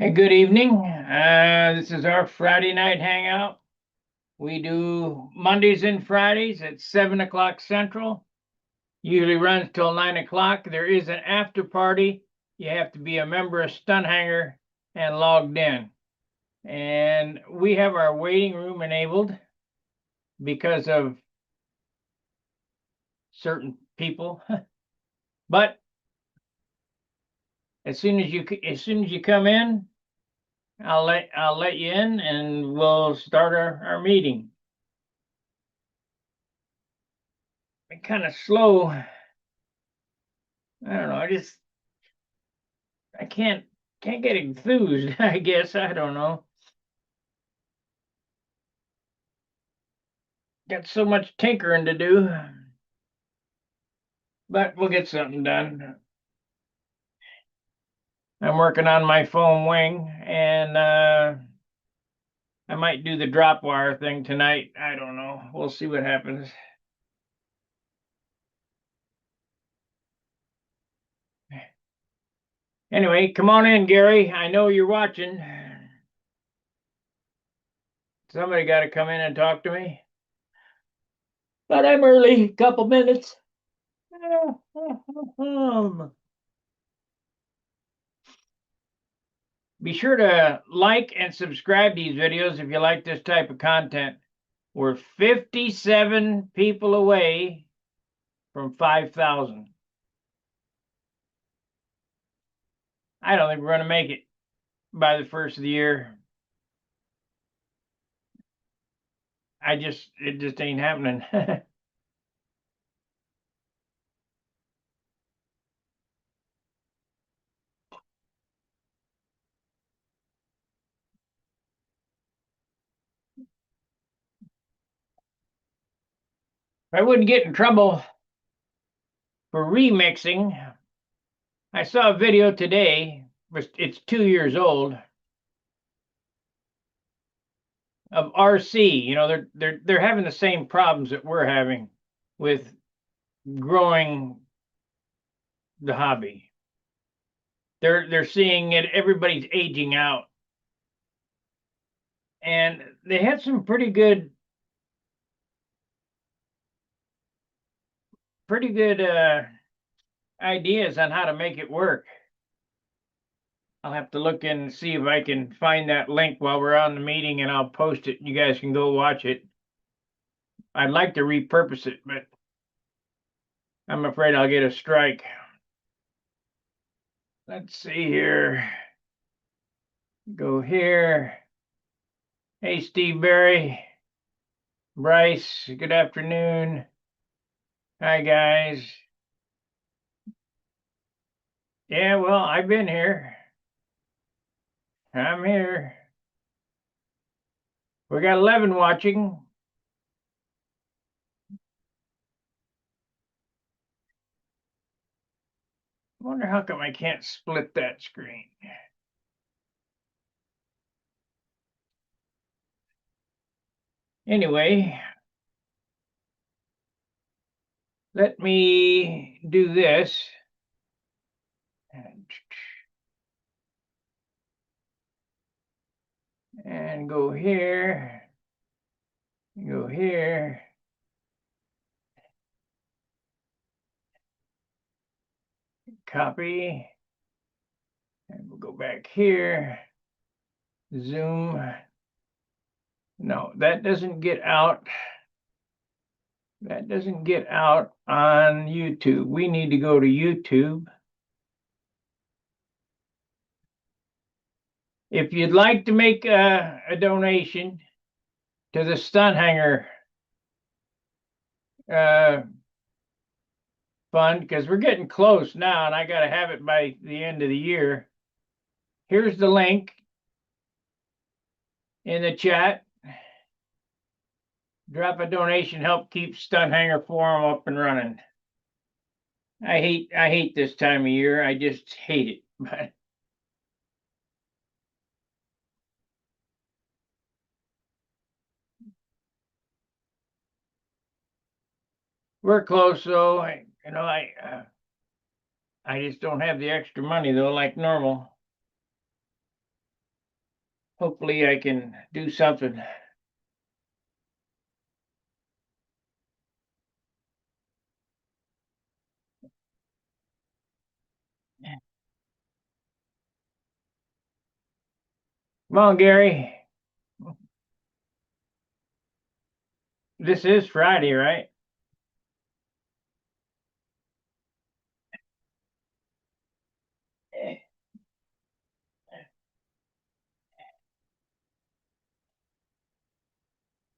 Hey, good evening. This is our Friday night hangout. We do Mondays and Fridays at 7 o'clock Central. Usually runs till 9 o'clock. There is an after party. You have to be a member of Stunt Hangar and logged in. And we have our waiting room enabled because of certain people. But as soon as you come in, I'll let you in and we'll start our meeting. Kind of slow. I don't know. I can't get enthused. I guess I don't know. Got so much tinkering to do, but we'll get something done. I'm working on my foam wing, and I might do the drop wire thing tonight. I don't know. We'll see what happens. Anyway, come on in, Gary. I know you're watching. Somebody got to come in and talk to me. But I'm early, couple minutes. Be sure to like and subscribe these videos if you like this type of content. We're 57 people away from 5,000. I don't think we're going to make it by the first of the year. It just ain't happening. I wouldn't get in trouble for remixing. I saw a video today, it's 2 years old, of RC. You know, they're having the same problems that we're having with growing the hobby. They're seeing it, everybody's aging out. And they had some pretty good ideas on how to make it work. I'll have to look in and see if I can find that link while we're on the meeting, and I'll post it. You guys can go watch it. I'd like to repurpose it, but I'm afraid I'll get a strike. Let's see here. Go here. Hey, Steve Barry. Bryce, good afternoon. Hi, guys. Yeah, well, I've been here. I'm here. We got 11 watching. I wonder how come I can't split that screen. Anyway, let me do this. And go here. Go here. Copy. And we'll go back here. Zoom. No, that doesn't get out. That doesn't get out on YouTube. We need to go to YouTube. If you'd like to make a donation to the Stunt Hangar fund, because we're getting close now and I got to have it by the end of the year, here's the link in the chat. Drop a donation, help keep Stunt Hangar Forum up and running. I hate this time of year. I just hate it. But we're close, so I just don't have the extra money though, like normal. hopefully I can do something. Come on, Gary. This is Friday, right?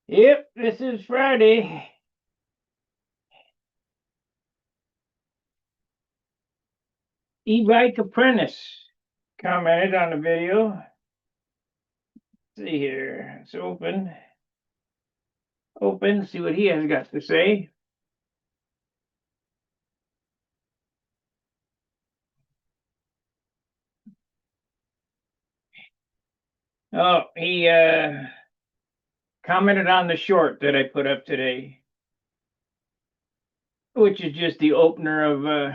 Yep, this is Friday. E-bike apprentice commented on the video. Let's see here. It's open. Open. See what he has got to say. Oh, he commented on the short that I put up today, which is just the opener of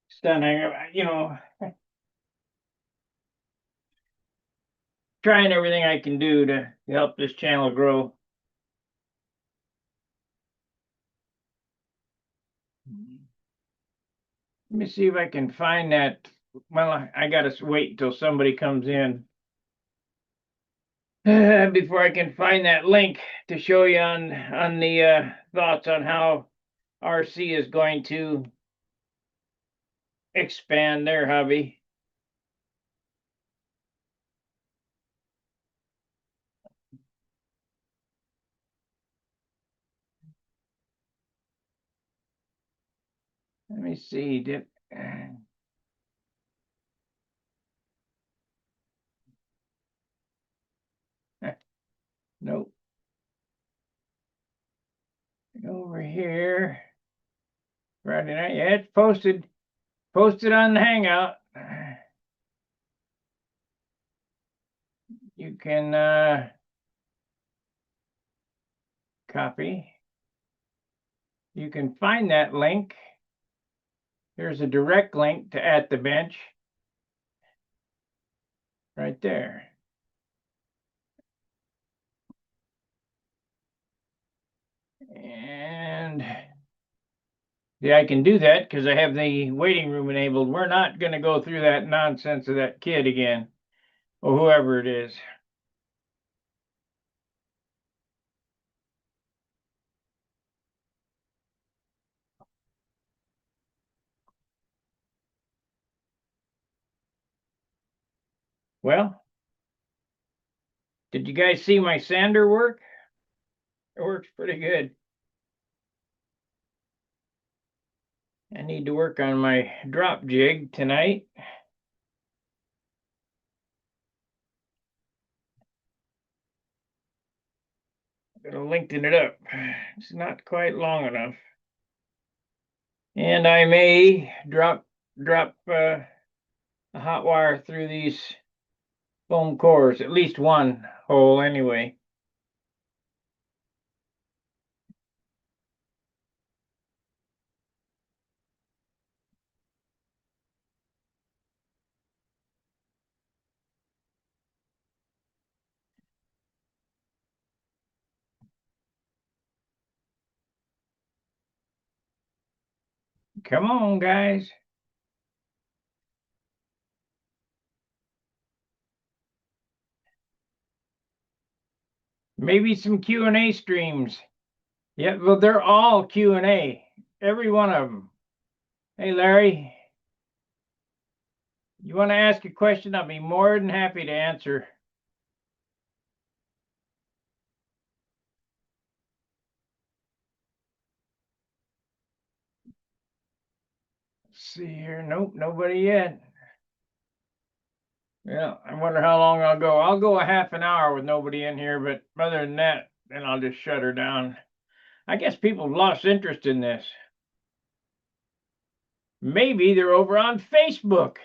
Stunt Hangar. Trying everything I can do to help this channel grow. Let me see if I can find that. Well, I gotta wait until somebody comes in before I can find that link to show you on the thoughts on how RC is going to expand their hobby. Let me see. Nope. Over here. Friday night. Yeah, it's posted. Posted on the Hangout. You can copy. You can find that link. There's a direct link to At the Bench right there. And yeah, I can do that because I have the waiting room enabled. We're not going to go through that nonsense of that kid again, or whoever it is. Well, did you guys see my sander work? It works pretty good. I need to work on my drop jig tonight. Gonna lengthen it up. It's not quite long enough. And I may drop a hot wire through these foam cores, at least one hole anyway. Come on, guys. Maybe some Q&A streams. Yeah, well, they're all Q&A, every one of them. Hey, Larry, you want to ask a question? I'll be more than happy to answer. Let's see here. Nope, nobody yet. Yeah, I wonder how long I'll go. I'll go a half an hour with nobody in here, but other than that, then I'll just shut her down. I guess people have lost interest in this. Maybe they're over on Facebook.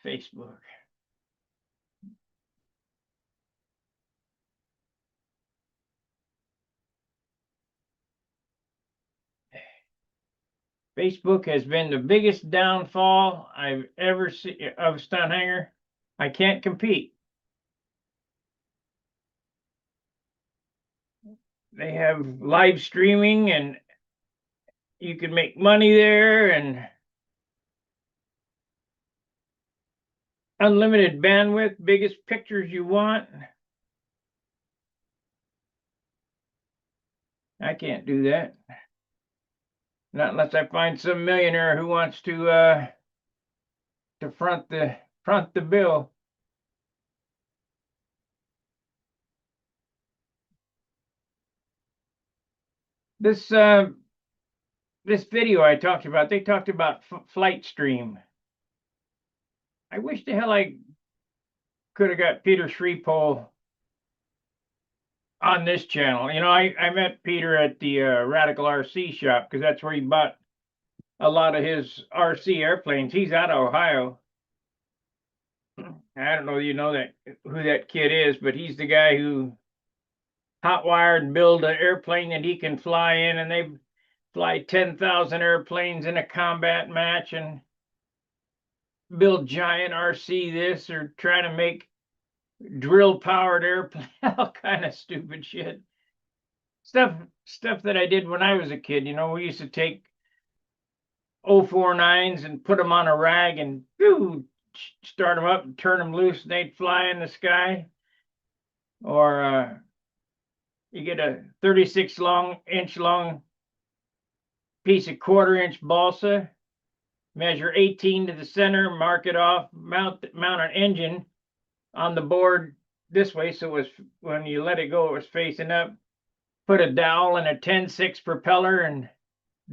Facebook. Facebook has been the biggest downfall I've ever seen of Stunt Hangar. I can't compete. They have live streaming and you can make money there and unlimited bandwidth, biggest pictures you want. I can't do that. Not unless I find some millionaire who wants to front the bill. This this video I talked about, they talked about flight stream. I wish the hell I could have got Peter Shrevepol on this channel. You know, I met Peter at the Radical RC shop because that's where he bought a lot of his RC airplanes. He's out of Ohio. I don't know if you know that who that kid is, but he's the guy who hot wired and build an airplane that he can fly in, and they fly 10,000 airplanes in a combat match and build giant RC this or trying to make drill powered airplane, all kind of stupid shit. Stuff that I did when I was a kid. You know, we used to take 049s and put them on a rag and start them up and turn them loose and they'd fly in the sky. Or you get a 36-inch long piece of 1/4-inch balsa, measure 18 to the center, mark it off, mount an engine on the board this way, so it was, when you let it go, it was facing up. Put a dowel and a 10-6 propeller and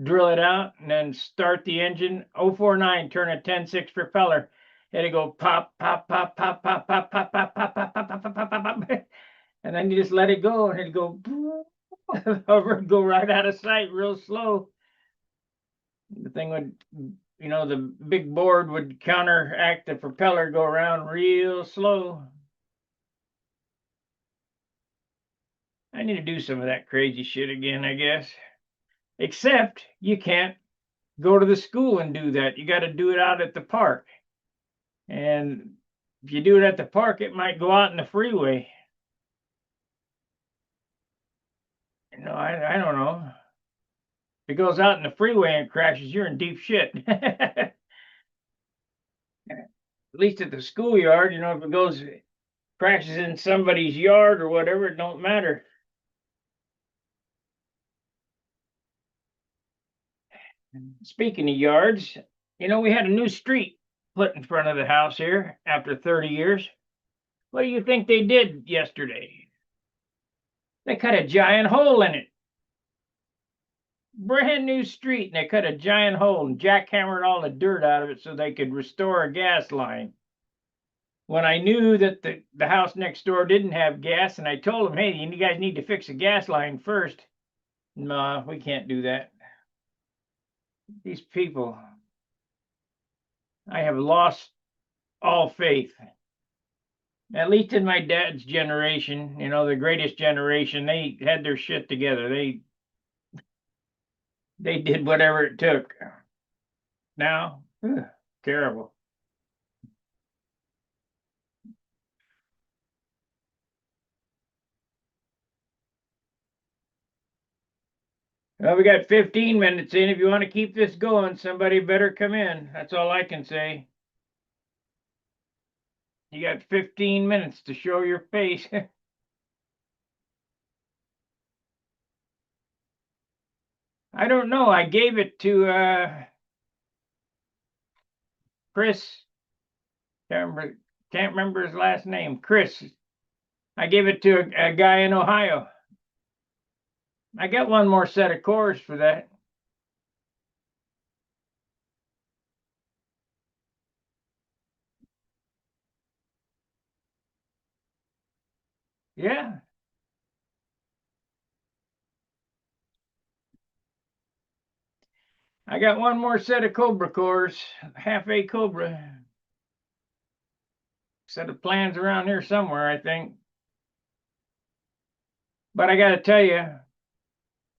drill it out, and then start the engine. 049, turn a 10-6 propeller. It'd go pop, pop, pop, pop, pop, pop, pop, pop, pop, pop, pop, pop, pop, pop, pop, and then you just let it go, and it'd go over, go right out of sight, real slow. The thing would, you know, the big board would counteract the propeller, go around real slow. I need to do some of that crazy shit again, I guess. Except you can't go to the school and do that. You got to do it out at the park. And if you do it at the park, it might go out in the freeway. You know, I don't know. If it goes out in the freeway and crashes, you're in deep shit. At least at the schoolyard, you know, if it goes crashes in somebody's yard or whatever, it don't matter. Speaking of yards, you know, we had a new street put in front of the house here after 30 years. What do you think they did yesterday? They cut a giant hole in it. Brand new street, and they cut a giant hole and jackhammered all the dirt out of it so they could restore a gas line. When I knew that the house next door didn't have gas, and I told them, hey, you guys need to fix the gas line first. No, we can't do that. These people, I have lost all faith. At least in my dad's generation, you know, the greatest generation, they had their shit together. They did whatever it took. Now, terrible. Well, we got 15 minutes in. If you want to keep this going, somebody better come in. That's all I can say. You got 15 minutes to show your face. I don't know. I gave it to Chris. Can't remember his last name. Chris. I gave it to a guy in Ohio. I got one more set of cores for that. Yeah. I got one more set of Cobra cores, half a Cobra. Set of plans around here somewhere, I think. But I got to tell you,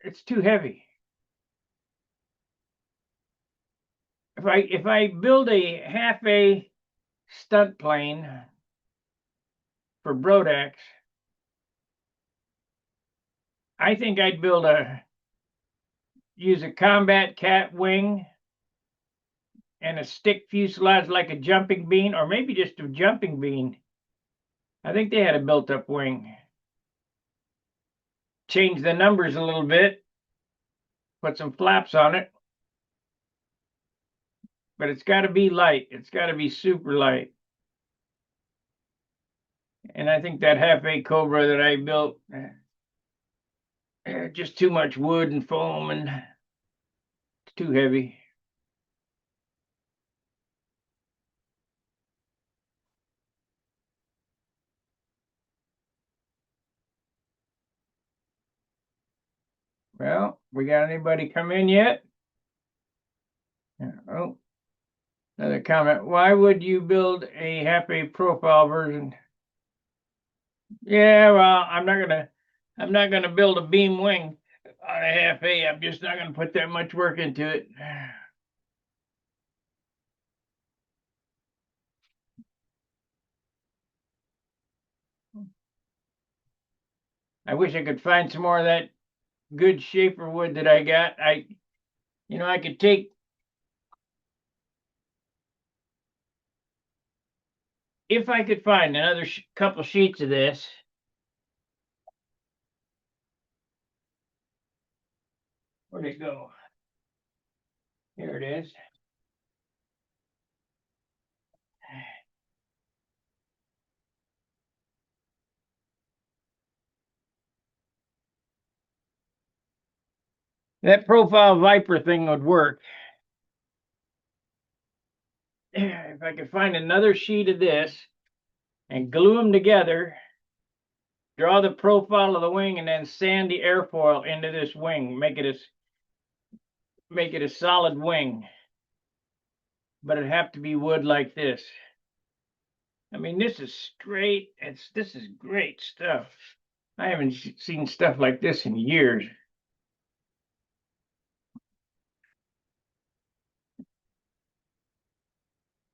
it's too heavy. If I build a half a stunt plane for Brodax. I think I'd use a combat cat wing and a stick fuselage like a jumping bean, or maybe just a jumping bean. I think they had a built-up wing. Change the numbers a little bit, put some flaps on it, but it's got to be light. It's got to be super light. And I think that half-A Cobra that I built, just too much wood and foam, and it's too heavy. Well, we got anybody come in yet? Oh, another comment. Why would you build a half-A profile version? Yeah, well, I'm not gonna build a beam wing on a half-A. I'm just not gonna put that much work into it. I wish I could find some more of that good shaper wood that I got. I could take, if I could find another couple sheets of this. Where'd it go? Here it is. That profile Viper thing would work. If I could find another sheet of this and glue them together, draw the profile of the wing, and then sand the airfoil into this wing, make it a solid wing. But it'd have to be wood like this. I mean, this is straight. This is great stuff. I haven't seen stuff like this in years.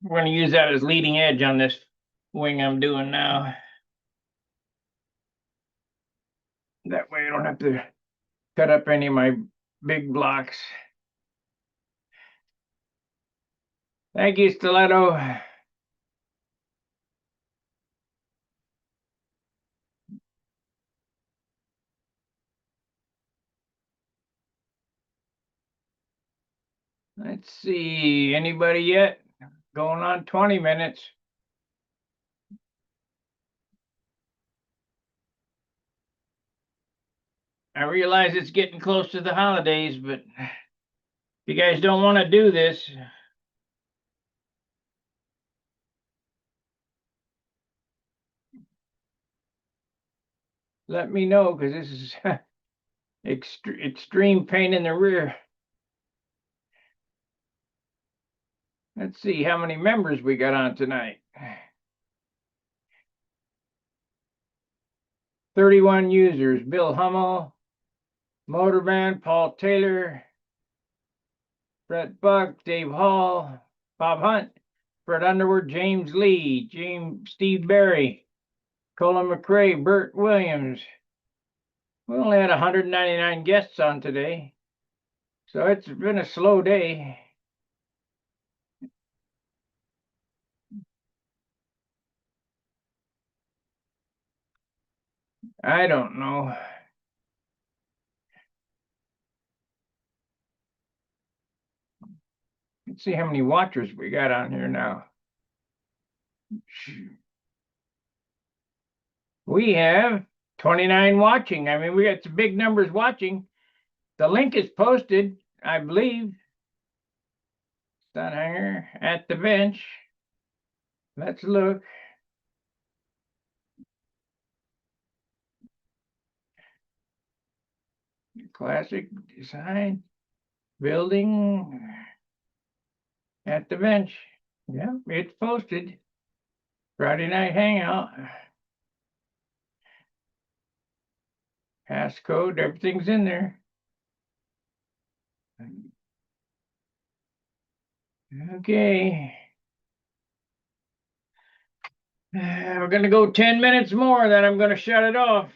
We're going to use that as leading edge on this wing I'm doing now. That way I don't have to cut up any of my big blocks. Thank you, Stiletto. Let's see, anybody yet? Going on 20 minutes. I realize it's getting close to the holidays, but if you guys don't want to do this, let me know, because this is extreme pain in the rear. Let's see how many members we got on tonight. 31 users. Bill Hummel, Motorman, Paul Taylor, Brett Buck, Dave Hall, Bob Hunt, Fred Underwood, James Lee, Steve Barry, Colin McRae, Bert Williams. We only had 199 guests on today, so it's been a slow day. I don't know. Let's see how many watchers we got on here now. We have 29 watching. I mean, we got some big numbers watching. The link is posted, I believe. Stunt Hangar at the bench. Let's look. Classic design building at the bench. Yeah, it's posted. Friday night hangout. Passcode, everything's in there. Okay. We're gonna go 10 minutes more, then I'm gonna shut it off.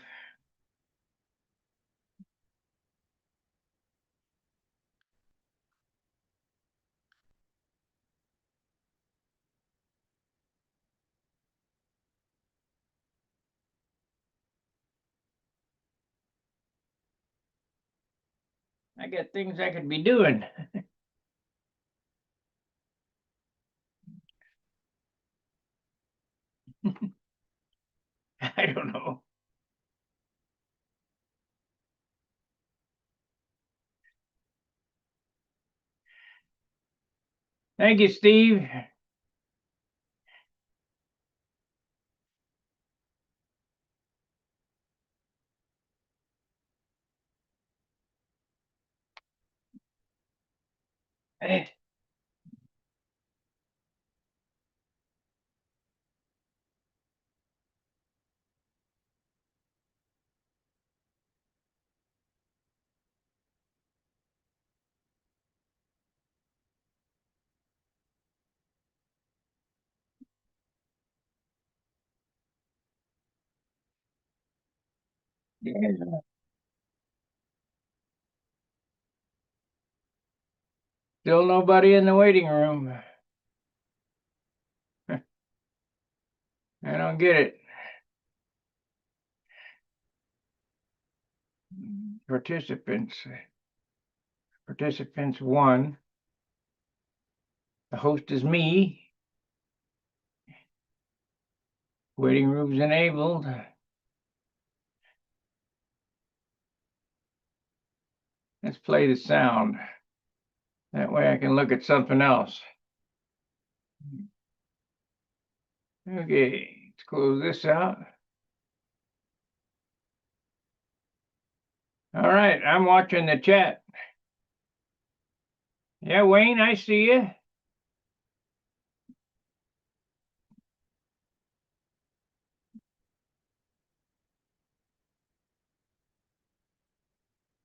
I got things I could be doing. I don't know. Thank you, Steve. Eh, yeah. Still nobody in the waiting room. I don't get it. Participants. Participants one. The host is me. Waiting room's enabled. Let's play the sound. That way I can look at something else. Okay, let's close this out. All right, I'm watching the chat. Yeah, Wayne, I see you.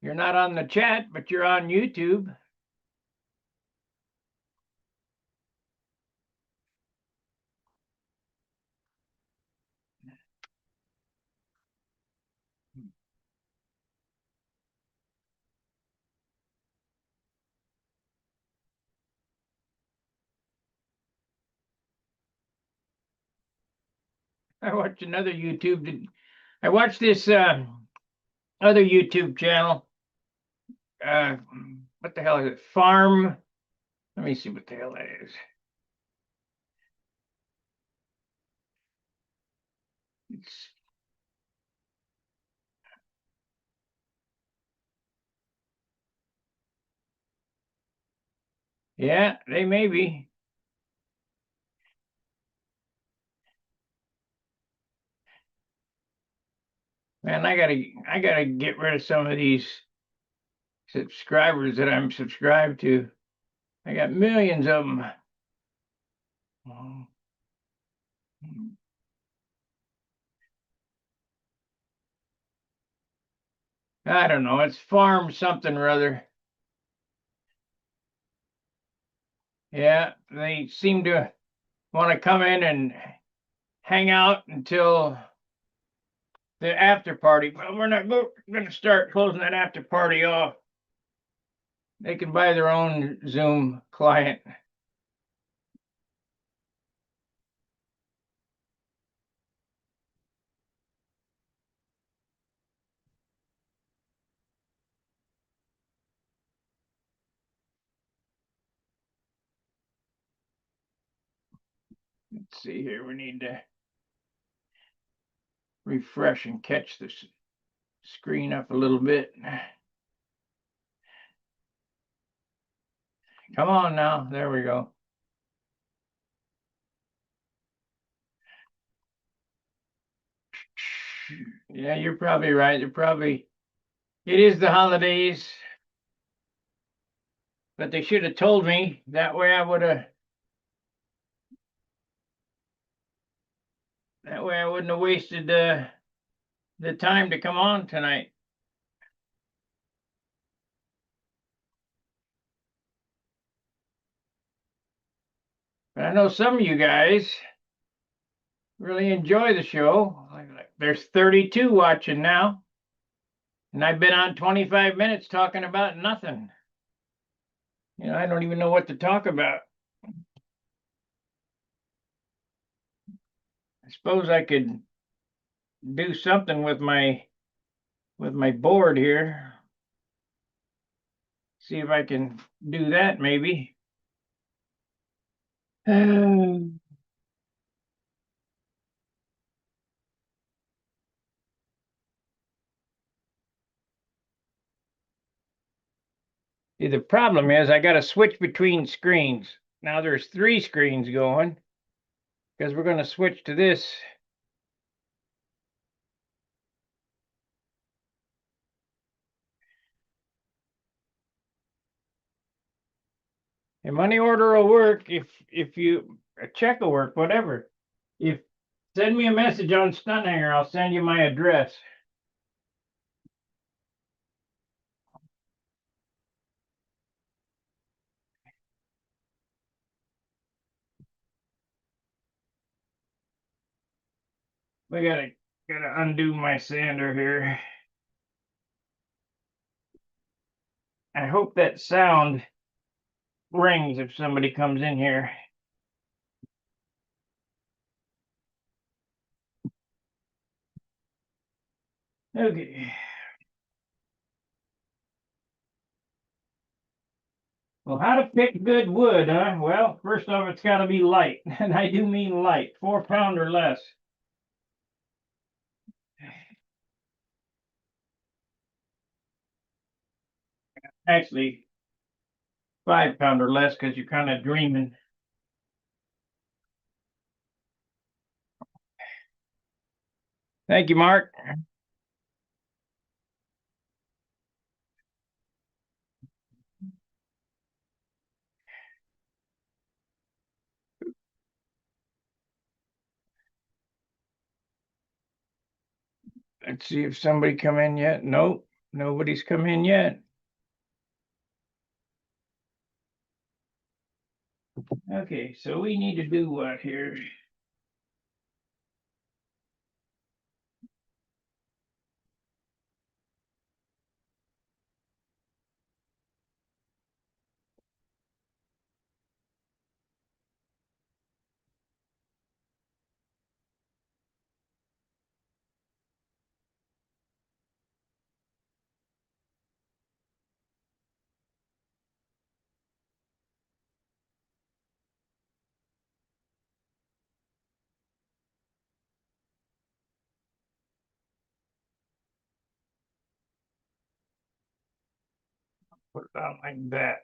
You're not on the chat, but you're on YouTube. I watched another YouTube. I watched this other YouTube channel. Uh, what the hell is it? Farm. Let me see what the hell that is. It's yeah, they may be. Man, I gotta get rid of some of these subscribers that I'm subscribed to. I got millions of them. I don't know. It's farm something or other. Yeah, they seem to want to come in and hang out until the after party. Well, we're not going to start closing that after party off. They can buy their own Zoom client. Let's see here. We need to refresh and catch this screen up a little bit. Come on now. There we go. Yeah, you're probably right. It is the holidays, but they should have told me. That way I wouldn't have wasted the time to come on tonight. But I know some of you guys really enjoy the show. There's 32 watching now, and I've been on 25 minutes talking about nothing. I don't even know what to talk about. I suppose I could do something with my board here. See if I can do that maybe. See, the problem is I got to switch between screens. Now there's 3 screens going because we're going to switch to this. A money order will work if you a check will work, whatever. If Send me a message on Stunt Hangar, I'll send you my address. We gotta undo my sander here. I hope that sound rings if somebody comes in here. Okay. Well, how to pick good wood, huh? Well, first off, it's got to be light, and I do mean light, 4 pound or less. Actually, 5 pound or less, because you're kind of dreaming. Thank you, Mark. Let's see if somebody come in yet. Nope, nobody's come in yet. Okay, so we need to do what here? Put it out like that.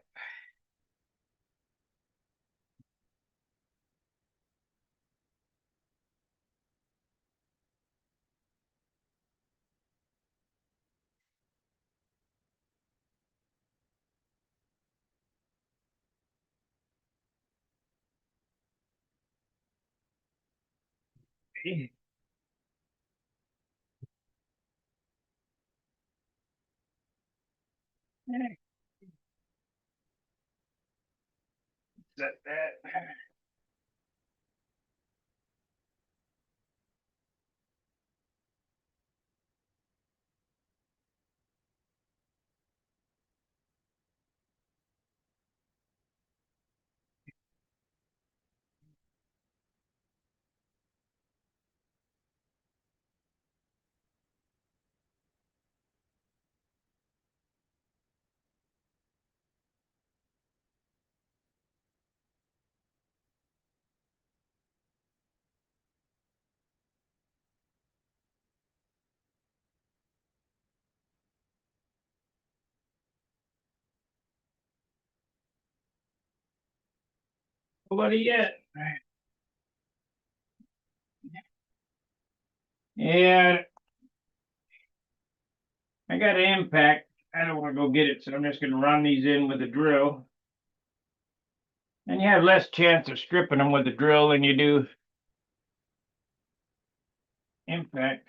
Okay. Set that. Nobody yet. Yeah, I got an impact. I don't want to go get it, so I'm just going to run these in with a drill. And you have less chance of stripping them with a drill than you do impact.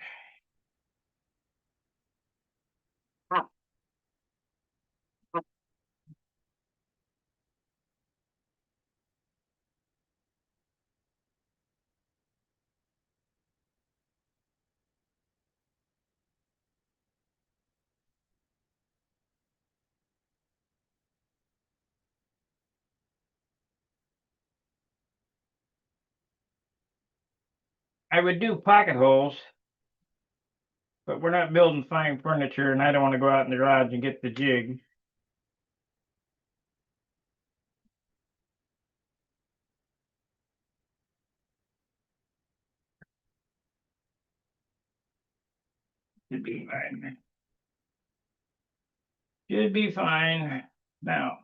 I would do pocket holes, but we're not building fine furniture, and I don't want to go out in the garage and get the jig. Should be fine. Should be fine. Now,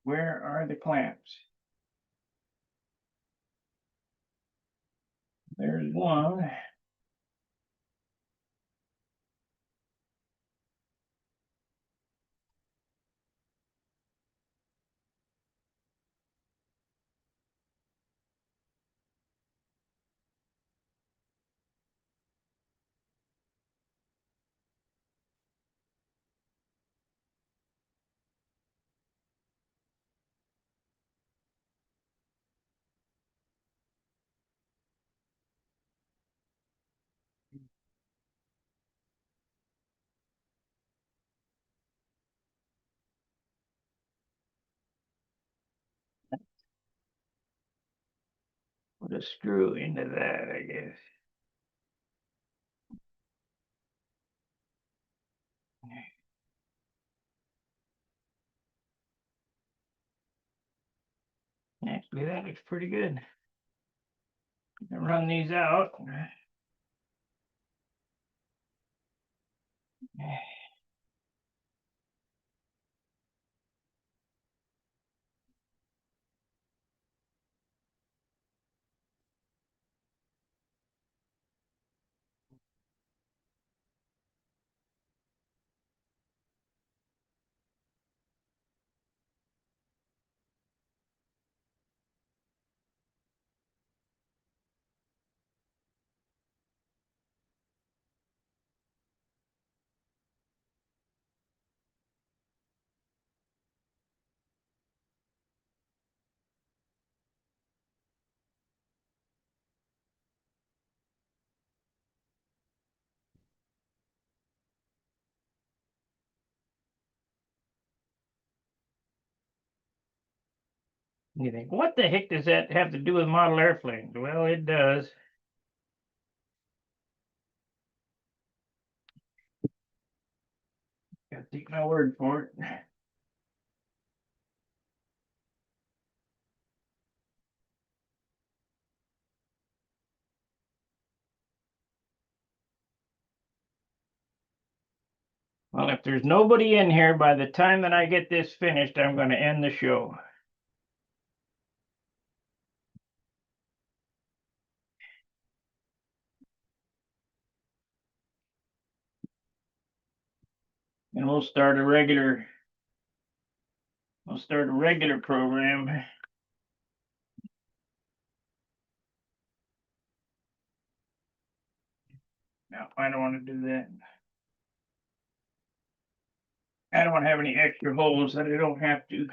where are the clamps? There's one. Put a screw into that, I guess. Actually, that looks pretty good. Run these out. You think, what the heck does that have to do with model airplanes? Well, it does. Gotta take my word for it. Well, if there's nobody in here by the time that I get this finished, I'm going to end the show. And we'll start a regular program. No, I don't want to do that. I don't want to have any extra holes that I don't have to.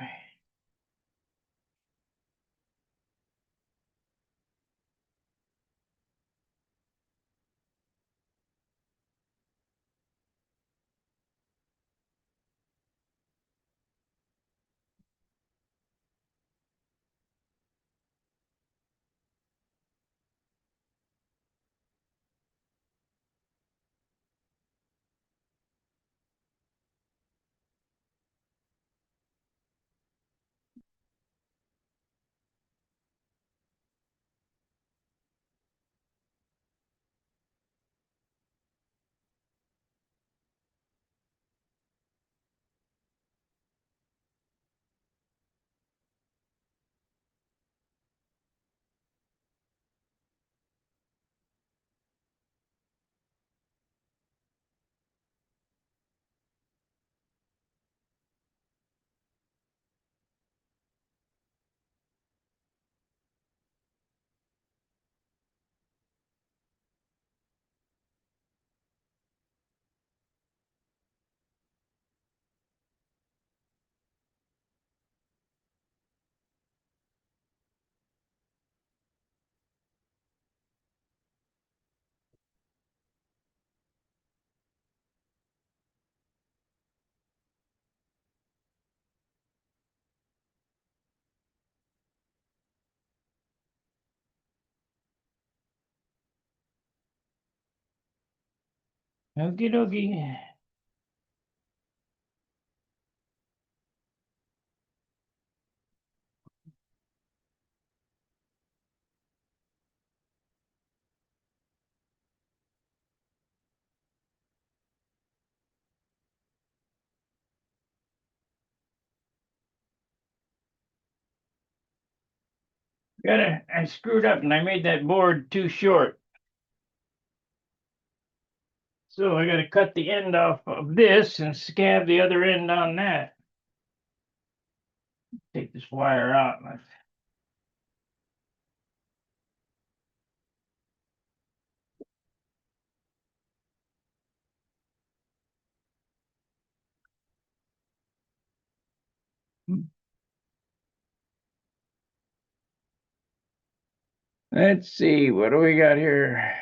Okie dokie. I screwed up and I made that board too short. So I gotta cut the end off of this and scab the other end on that. Take this wire out. Let's see, what do we got here?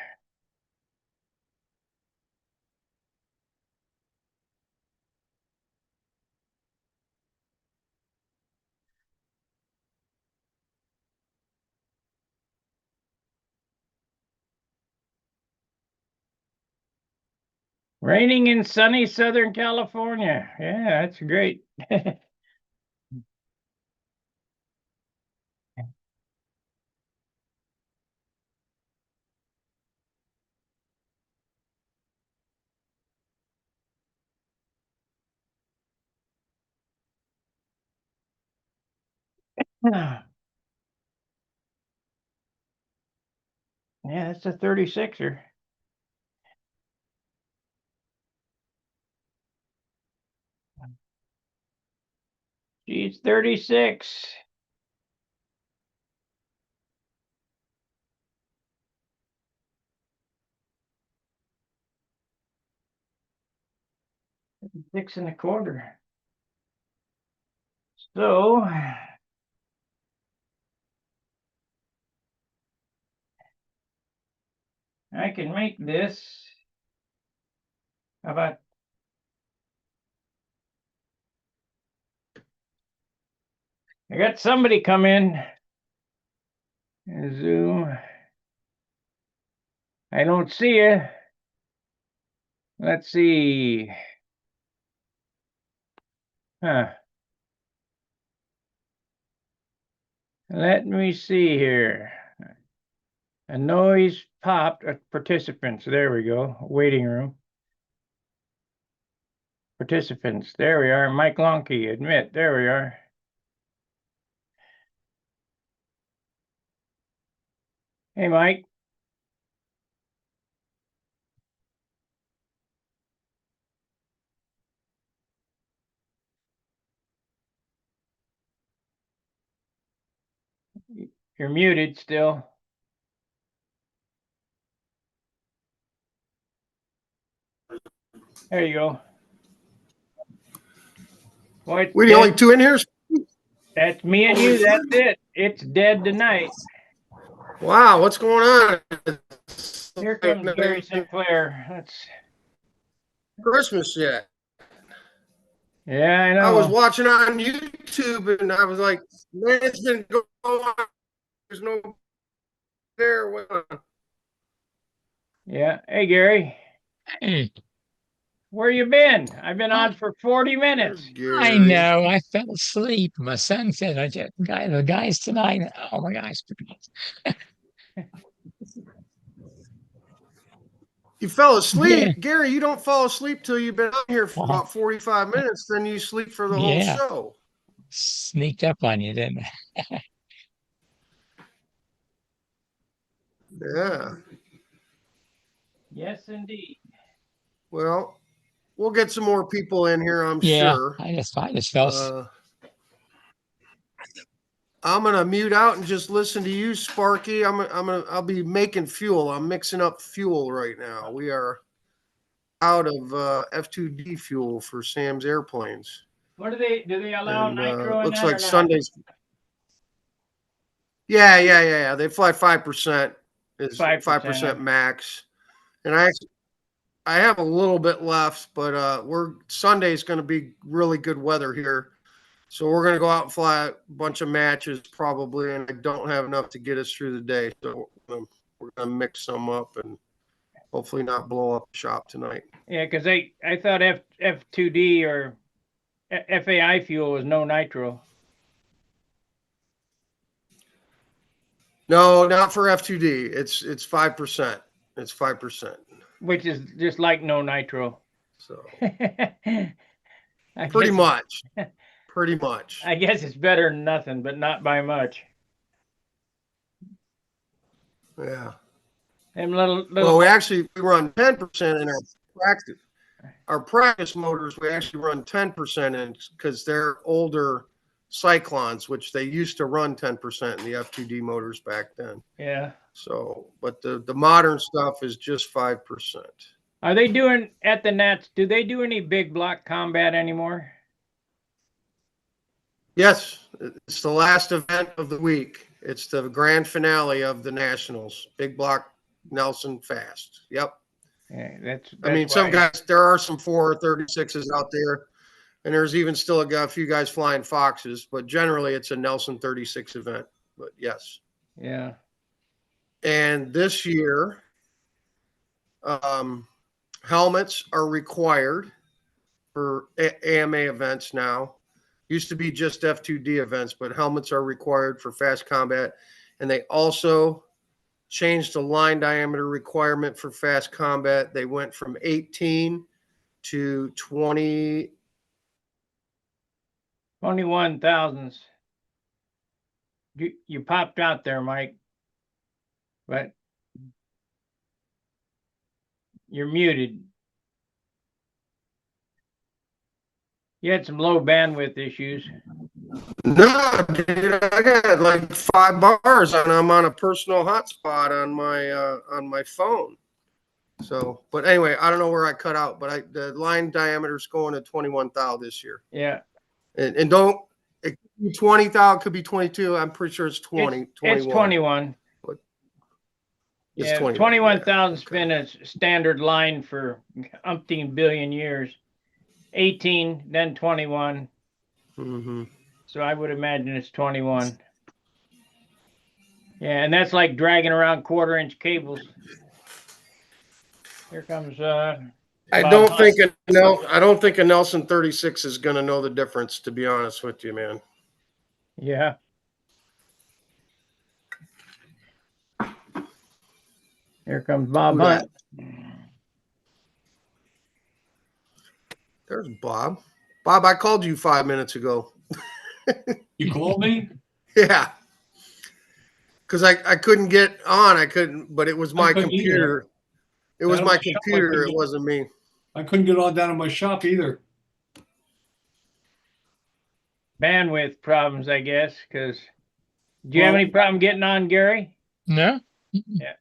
Raining in sunny Southern California. Yeah, that's great. Yeah, that's a 36er. She's 36. Six and a quarter. So I can make this. How about I got somebody come in. Zoom. I don't see you. Let's see. Huh. Let me see here. A noise popped at participants. There we go. Waiting room. Participants. There we are. Mike Lonke. Admit. There we are. Hey, Mike. You're muted still. There you go. Boy, We're the only two in here? that's me and you. That's it. It's dead tonight. Wow, what's going on? Here comes Gary Sinclair. That's Christmas yet. Yeah, I I was know. watching on YouTube and I was like, man, it's been going on. There's no there. Yeah. Hey, Gary. Hey, Where you been? I've been I, on for 40 There's minutes. I Gary. know. I fell asleep. My son said, the guys tonight. Oh my gosh. You fell Yeah. asleep. Gary, you don't fall asleep till you've been on here for Well, about 45 minutes, then you sleep for the whole yeah. show. Sneaked up on you, didn't I? Yeah. Yes, indeed. Well, we'll get some more people in here, I'm Yeah. sure. I just fell asleep. I'm gonna mute out and just listen to you, Sparky. I'll be making fuel. I'm mixing up fuel right now. We are out of F2D fuel for Sam's airplanes. What do they allow And nitro in looks that or like not? Sundays. Yeah. They fly 5%. Is 5% max. And I have a little bit left, but Sunday's going to be really good weather here. So we're going to go out and fly a bunch of matches probably, and I don't have enough to get us through the day. So we're going to mix some up and hopefully not blow up the shop tonight. Yeah, because I thought F2D or FAI fuel was no nitro. No, not for F2D. It's 5%. It's 5%. Which is just like no nitro. So I pretty guess much. Pretty much. I guess it's better than nothing, but not by much. Yeah. Them little Well, we run 10% in practice. Our practice motors, we actually run 10% in because they're older Cyclones, which they used to run 10% in the F2D motors back then. Yeah. So, but the modern stuff is just 5%. Are they doing at the Nats? Do they do any big block combat anymore? Yes, it's the last event of the week. It's the grand finale of the Nationals. Big block Nelson Fast. Yep. Yeah, that's I mean, some guys, there are some 436s out there, and there's even still a few guys flying Foxes, but generally it's a Nelson 36 event. But yes. Yeah. And this year, helmets are required for AMA events now. Used to be just F2D events, but helmets are required for fast combat. And they also changed the line diameter requirement for fast combat. They went from 18 to 20. 21 thousandths. You popped out there, Mike. But you're muted. You had some low bandwidth issues. No, dude, I got like 5 bars, and I'm on a personal hotspot on my phone. So, but anyway, I don't know where I cut out, but the line diameter is going to 21 thou this year. Yeah. And don't, it could be 20 thou, it could be 22. I'm pretty sure it's 20. It's 21. But it's 21,000's been a standard line for umpteen billion years. 18, then 21. Mm-hmm. So I would imagine it's 21. Yeah, and that's like dragging around 1/4-inch cables. Here comes I don't think a Nelson 36 is going to know the difference, to be honest with you, man. Yeah. Here comes Bob Hunt. There's Bob. Bob, I called you 5 minutes ago. You called me? Yeah. Because I couldn't get on. I couldn't, but it was my computer. Either. It was my computer. It wasn't me. I couldn't get on down in my shop either. Bandwidth problems, I guess, because do you have any problem getting on, Gary? No. Yeah.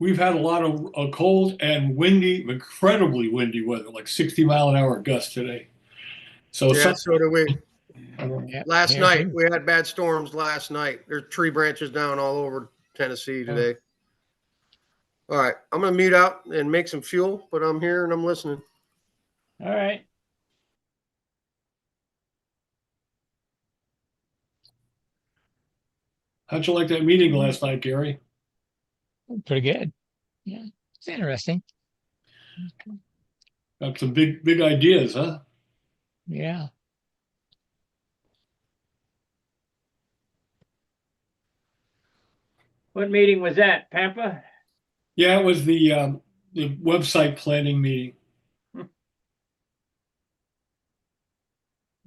We've had a lot of cold and windy, incredibly windy weather, like 60-mile-an-hour gusts today. So yeah, so do we. Last night, too. we had bad storms last night. There's tree branches down all over Tennessee today. All right, I'm going to mute out and make some fuel, but I'm here and I'm listening. All right. How'd you like that meeting last night, Gary? Pretty good. Yeah, it's interesting. Got some big ideas, huh? Yeah. What meeting was that, Pampa? Yeah, it was the website planning meeting.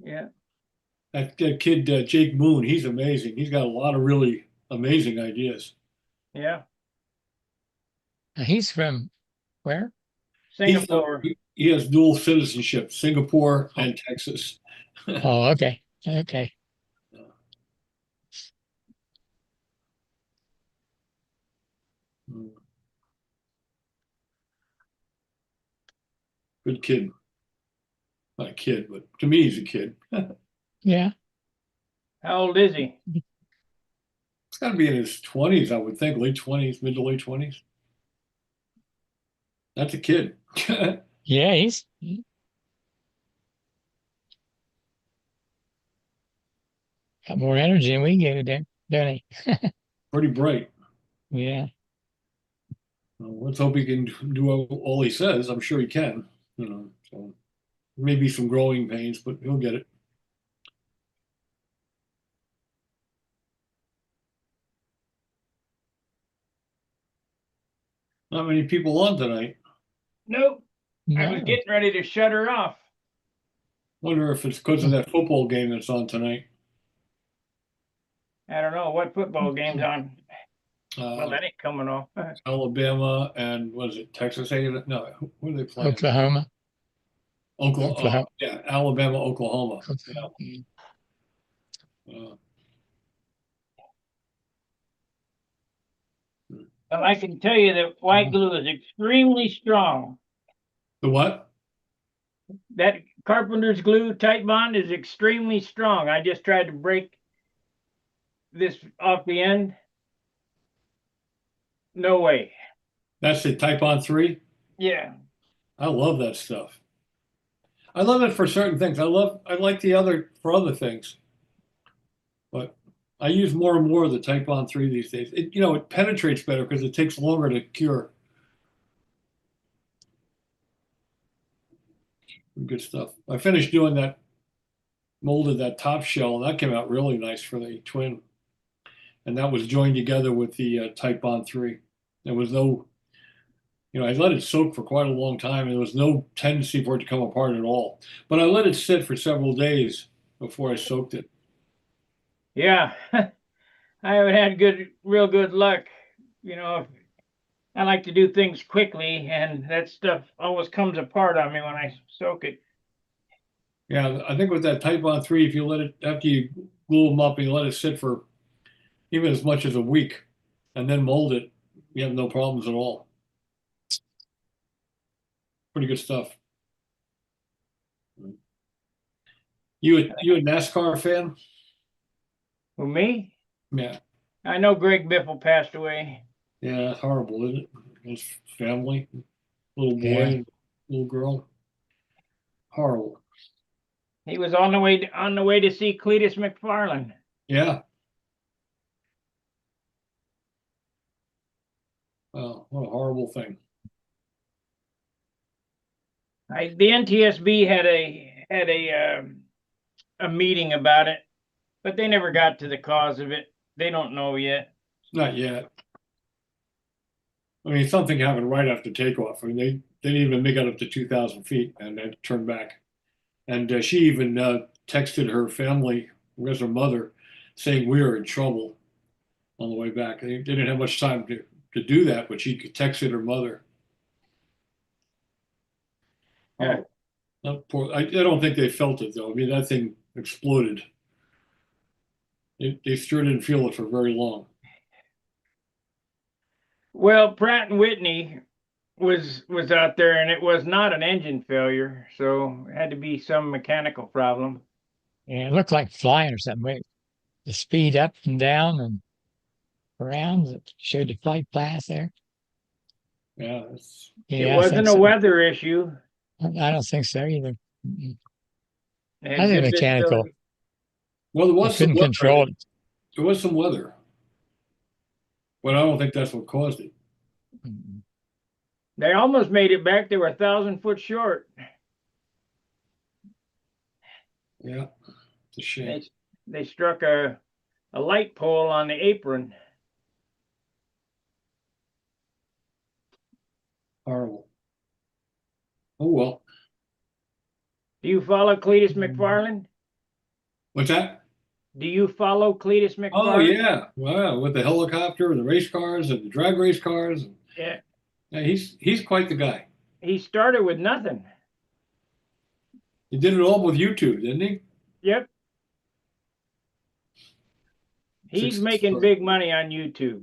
Yeah. That kid, Jake Moon, he's amazing. He's got a lot of really amazing ideas. Yeah. He's from where? Singapore. He has dual citizenship, Singapore and Texas. Oh, okay. Okay. Good kid. Not a kid, but to me, he's a kid. Yeah. How old is he? He's got to be in his 20s, I would think, late 20s, mid to late 20s. That's a kid. Yeah, he's got more energy than we get, don't he? Pretty bright. Yeah. Let's hope he can do all he says. I'm sure he can. So maybe some growing pains, but he'll get it. Not many people on tonight. Nope. I was No. getting ready to shut her off. Wonder if it's because of that football game that's on tonight. I don't know what football game's on. Well, that ain't coming off. Alabama and what is it, Texas A&M? No, who are they playing? Oklahoma. Oklahoma. Yeah, Alabama, Oklahoma. Oklahoma. Uh, Well, I can tell you that white glue is extremely strong. the what? That carpenter's glue tight bond is extremely strong. I just tried to break this off the end. No way. That's the Type-On 3? Yeah. I love that stuff. I love it for certain things. I like the other for other things. But I use more and more of the Type-On 3 these days. It penetrates better because it takes longer to cure. Good stuff. I finished doing that, molded that top shell, and that came out really nice for the twin. And that was joined together with the Type-On 3. There was no, I let it soak for quite a long time, and there was no tendency for it to come apart at all. But I let it sit for several days before I soaked it. Yeah. I haven't had real good luck. I like to do things quickly, and that stuff always comes apart on me when I soak it. Yeah, I think with that Type-On 3, if you let it, after you glue them up and you let it sit for even as much as a week and then mold it, you have no problems at all. Pretty good stuff. You a NASCAR fan? Who, me? Yeah. I know Greg Biffle passed away. Yeah, it's horrible, isn't it? His family, little boy Yeah. and little girl. Horrible. He was on the way to see Cletus McFarland. Yeah. What a horrible thing. The NTSB had a meeting about it, but they never got to the cause of it. They don't know yet. Not yet. I mean, something happened right after takeoff. I mean, they didn't even make it up to 2,000 feet and then turned back. And she even texted her family, I guess her mother, saying we were in trouble on the way back. They didn't have much time to do that, but she texted her mother. Yeah. Poor, I don't think they felt it, though. I mean, that thing exploded. They sure didn't feel it for very long. Well, Pratt and Whitney was out there, and it was not an engine failure, so it had to be some mechanical problem. Yeah, it looked like flying or something. The speed up and down and around. It showed the flight path there. Yeah, It Yeah, I wasn't think a so. weather issue. I don't think so either. Mm-mm. It had I think good mechanical. visibility. well, there They was some couldn't weather. control it. There was some weather, but I don't think that's what caused it. Mm-mm. They almost made it back. They were 1,000 foot short. Yeah, it's a shame. They struck a light pole on the apron. Horrible. Oh well. Do you follow Cletus McFarland? What's that? Do you follow Cletus McFarland? Oh yeah, wow! With the helicopter and the race cars and the drag race cars. Yeah. Yeah, he's quite the guy. He started with nothing. He did it all with YouTube, didn't he? Yep. He's making big money on YouTube.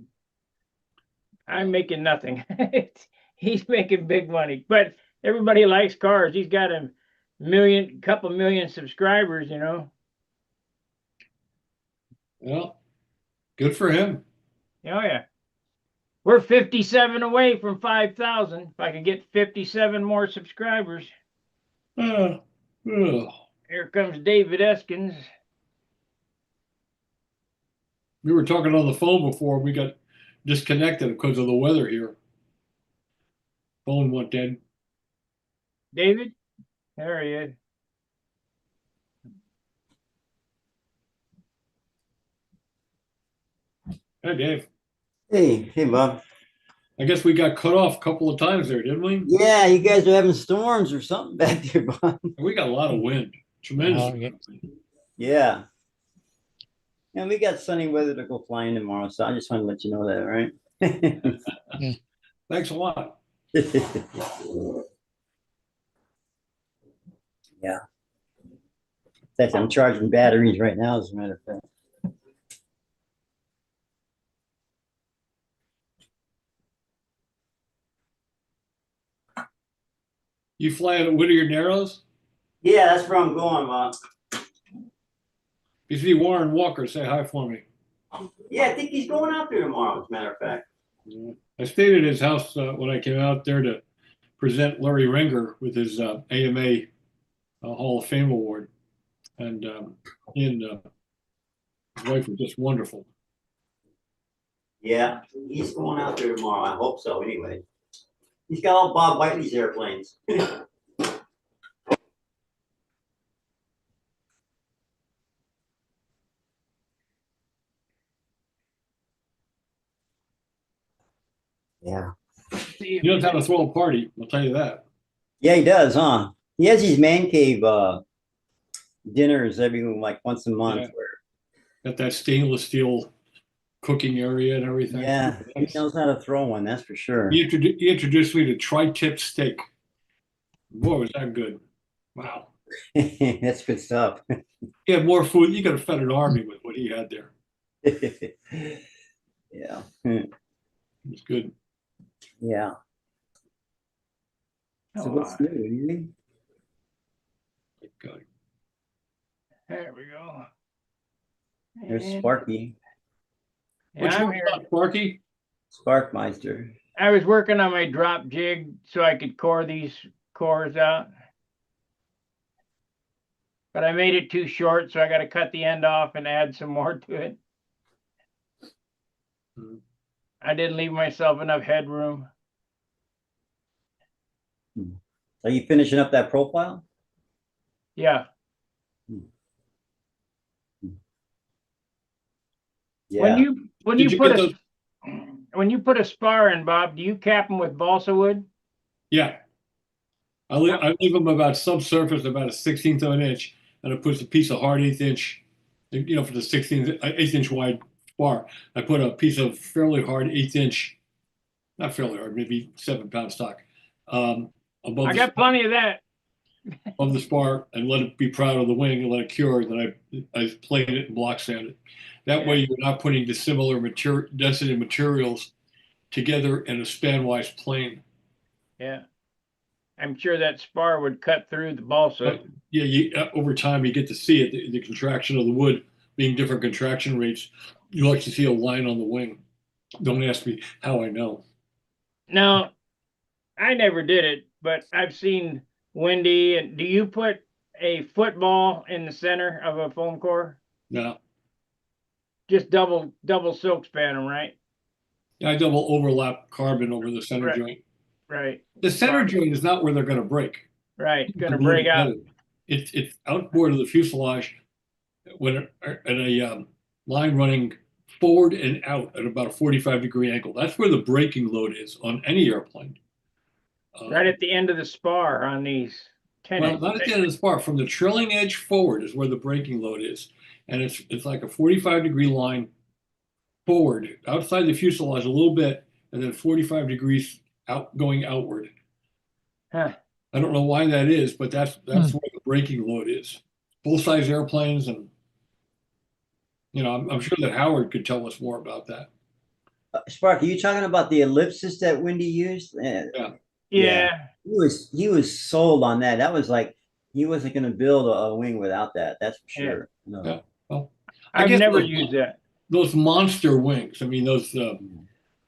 I'm making nothing. He's making big money, but everybody likes cars. He's got a couple million subscribers, Well, good for him. Oh yeah. We're 57 away from 5,000. If I could get 57 more subscribers. Uh, ugh. Here comes David Eskins. We were talking on the phone before we got disconnected because of the weather here. phone went dead. David? There he is. Hey, Dave. Hey, Bob. I guess we got cut off a couple of times there, didn't we? Yeah, you guys are having storms or something back there, Bob. We got a lot of wind. Tremendous. Oh, yeah. Yeah. And we got sunny weather to go flying tomorrow, so I just want to let you know that, right? Thanks a lot. Yeah. That's I'm charging batteries right now, as a matter of fact. You fly at Whittier Narrows? Yeah, that's where I'm going, Bob. You see Warren Walker, say hi for me. Yeah, I think he's going out there tomorrow, as a matter of fact. I stayed at his house when I came out there to present Larry Ringer with his AMA Hall of Fame award. And he and his wife were just wonderful. Yeah, he's going out there tomorrow. I hope so, anyway. He's got all Bob Whiteley's airplanes. Yeah. He knows how to throw a party, I'll tell you that. Yeah, he does, huh? He has these man cave dinners every like once a month. Yeah. Got that stainless steel cooking area and everything. Yeah, he knows how to throw one, that's for sure. He introduced me to tri-tip steak. Boy, was that good. Wow. That's good stuff. He had more food. You could have fed an army with what he had there. Yeah. It was good. Yeah. So Oh, what's new? Anything? God. there we go. There's And- Sparky, Yeah, Which I'm one's here. up, Sparky? Sparkmeister. I was working on my drop jig so I could core these cores out. But I made it too short, so I got to cut the end off and add some more to it. Hmm. I didn't leave myself enough headroom. Are you finishing up that profile? Yeah. Yeah. When Did you you put get when you put a spar in, Bob, do you cap them with balsa wood? Yeah. I leave them about subsurface, about a 1/16 of an inch, and I put a piece of hard 1/8 inch, for the 1/8 inch wide bar. I put a piece of fairly hard 1/8 inch, not fairly hard, maybe 7-pound stock, above I the got plenty of that. of the spar and let it be proud of the wing and let it cure. Then I plate it and block sand it. That way you're not putting dissimilar density materials together in a spanwise plane. Yeah. I'm sure that spar would cut through the balsa. But yeah, over time you get to see it, the contraction of the wood being different contraction rates. You actually see a line on the wing. Don't ask me how I know. Now, I never did it, but I've seen Wendy. And do you put a football in the center of a foam core? No, Just double silk span them, right? I double overlap carbon over the center Right. joint. Right. The center joint is not where they're going to break. Right. Gonna Glue break out. together. It's outboard of the fuselage when at a line running forward and out at about a 45-degree angle. That's where the braking load is on any airplane. Right at the end of the spar on these Well, tenons. not at the end of the spar. From the trailing edge forward is where the braking load is, and it's like a 45-degree line forward, outside the fuselage a little bit, and then 45 degrees out going outward. Huh. I don't know why that is, but that's where the braking load is. Full-size airplanes, and I'm sure that Howard could tell us more about that. Sparky, you talking about the ellipsis that Wendy used? Yeah. He was sold on that. That was like he wasn't going to build a wing without that. That's for sure. No. Yeah. Well, I I've guess never used that. those monster wings. I mean, those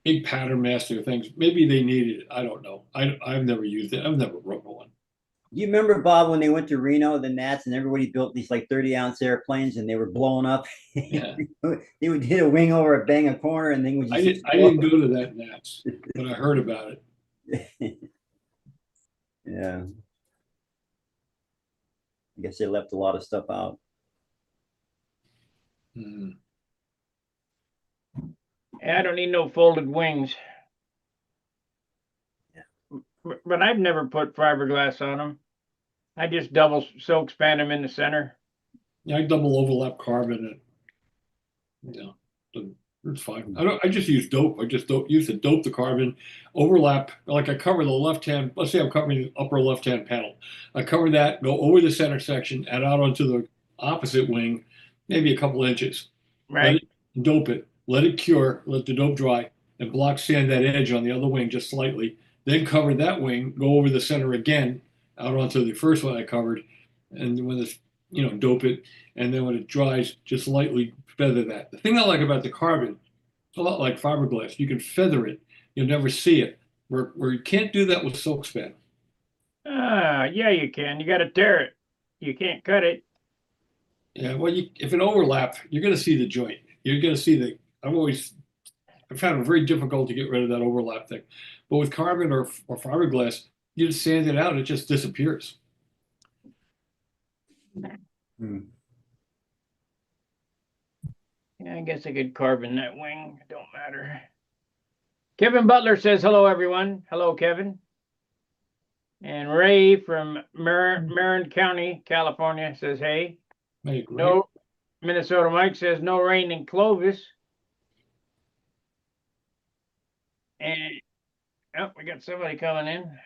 big pattern master things. Maybe they needed it. I don't know. I've never used it. I've never broken one. You remember, Bob, when they went to Reno, the Nats, and everybody built these like 30-ounce airplanes, and they were blowing up. Yeah. They would hit a wing over, bang a corner, and then would I just. didn't go to that Nats, but I heard about it. Yeah. I guess they left a lot of stuff out. Hmm. I don't need no folded wings. But I've never put fiberglass on them. I just double silk span them in the center. Yeah, I double overlap carbon and it's fine. I just use dope. I just use the dope the carbon, overlap, like I cover the left hand, let's say I'm covering the upper left hand panel. I cover that, go over the center section, and out onto the opposite wing, maybe a couple inches. Let Right. it dope it, let it cure, let the dope dry, and block sand that edge on the other wing just slightly. Then cover that wing, go over the center again, out onto the first one I covered, and when it's dope it, and then when it dries, just lightly feather that. The thing I like about the carbon, it's a lot like fiberglass. You can feather it, you'll never see it. Where you can't do that with silk span. Yeah, you can. You got to tear it. You can't cut it. Yeah, well, if it overlap, you're going to see the joint. You're going to see I've found it very difficult to get rid of that overlap thing. But with carbon or fiberglass, you just sand it out, it just disappears. Hmm. Yeah, I guess I could carbon that wing. It don't matter. Kevin Butler says hello, everyone. Hello, Kevin. And Ray from Marin County, California says hey. Hey, great. No, Minnesota Mike says no rain in Clovis. And oh, we got somebody coming in.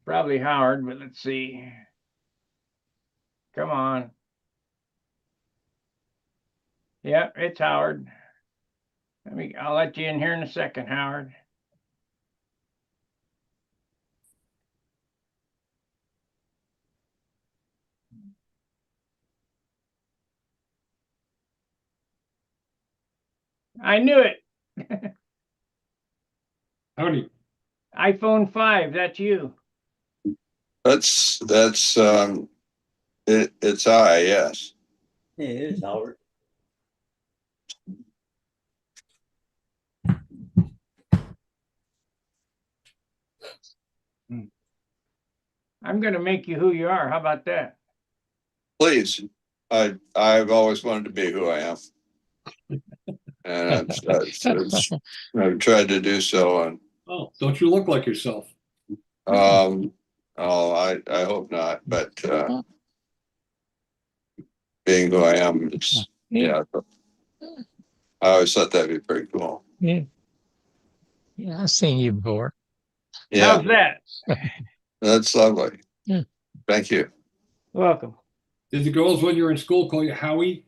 Probably Howard, but let's see. Come on. Yeah, it's Howard. I'll let you in here in a second, Howard. I knew it. Howdy. iPhone 5, that's you. It's I, yes. Hey, there's Howard. I'm going to make you who you are. How about that? Please. I've always wanted to be who I am. And I've tried to do so, and Oh, don't you look like yourself? oh, I hope not, but being who I am, it's yeah. I always thought that'd be pretty cool. Yeah. Yeah, I've seen you before. Yeah, How's that? that's lovely. Yeah. Thank you. Welcome. Did the girls when you were in school call you Howie?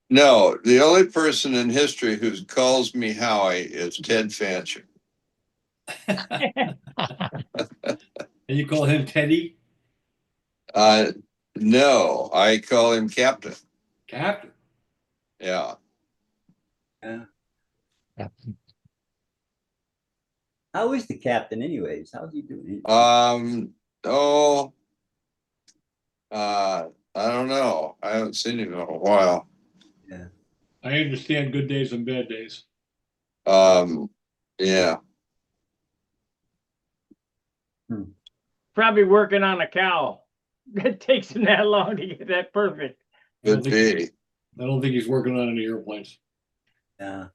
No, the only person in history who calls me Howie is Ted Fancher. And you call him Teddy? No, I call him Captain. Captain? Yeah. Yeah. Yeah. How is the captain, anyways? How's he doing? Oh, I don't know. I haven't seen him in a while. Yeah. I understand good days and bad days. Yeah. Probably working on a cow. It takes him that long to get that perfect. Could be. I don't think he's working on any airplanes. Yeah.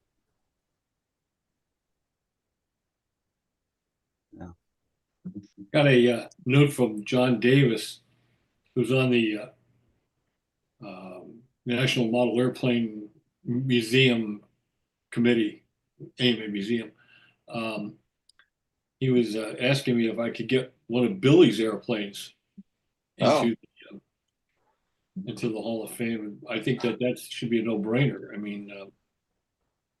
No. Got a note from John Davis, who's on the National Model Airplane Museum Committee, AMA Museum. He was asking me if I could get one of Billy's airplanes into the Hall of Fame. I think that should be a no-brainer. I mean,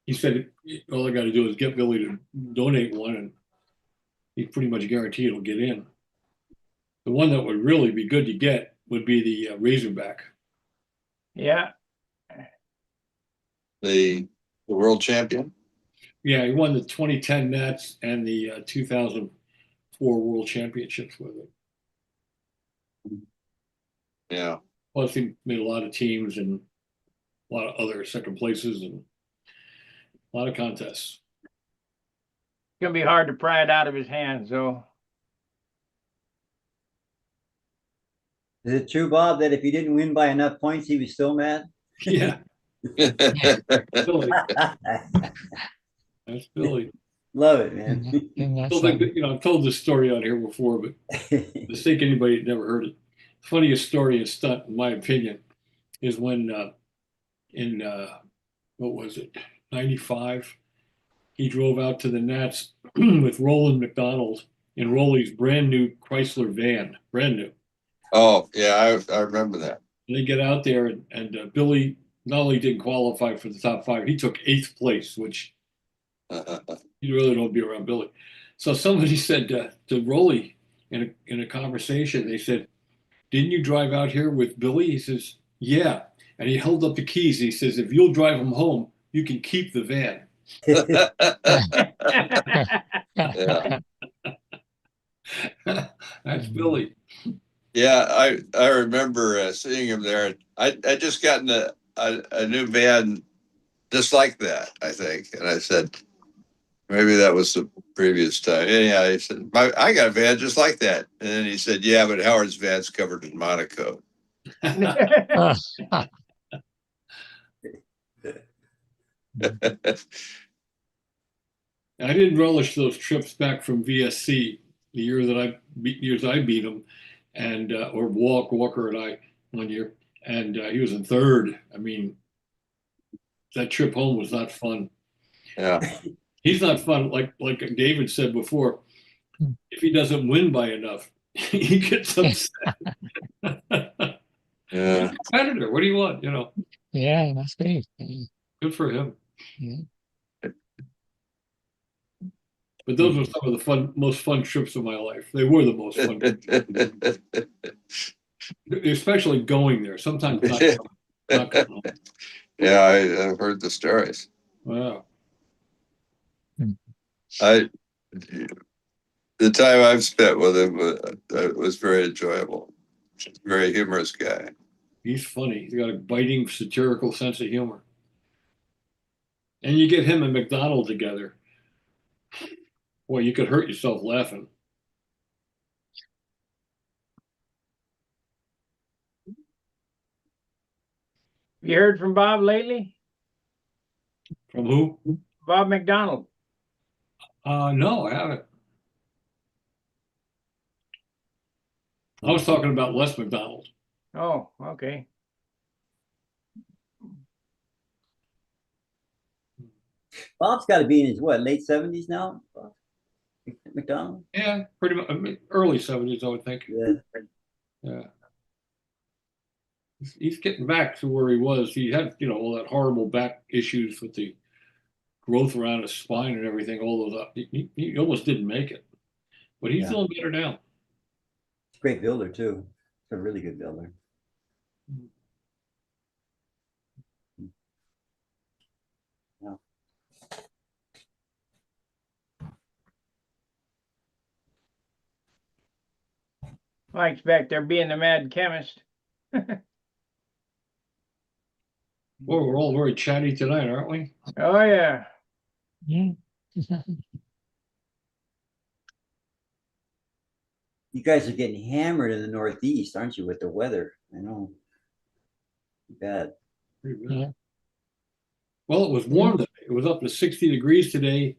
he said all I got to do is get Billy to donate one, and he's pretty much guaranteed it'll get in. The one that would really be good to get would be the Razorback. Yeah. The world champion. Yeah, he won the 2010 Nats and the 2004 World Championships with it. Yeah. Plus, he made a lot of teams and a lot of other second places and a lot of contests. It's going to be hard to pry it out of his hands, though. Is it true, Bob, that if he didn't win by enough points, he was still mad? Yeah, Billy. That's Billy. Love it, man. And that's Well, I've told this story out here before, but mistake anybody that never heard it. The funniest story in stunt, in my opinion, is when in what was it, 95, he drove out to the Nats with Roland McDonald in Rolly's brand new Chrysler van, brand new. Oh, yeah, I remember that. And they get out there, and Billy not only didn't qualify for the top 5, he took 8th place, which you really don't be around Billy. So somebody said to Rolly in a conversation, they said, "Didn't you drive out here with Billy?" He says, "Yeah." And he held up the keys. He says, "If you'll drive him home, you can keep the van." Yeah. That's Billy. Yeah, I remember seeing him there. I just gotten a new van just like that, I think. And I said, maybe that was the previous time. Yeah, he said, I got a van just like that. And then he said, yeah, but Howard's van's covered in Monaco. I didn't relish those trips back from VSC the years I beat him, and or Walker and I one year, and he was in 3rd. I mean, that trip home was not fun. Yeah. He's not fun, like David said before. If he doesn't win by enough, he gets upset. Yeah. Competitor, what do you want? Yeah, it must be. Good for him. Yeah. But those were some of the most fun trips of my life. They were the most fun, especially going there. Sometimes not coming home. Yeah, I've heard the stories. Wow. The time I've spent with him was very enjoyable. Very humorous guy. He's funny. He's got a biting, satirical sense of humor. And you get him and McDonald together. Boy, you could hurt yourself laughing. You heard from Bob lately? From who? Bob McDonald. No, I haven't. I was talking about Les McDonald. Oh, okay. Bob's got to be in his late 70s now. McDonald. Yeah, pretty much. I mean, early 70s, I would think. Yeah. Yeah. He's getting back to where he was. He had, all that horrible back issues with the growth around his spine and everything. All those, he almost didn't make it, but he's doing better now. Great builder too. A really good builder. Yeah. Mike's back there being the mad chemist. Well, we're all very chatty tonight, aren't we? Oh, yeah. Yeah. You guys are getting hammered in the Northeast, aren't you, with the weather? I know. Bad. Pretty bad. Yeah. Well, it was warm today. It was up to 60 degrees today,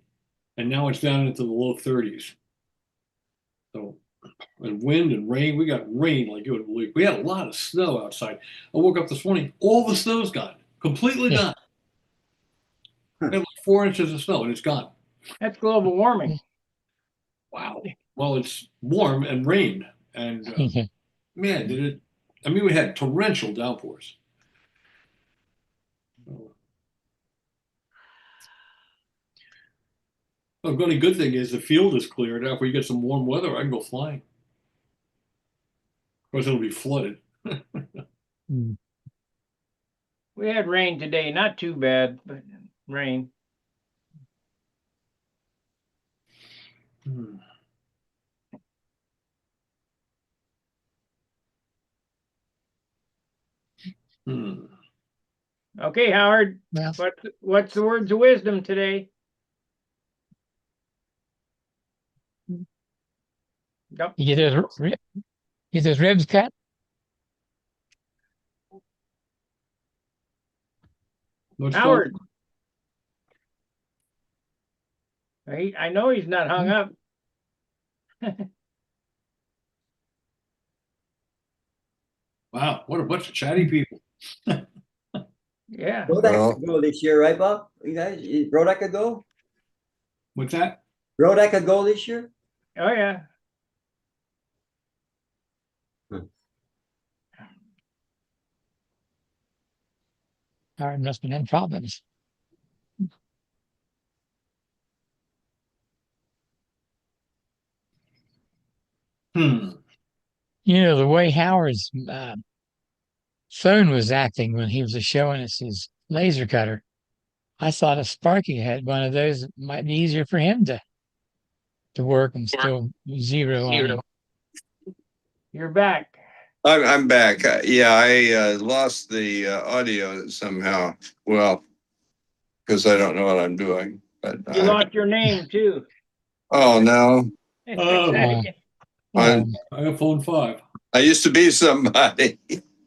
and now it's down into the low 30s. So, and wind and rain. We got rain like you would believe. We had a lot of snow outside. I woke up this morning, all the snow's gone, completely gone. We had like 4 inches of snow, and it's gone. That's global warming. Wow. Well, it's warm and rain, and man, did it! I mean, we had torrential downpours. Well, the only good thing is the field is cleared. After we get some warm weather, I can go flying. Of course, it'll be flooded. We had rain today, not too bad, but rain. Hmm. Hmm. Okay, Howard, Well, what's the words of wisdom today? Yep. you get those ribs cut. What's Howard. I know he's not hung up. Wow, what a bunch of chatty people. Yeah. Rodak Well- could go this year, right, Bob? You guys, Rodak could go? What's that? Rodak could go this year? Oh, yeah. Howard must have been in problems. Hmm. You know, the way Howard's phone was acting when he was showing us his laser cutter, I thought if Sparky had one of those, it might be easier for him to work and still zero on him. You're back. I'm back. Yeah, I lost the audio somehow. Well, because I don't know what I'm doing. But You lost your name too. oh no, Oh. I iPhone 5. I used to be somebody.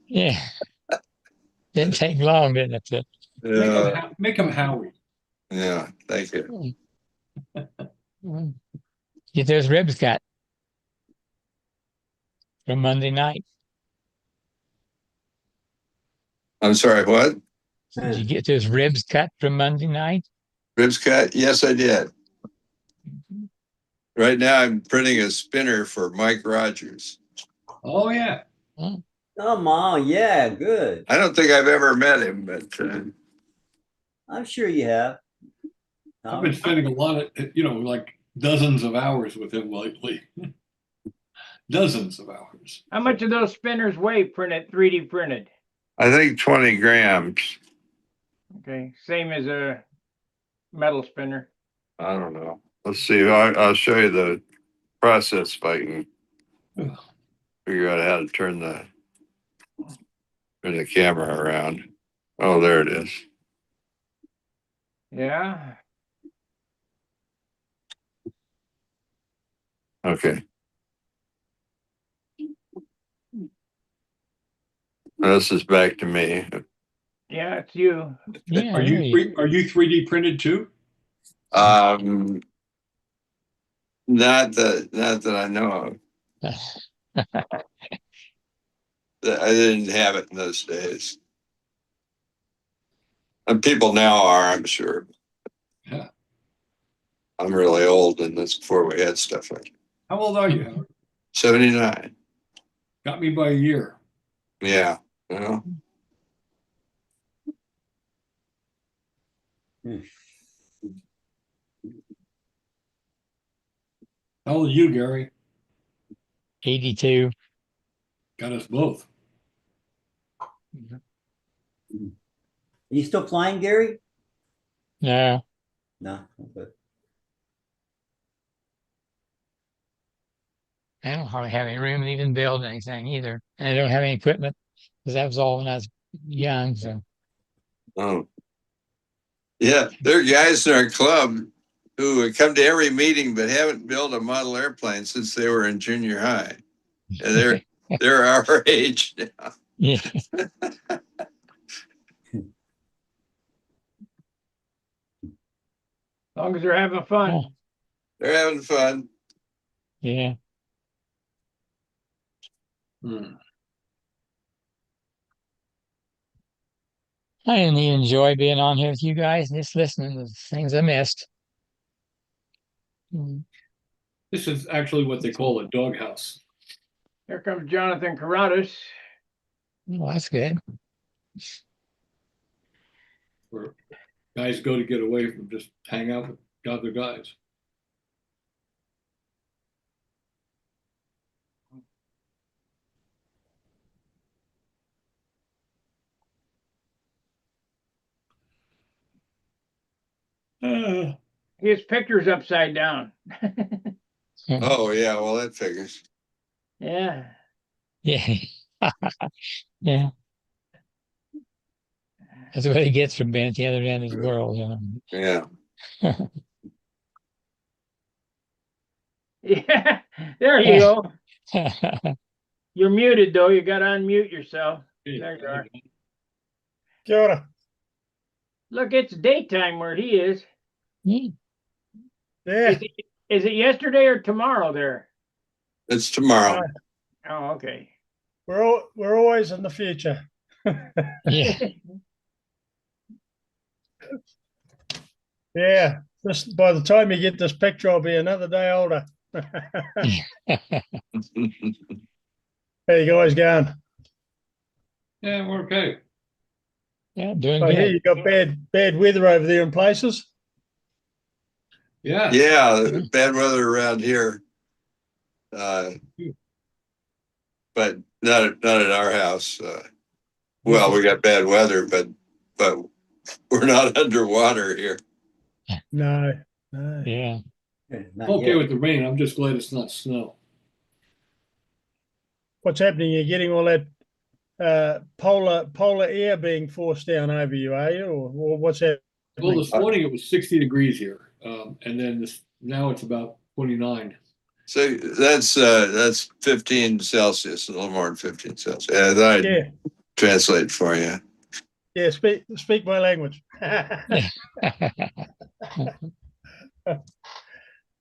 Yeah. Didn't take long, didn't it? Make him Howie. Yeah, thank you. Get those ribs cut from Monday night. I'm sorry. What? Did you get those ribs cut from Monday night? Ribs cut? Yes, I did. Right now, I'm printing a spinner for Mike Rogers. Oh, yeah. Oh, Come on, yeah, good. I don't think I've ever met him, but I'm sure you have. I've been spending a lot of, like dozens of hours with him lately. Dozens of hours. How much of those spinners weigh printed, 3D printed? I think 20 grams. Okay, same as a metal spinner. I don't know. Let's see. I'll show you the process if I can figure out how to turn the camera around. Oh, there it is. Yeah. Okay. This is back to me. Yeah, it's you. yeah. Are you 3D printed too? Not that I know of. I didn't have it in those days. And people now are, I'm sure. Yeah. I'm really old, and that's before we had stuff like that. How old are you, Howard? 79. Got me by a year. Yeah. Well, How old are you, Gary? 82. Got us both. Are you still flying, Gary? No, No. Okay. I don't hardly have any room to even build anything either. And I don't have any equipment because that was all when I was young. So oh. Yeah, there are guys in our club who come to every meeting but haven't built a model airplane since they were in junior high. And they're our age now. yeah. As long as they're having fun. Oh, They're having fun. yeah. Hmm. I didn't even enjoy being on here with you guys and just listening to the things I missed. Mm. This is actually what they call a doghouse. Here comes Jonathan Carruthers. Well, that's good. Where guys go to get away from just hang out with other guys. His picture's upside down. Oh, yeah, well, that figures. Yeah. Yeah. Yeah. That's what he gets from being at the other end of the world. Yeah. Yeah. There you go. You're muted though. You gotta unmute yourself. There you are. Kia ora. Look, it's daytime where he is. Hmm. Yeah. Is it yesterday or tomorrow there? It's tomorrow. Oh, okay. We're always in the future. Yeah. Yeah. Just by the time you get this picture, I'll be another day older. How you guys going? Yeah, we're okay. Yeah, doing I hear good. you got bad weather over there in places. Yeah. Yeah, bad weather around here. But not at our house. Well, we got bad weather, but we're not underwater here. No. Yeah. Not I'm okay yet. with the rain. I'm just glad it's not snow. What's happening? You're getting all that polar air being forced down over you, are you? Or what's happening? Well, this morning it was 60 degrees here, and then now it's about 29. So that's 15 Celsius, a little more than 15 Celsius. Yeah, that Yeah. translate for you. Yeah, speak my language.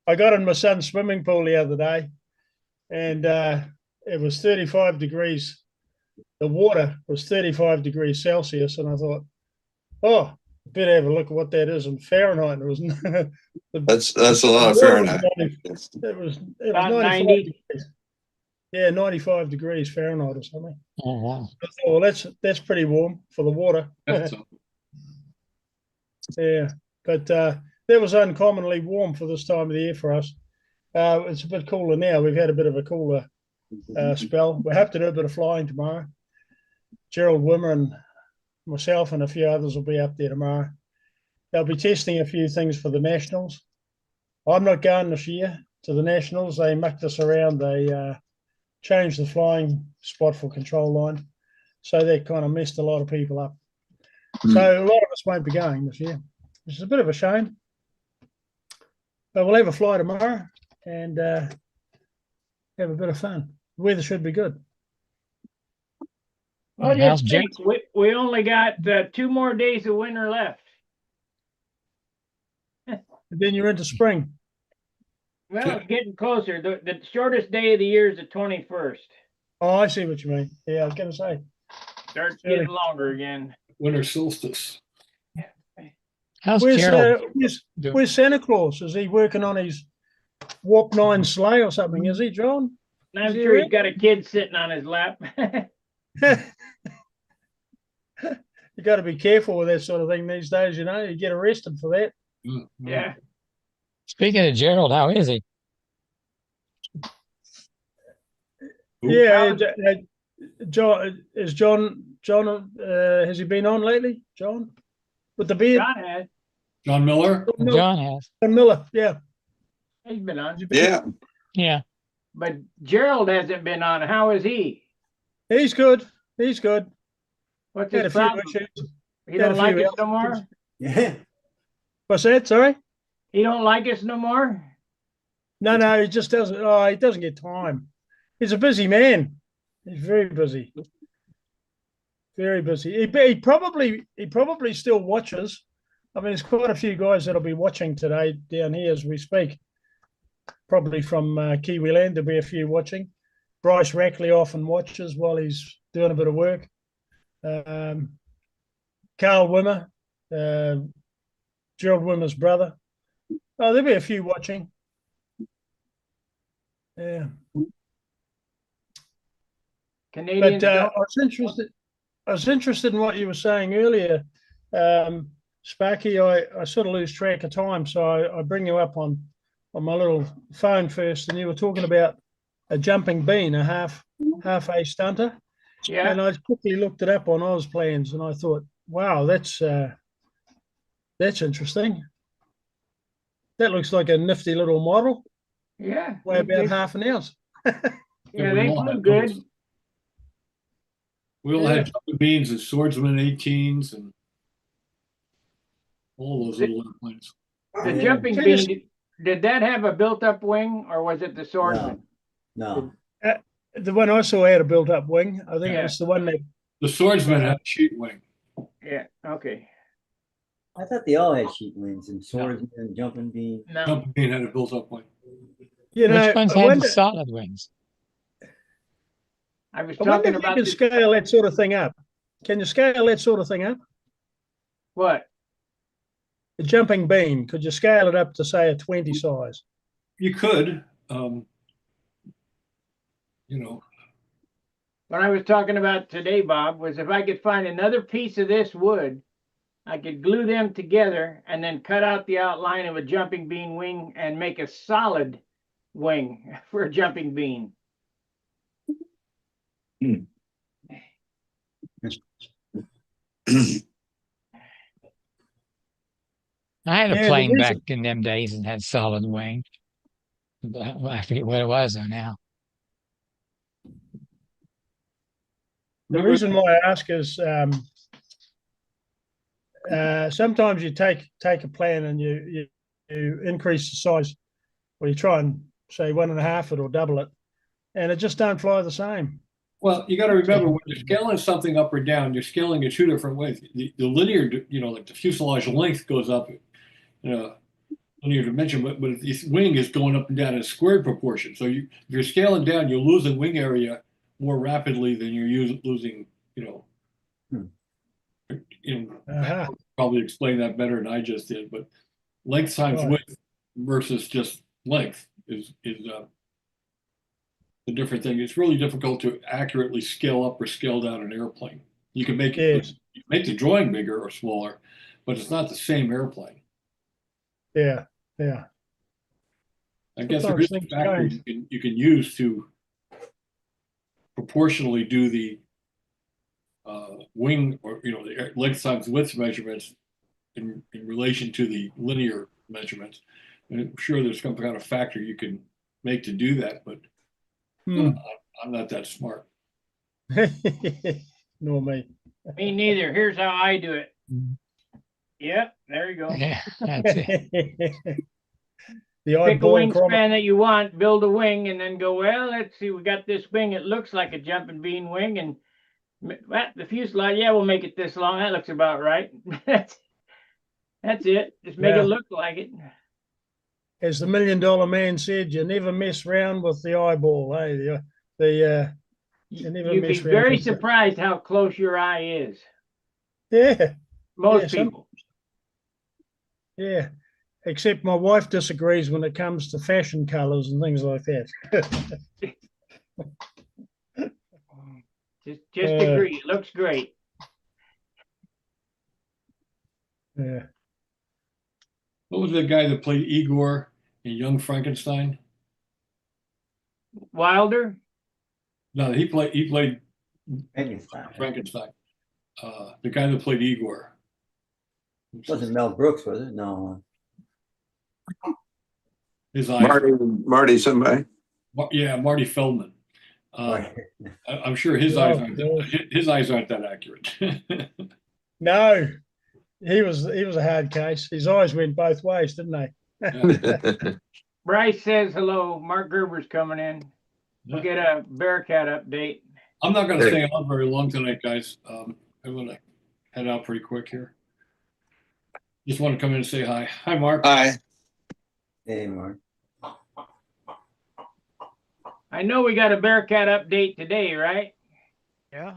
I got in my son's swimming pool the other day, and it was 35 degrees. The water was 35 degrees Celsius, and I thought, oh, better have a look at what that is in Fahrenheit. It was That's a lot of Fahrenheit. It was About 95 90. degrees. Yeah, 95 degrees Fahrenheit or something. Oh, wow. I thought, well, that's pretty warm for the water. So, Yeah, but that was uncommonly warm for this time of the year for us. It's a bit cooler now. We've had a bit of a cooler spell. We'll have to do a bit of flying tomorrow. Gerald Wimmer and myself and a few others will be up there tomorrow. They'll be testing a few things for the Nationals. I'm not going this year to the Nationals. They mucked us around. They changed the flying spot for control line. So that kind of messed a lot of people up. So a lot of us won't be going this year, which is a bit of a shame. But we'll have a fly tomorrow and have a bit of fun. The weather should be good. Well, How's just Jake? think, we only got 2 more days of winter left. And then you're into spring. Well, it's getting closer. The shortest day of the year is the 21st. Oh, I see what you mean. Yeah, I was going to say. Starts getting longer again. winter solstice. How's Where's, Gerald? where's Santa Claus? Is he working on his Warp 9 sleigh or something? Is he, John? And I'm Is he sure he's around? got a kid sitting on his lap. You got to be careful with that sort of thing these days. You know, you get arrested for that. Yeah. Speaking of Gerald, how is he? Yeah, John is John. Has he been on lately? John with the beard. John has. John Miller. John has. John Miller. Yeah. He's been on. Yeah. Yeah. But Gerald hasn't been on. How is he? He's good. He's good. What's Had a his few problem? issues. He don't had a like few us no more? Yeah. What's that? Sorry. He don't like us no more? No, he just doesn't. Oh, he doesn't get time. He's a busy man. He's very busy. Very busy. He probably still watches. I mean, there's quite a few guys that'll be watching today down here as we speak. Probably from Kiwiland, there'll be a few watching. Bryce Rackley often watches while he's doing a bit of work. Carl Wimmer, Gerald Wimmer's brother. Oh, there'll be a few watching. Yeah. Canadians But don't. I was interested in what you were saying earlier, Sparky. I sort of lose track of time, so I bring you up on my little phone first, and you were talking about a jumping bean, a half a stunter, Yeah. and I quickly looked it up on Ozplans, and I thought, wow, that's interesting. That looks like a nifty little model. Yeah. Weigh about half an ounce. Yeah, we they all flew had good. those. We all had jumping beans and swordsman 18s and all those little airplanes. The Yeah. jumping bean, did that have a built-up wing, or was it the swordsman? No. The one I saw had a built-up wing. I think Yeah. it's the one that. The swordsman had a sheet wing. Yeah. Okay. I thought they all had sheet wings and swordsman and jumping bean. No, Jumping bean had a built-up one. You know, Which ones I had wonder, the solid wings? I was I wonder talking if you about can this, scale that sort of thing up. Can you scale that sort of thing up? what? The jumping bean, could you scale it up to say a 20 size? You could, you know, What I was talking about today, Bob, was if I could find another piece of this wood, I could glue them together and then cut out the outline of a jumping bean wing and make a solid wing for a jumping bean. I had a Yeah, the plane back reason, in them days and had solid wing. But I forget what it was though now. the reason why I ask is sometimes you take a plan and you increase the size, or you try and say 1.5 it or double it, and it just don't fly the same. well, you got to remember when you're scaling something up or down, you're scaling it two different ways. The linear, you know, like the fuselage length goes up in a linear dimension, but the wing is going up and down in a squared proportion. So if you're scaling down, you're losing wing area more rapidly than you're losing, you know. Uh-huh. Probably explain that better than I just did, but length times Right. width versus just length is the different thing. It's really difficult to accurately scale up or scale down an airplane. You can make Yes. you can make the drawing bigger or smaller, but it's not the same airplane. Yeah, yeah. I guess there Sometimes is a things factor change. you can use to proportionally do the wing or the length times width measurements in relation to the linear measurements. And I'm sure there's some kind of factor you can make to do that, but I'm not that smart. Nor me. Me neither. Here's how I do it. Mhm. Yep, there you go. Yeah, that's it. The Pick a eyeball chrono. wingspan that you want, build a wing, and then go, well, let's see, we got this wing. It looks like a jumping bean wing. And the fuselage, yeah, we'll make it this long. That looks about right. That's it. Just make Yeah. it look like it. As the $1 Million Man said, you never mess around with the eyeball. Hey, you never You'd be mess around very with the- surprised how close your eye is. Yeah, Most some- people. yeah. Except my wife disagrees when it comes to fashion colors and things like that. Just agree. It looks great. Yeah. What was the guy that played Igor in Young Frankenstein? Wilder? No, he played Frankenstein. Frankenstein. The guy that played Igor. Wasn't Mel Brooks, was it? No. His eyes. Marty, somebody. Yeah, Marty Feldman. Right. I'm sure his eyes aren't that accurate. No, he was a hard case. His eyes went both ways, didn't they? Yeah. Bryce says hello. Mark Gerber's coming in. We'll get a Bearcat update. I'm not going to stay on very long tonight, guys. I'm going to head out pretty quick here. Just want to come in and say hi. Hi, Mark. Hi. Hey, Mark. I know we got a Bearcat update today, right? Yeah,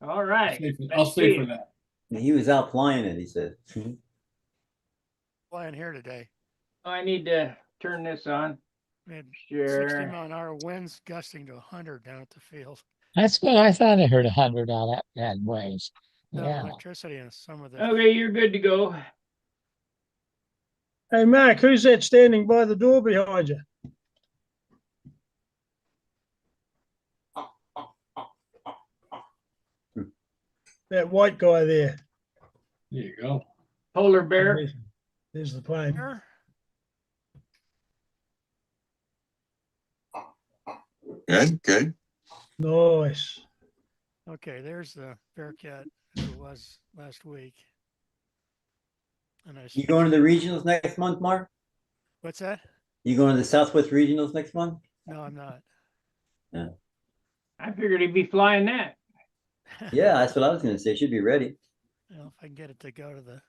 All right. I'll stay for that. He was out flying it, he said. flying here today. I need to turn this on. We had 60 Sure. mile-an-hour winds gusting to 100 down at the field. That's what I thought. I heard 100 out that ways. No Yeah. electricity in some of the. Okay, you're good to go. Hey, Mark, who's that standing by the door behind you? That white guy there. There you go. Polar bear. There's the plane. Here? Good. Nice. Okay, there's the Bearcat as it was last week. And You going to the regionals next month, Mark? What's that? You going to the Southwest regionals next month? No, I'm not. I figured he'd be flying that. Yeah, that's what I was going to say. Should be ready. Well, if I can get it to go to the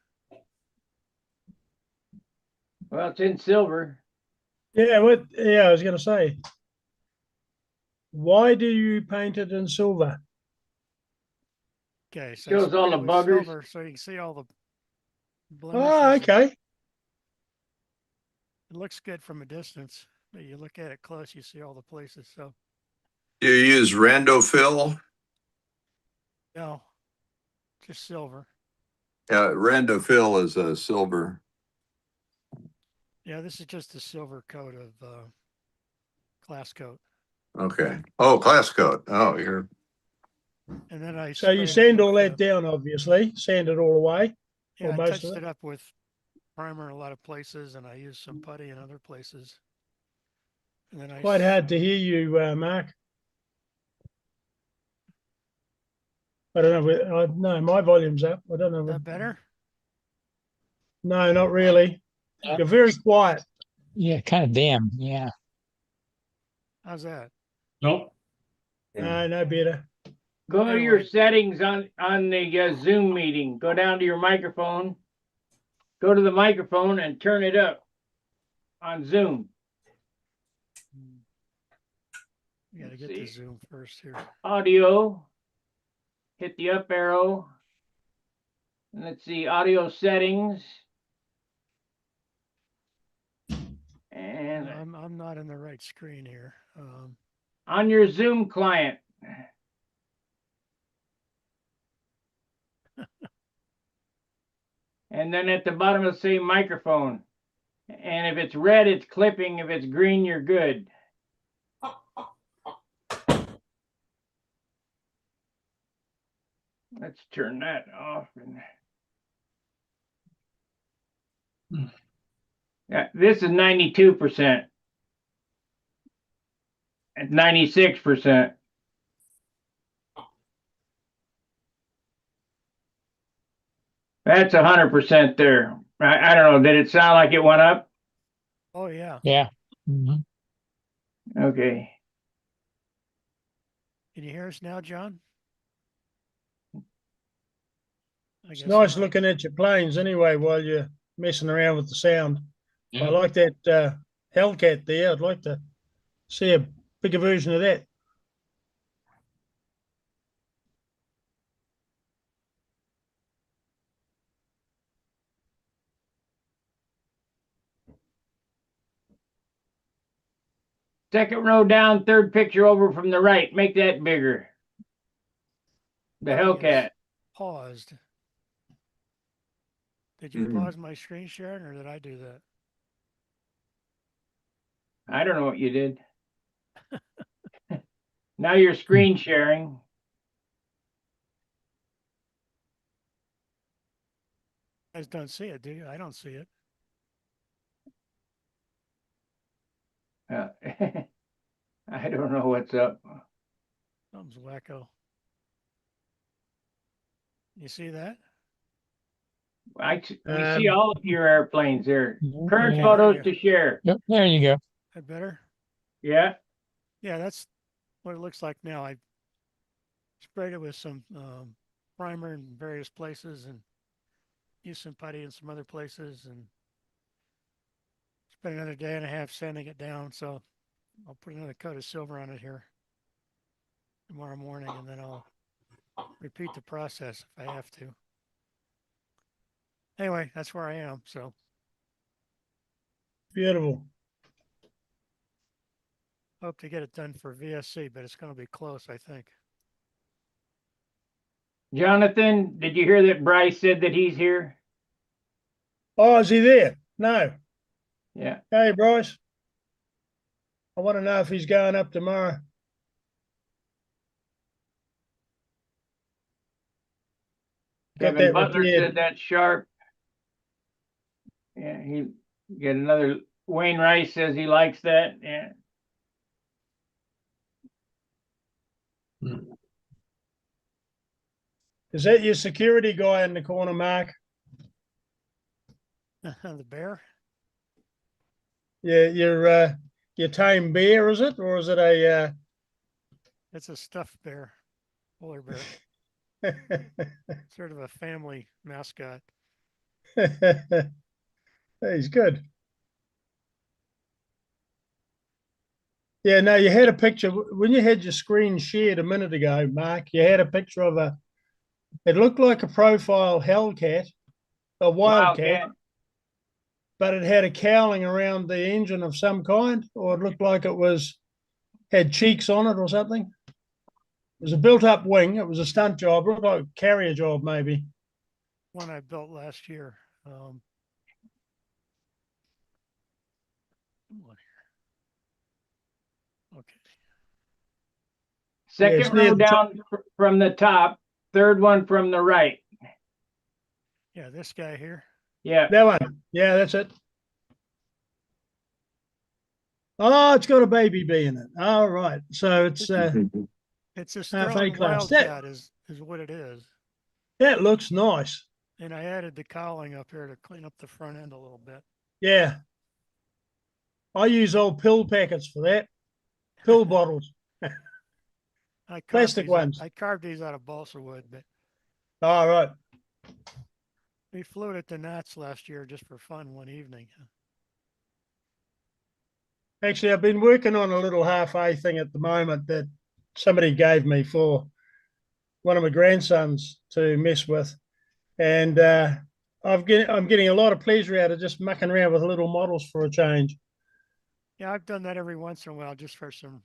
Well, it's in silver. Yeah, I was gonna say. Why do you paint it in silver? Okay, so Shows I all sprayed the it with buggers. silver so you can see all the blemishes. Oh, okay. It looks good from a distance, but you look at it close, you see all the places. So You use rando fill? no, just silver. Yeah, rando fill is a silver. Yeah, this is just a silver coat of glass coat. Okay. Oh, class coat. Oh, you're And then I So you sprayed it sand all with, that down, obviously. Sand it all away, yeah, or I most touched of it it. up with primer in a lot of places, and I used some putty in other places. And then Quite hard to hear you, Mark. I don't know. No, my volume's up. I don't know. That better? No, not really. You're very quiet. Yeah, kind of dim. Yeah. How's that? Nope. No, no better. Go to your Anyway. settings on the Zoom meeting. Go down to your microphone. Go to the microphone and turn it up on Zoom. You got to get See. the zoom first here. Audio. Hit the up arrow. And let's see, audio settings. And I'm not in the right screen here. on your Zoom client. And then at the bottom it'll say microphone. And if it's red, it's clipping. If it's green, you're good. Let's turn that off. Yeah, this is 92%. At 96%. That's 100% there. I don't know. Did it sound like it went up? Oh yeah. Yeah. Mhm. Okay. Can you hear us now, John? It's nice looking at your planes anyway while you're messing around with the sound. Yeah. I like that Hellcat there. I'd like to see a bigger version of that. Second row down, third picture over from the right. Make that bigger. The Hellcat. Paused. Did you pause my screen sharing or did I do that? I don't know what you did. Now you're screen sharing. You guys don't see it, do you? I don't see it. I don't know what's up. Something's wacko. You see that? We see all of your airplanes here. Current Yeah. photos to share. Yep, there you go. That better? Yeah. Yeah, that's what it looks like now. I sprayed it with some primer in various places and used some putty in some other places and spent another day and a half sanding it down. So I'll put another coat of silver on it here tomorrow morning and then I'll repeat the process if I have to. Anyway, that's where I am. So Beautiful. hope to get it done for VSC, but it's going to be close, I think. Jonathan, did you hear that Bryce said that he's here? Oh, is he there? No. Yeah. Hey, Bryce. I want to know if he's going up tomorrow. Get Kevin that Butler repaired. said that's sharp. Yeah, he get another. Wayne Rice says he likes that. Yeah. Is that your security guy in the corner, Mark? The bear? Yeah, your tame bear, is it? Or is it a It's a stuffed bear, polar bear, sort of a family mascot. He's good. Yeah, no, you had a picture when you had your screen shared a minute ago, Mark. You had a picture of it looked like a profile Hellcat, a Wildcat, Wildcat. but it had a cowling around the engine of some kind, or it looked like it had cheeks on it or something. It was a built-up wing. It was a stunt job. It looked like a carrier job, maybe. One I built last year. Come on here. Okay. Second it's near row the top. down from the top, third one from the right. Yeah, this guy here. Yeah. That one. Yeah, that's it. Oh, it's got a baby bee in it. All right. So it's It's a half A Sterling class. Wildcat is what it is. That looks nice. And I added the cowling up here to clean up the front end a little bit. Yeah. I use old pill packets for that. Pill bottles. Plastic ones. I carved these out of balsa wood, but All right. we flew it at the Nats last year just for fun one evening. Actually, I've been working on a little half-A thing at the moment that somebody gave me for one of my grandsons to mess with. And I'm getting a lot of pleasure out of just mucking around with little models for a change. Yeah, I've done that every once in a while just for some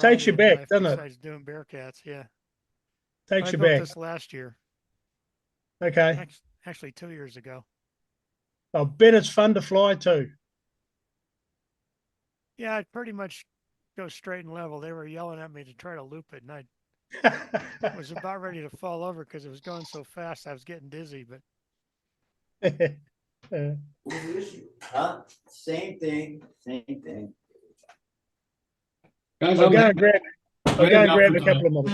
Takes variety you in back, life doesn't it? besides doing Bearcats. Yeah. Takes I you built back. this last year, Okay. actually 2 years ago. I bet it's fun to fly too. Yeah, it pretty much goes straight and level. They were yelling at me to try to loop it, and I was about ready to fall over because it was going so fast. I was getting dizzy, but Same thing. Same thing. Guys, I'll I'm go and grab a couple of models.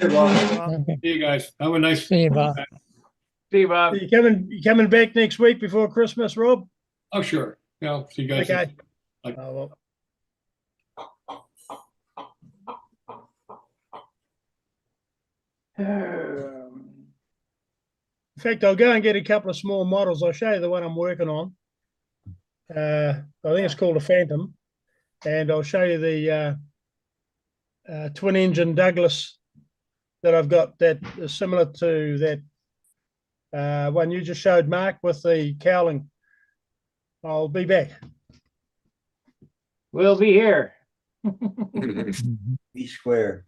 Okay. See you guys. Have a nice. See you, Bob. See, Bob. You coming back next week before Christmas, Rob? Oh, sure. Yeah, see you guys. Okay. Like- Oh, well. In fact, I'll go and get a couple of small models. I'll show you the one I'm working on. I think it's called a Phantom, and I'll show you the twin engine Douglas that I've got that is similar to that one you just showed, Mark, with the cowling. I'll be back. We'll be here. Be square.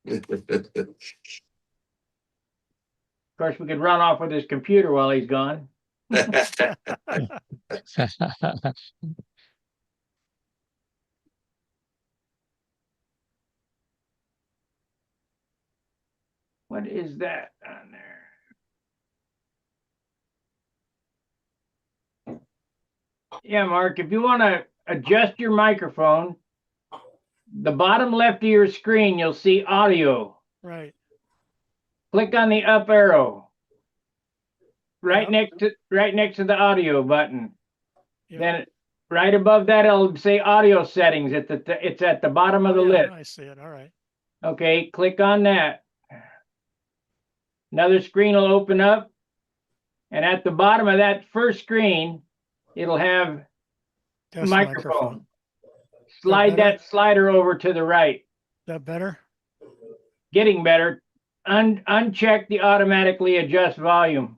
Of course, we could run off with his computer while he's gone. What is that on there? Yeah, Mark, if you want to adjust your microphone, the bottom left of your screen, you'll see audio. right. Click on the up arrow. Right Yep. next to the audio button. Yep. Then right above that, it'll say audio settings. It's at the bottom of the yeah, list. I see it. All right. Okay, click on that. Another screen will open up. And at the bottom of that first screen, it'll have Test microphone. Slide that slider over to the right. Is that better? Getting better. Uncheck the automatically adjust volume.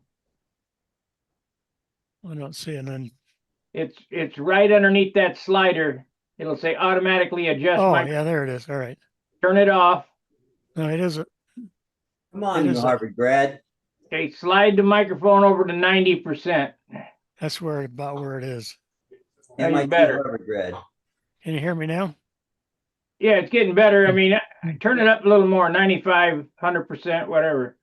I don't see it. And It's right underneath that slider. It'll say automatically adjust. oh, yeah, there it is. All right. Turn it off. No, it is. Come on, It you is Harvard grad. Okay, slide the microphone over to 90%. That's about where it is. MIT better. Harvard grad. Can you hear me now? Yeah, it's getting better. I mean, turn it up a little more, 95, 100%, whatever.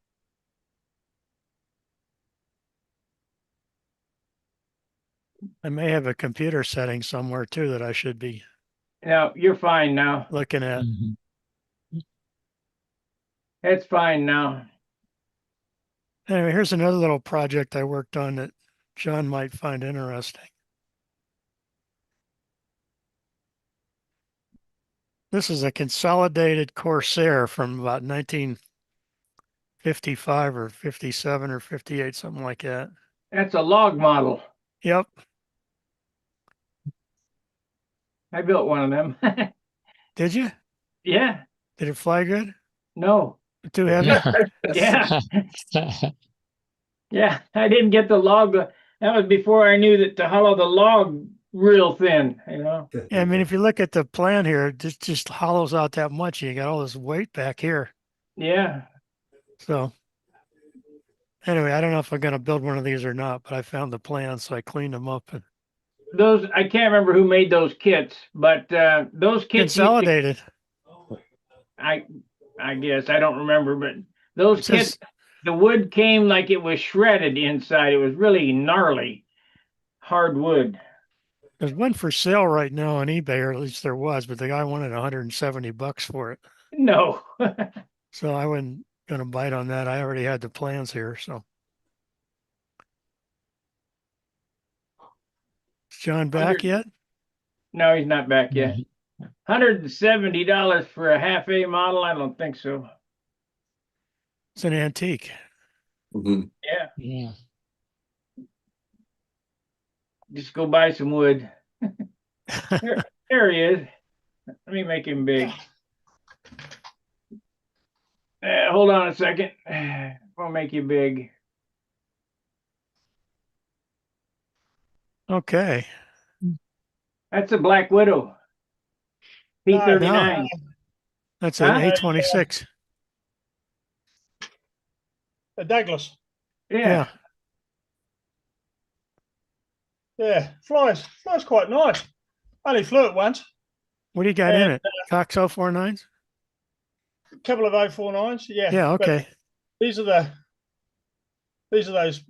I may have a computer setting somewhere too that I should be No, you're fine now. looking at. It's fine now. Anyway, here's another little project I worked on that John might find interesting. This is a consolidated Corsair from about 1955 or 57 or 58, something like that. That's a log model. Yep. I built one of them. Did you? Yeah. Did it fly good? No. Too heavy? Yeah. Yeah. I didn't get the log. That was before I knew that to hollow the log real thin, you know. Yeah, I mean, if you look at the plan here, it just hollows out that much. You got all this weight back here. Yeah. So anyway, I don't know if I'm going to build one of these or not, but I found the plans, so I cleaned them up and Those I can't remember who made those kits, but those kits consolidated. I guess I don't remember, but those It kits, says the wood came like it was shredded inside. It was really gnarly, hard wood. there's one for sale right now on eBay, or at least there was, but the guy wanted $170 for it. No. So I wasn't going to bite on that. I already had the plans here. So is John back yet? No, he's not back yet. $170 for a half A model? I don't think so. It's an antique. Mhm. Yeah, Yeah. just go buy some wood. There he is. Let me make him big. Hold on a second. I'll make you big. Okay. That's a Black Widow. P39. That's Huh? an A26. Douglas. Yeah. Yeah, flies quite nice. Only flew it once. What do you got in And it? Cox 049s? a couple of 049s. Yeah. Yeah, but okay. these are those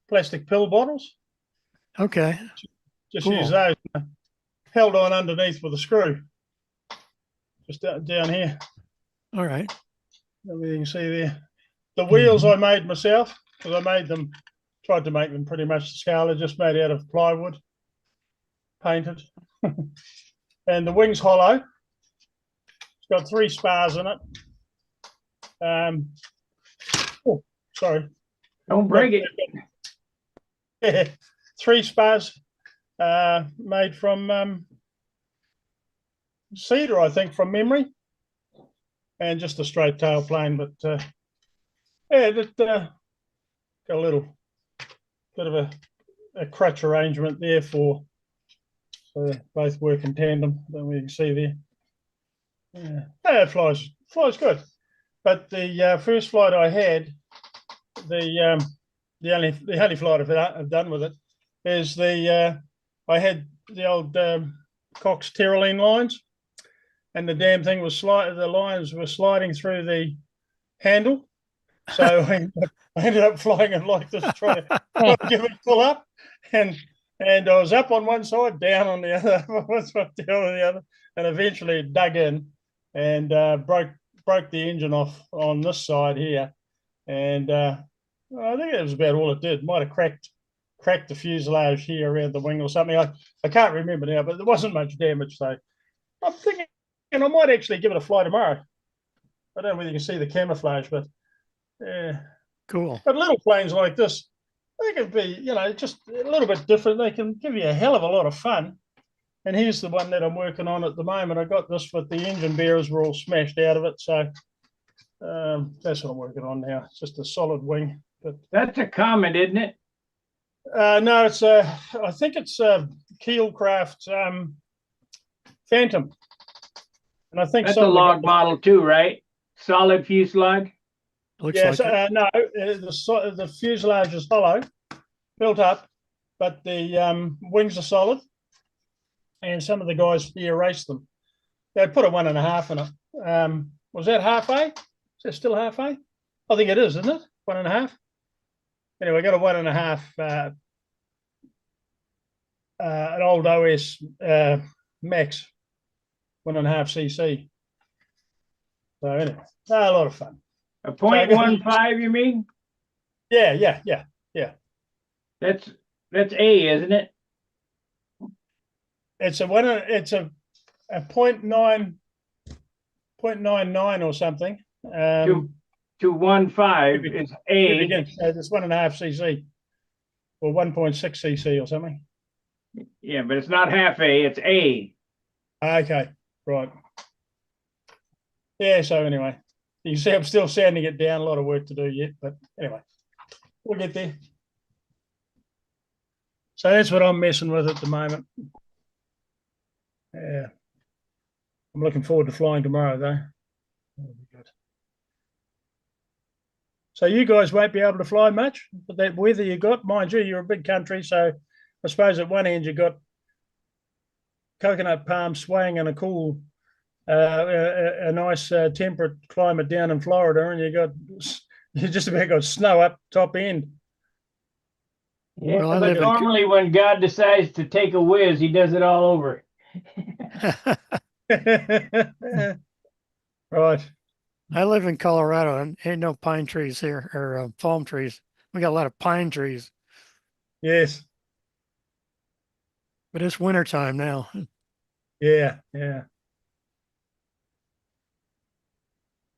plastic pill bottles. Okay. Just Cool. use those. Held on underneath with a screw. Just down here. All right. You can see there. The wheels I made myself, because I made them, tried to make them pretty much the scale. They're just made out of plywood, painted. And the wing's hollow. It's got 3 spars in it. Oh, sorry. Don't break it. Yeah, 3 spars made from cedar, I think, from memory. And just a straight tailplane, but yeah, got a little bit of a crutch arrangement there so they both work in tandem. Then we can see there. Yeah, it flies good. But the first flight I had, the only flight I've done with it is I had the old Cox Tyrolean lines, and the damn thing was the lines were sliding through the handle. So I ended up flying it like this, trying to give it a pull up, and I was up on one side, down on the other, down on the other, and eventually it dug in and broke the engine off on this side here, and I think that was about all it did. Might have cracked the fuselage here around the wing or something. I can't remember now, but there wasn't much damage. So I'm thinking, I might actually give it a fly tomorrow. I don't know whether you can see the camouflage, but yeah. Cool. But little planes like this, they can be, just a little bit different. They can give you a hell of a lot of fun. And here's the one that I'm working on at the moment. I got this, but the engine bearers were all smashed out of it. So that's what I'm working on now. It's just a solid wing. But That's a Comet, isn't it? no, I think it's Keelcraft Phantom. And I think That's a log model too, right? Solid fuselage. Looks yes, like no, the fuselage is hollow, built up, but the wings are solid. And some of the guys here raced them. They put a 1.5 in it. Was that half A? Is that still half A? I think it is, isn't it? 1.5. Anyway, I got a 1.5, an old OS Max, 1.5 cc. So anyway, a lot of fun. A 0.15, you mean? Yeah. That's A, isn't it? It's a 0.99 or something. 215 is A. It's 1.5 cc or 1.6 cc or something. Yeah, but it's not half A, it's A. Okay, right. Yeah, so anyway, you see I'm still sanding it down, a lot of work to do yet, but anyway, we'll get there. So that's what I'm messing with at the moment. Yeah. I'm looking forward to flying tomorrow, though. That'll be good. So you guys won't be able to fly much with that weather you got. Mind you, you're a big country, so I suppose at one end you got coconut palms swaying in a cool, a nice temperate climate down in Florida, and you just about got snow up top end. Yeah, Well, I but live in- normally when God decides to take a whiz, he does it all over. Right. I live in Colorado and ain't no pine trees here or palm trees. We got a lot of pine trees, Yes. but it's wintertime now. Yeah. Yeah.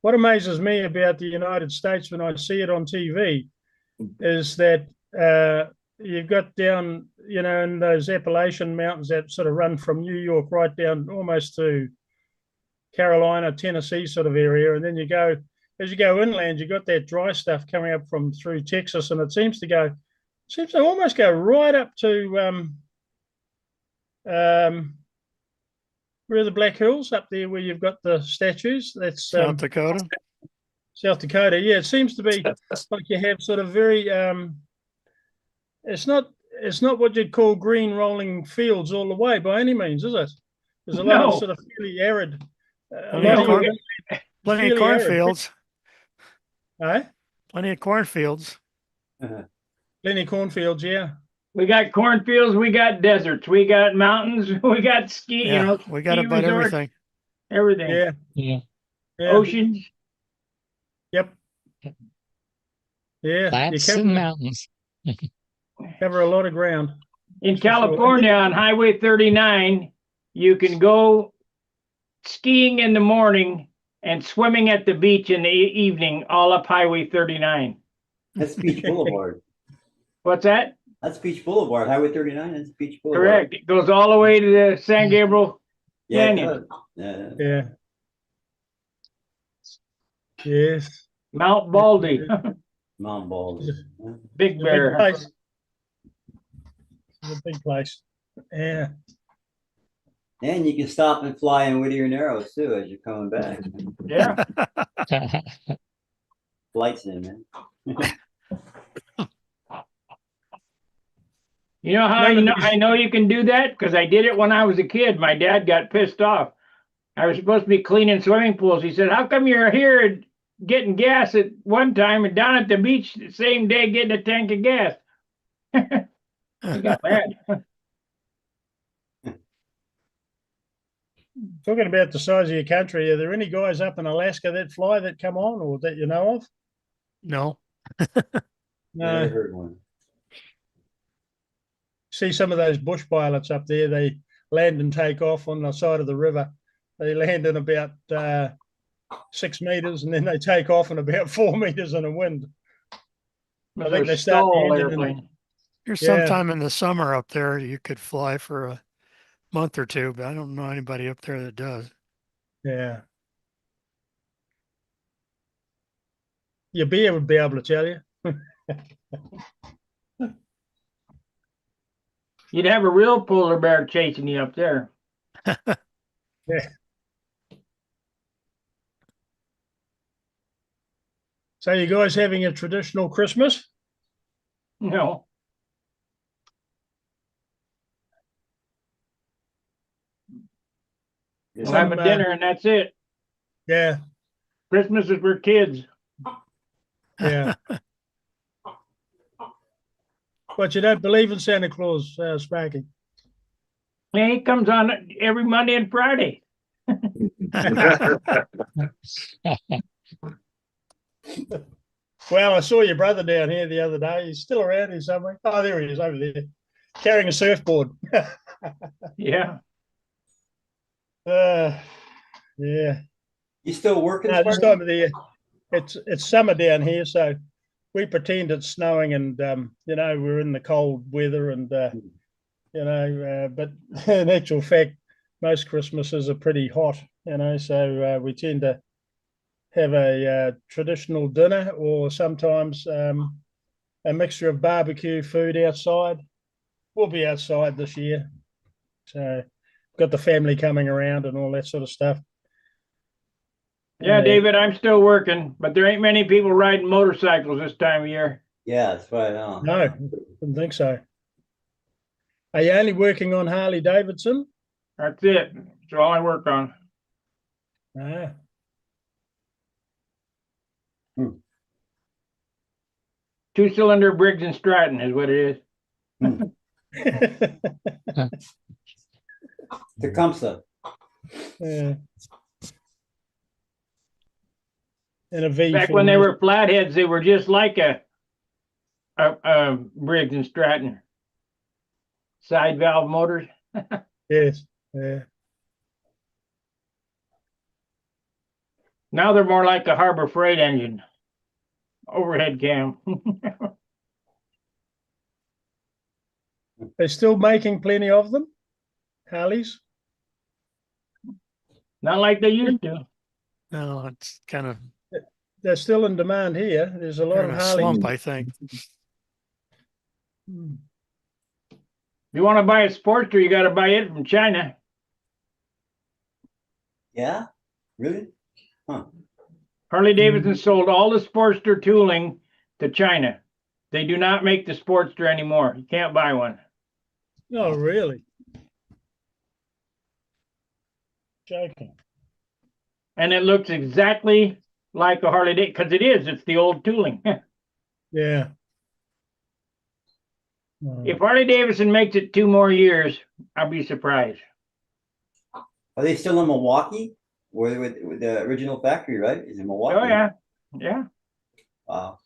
What amazes me about the United States when I see it on TV is that you've got down, in those Appalachian mountains that sort of run from New York right down almost to Carolina, Tennessee sort of area. And then as you go inland, you've got that dry stuff coming up from through Texas. And it seems to almost go right up to where are the Black Hills up there where you've got the statues. That's South Dakota. South Dakota. Yeah, it seems to be like you have sort of very it's not what you'd call green rolling fields all the way by any means, is it? There's a lot of No. sort of fairly arid. Plenty of corn- Plenty of fairly arid. cornfields. Eh? Plenty of cornfields. Plenty of cornfields, yeah. We got cornfields, we got deserts, we got mountains, we got ski, Yeah, we got ski about resorts, everything. everything. Yeah. Yeah. Yeah. Oceans. Yep. Yeah. Flats You and mountains. cover a lot of ground. In For sure. California on Highway 39, you can go skiing in the morning and swimming at the beach in the evening, all up Highway 39. That's Beach Boulevard. What's that? That's Beach Boulevard. Highway 39. That's Beach Boulevard. Correct. It goes all the way to the San Gabriel Yeah, it Canyon. does. Yeah. Yeah. Yes. Mount Baldy, Mount Baldy. Big It's a big Bear. place. It's a big place. Yeah. And you can stop and fly in Whittier Narrows too as you're coming back. Yeah. Flights in, man. You know how I know you can do that? Because I did it when I was a kid. My dad got pissed off. I was supposed to be cleaning swimming pools. He said, "How come you're here getting gas at one time and down at the beach the same day getting a tank of gas?" I got mad. Talking about the size of your country, are there any guys up in Alaska that fly that come on or that you know of? No. Never No. heard one. See some of those bush pilots up there, they land and take off on the side of the river. They land in about 6 meters and then they take off in about 4 meters in a wind. I think they start the engine airplane. Here's Yeah. sometime in the summer up there, you could fly for a month or two, but I don't know anybody up there that does. Yeah. Your beer would be able to tell you. You'd have a real polar bear chasing you up there. Yeah. So you guys having a traditional Christmas? No. We'll have a dinner and that's it. Yeah. Christmas is for kids. Yeah. But you don't believe in Santa Claus, Sparky? Yeah, he comes on every Monday and Friday. Well, I saw your brother down here the other day. He's still around here somewhere. Oh, there he is over there, carrying a surfboard. Yeah. Yeah. You still working? No, this Sparky? time of the year, it's summer down here, so we pretend it's snowing, and we're in the cold weather, and but in actual fact, most Christmases are pretty hot, so we tend to have a traditional dinner, or sometimes a mixture of barbecue food outside. We'll be outside this year, so got the family coming around and all that sort of stuff. Yeah, David, I'm still working, but there ain't many people riding motorcycles this time of year. Yeah, that's right. Oh. No, didn't think so. Are you only working on Harley Davidson? That's it. That's all I work on. Ah. Two-cylinder Briggs and Stratton is what it is. Tecumseh. Yeah. And a V. Back when they were flatheads, they were just like a Briggs and Stratton. Side valve motors. Yes. Yeah. Now they're more like a Harbor Freight engine. Overhead cam. They're still making plenty of them, Harleys. Not like they used to. No, it's kind of They're still in demand here. There's a lot in of a Harley. slump, I think. If you want to buy a Sportster, you got to buy it from China. Yeah, really? Huh. Harley Davidson sold all the Sportster tooling to China. They do not make the Sportster anymore. You can't buy one. Oh, really? Joking. And it looks exactly like a Harley Davidson, because it is. It's the old tooling. Yeah. If Harley Davidson makes it 2 more years, I'll be surprised. Are they still in Milwaukee? Where with the original factory, right? Is in Milwaukee? Oh, yeah. Yeah. Wow.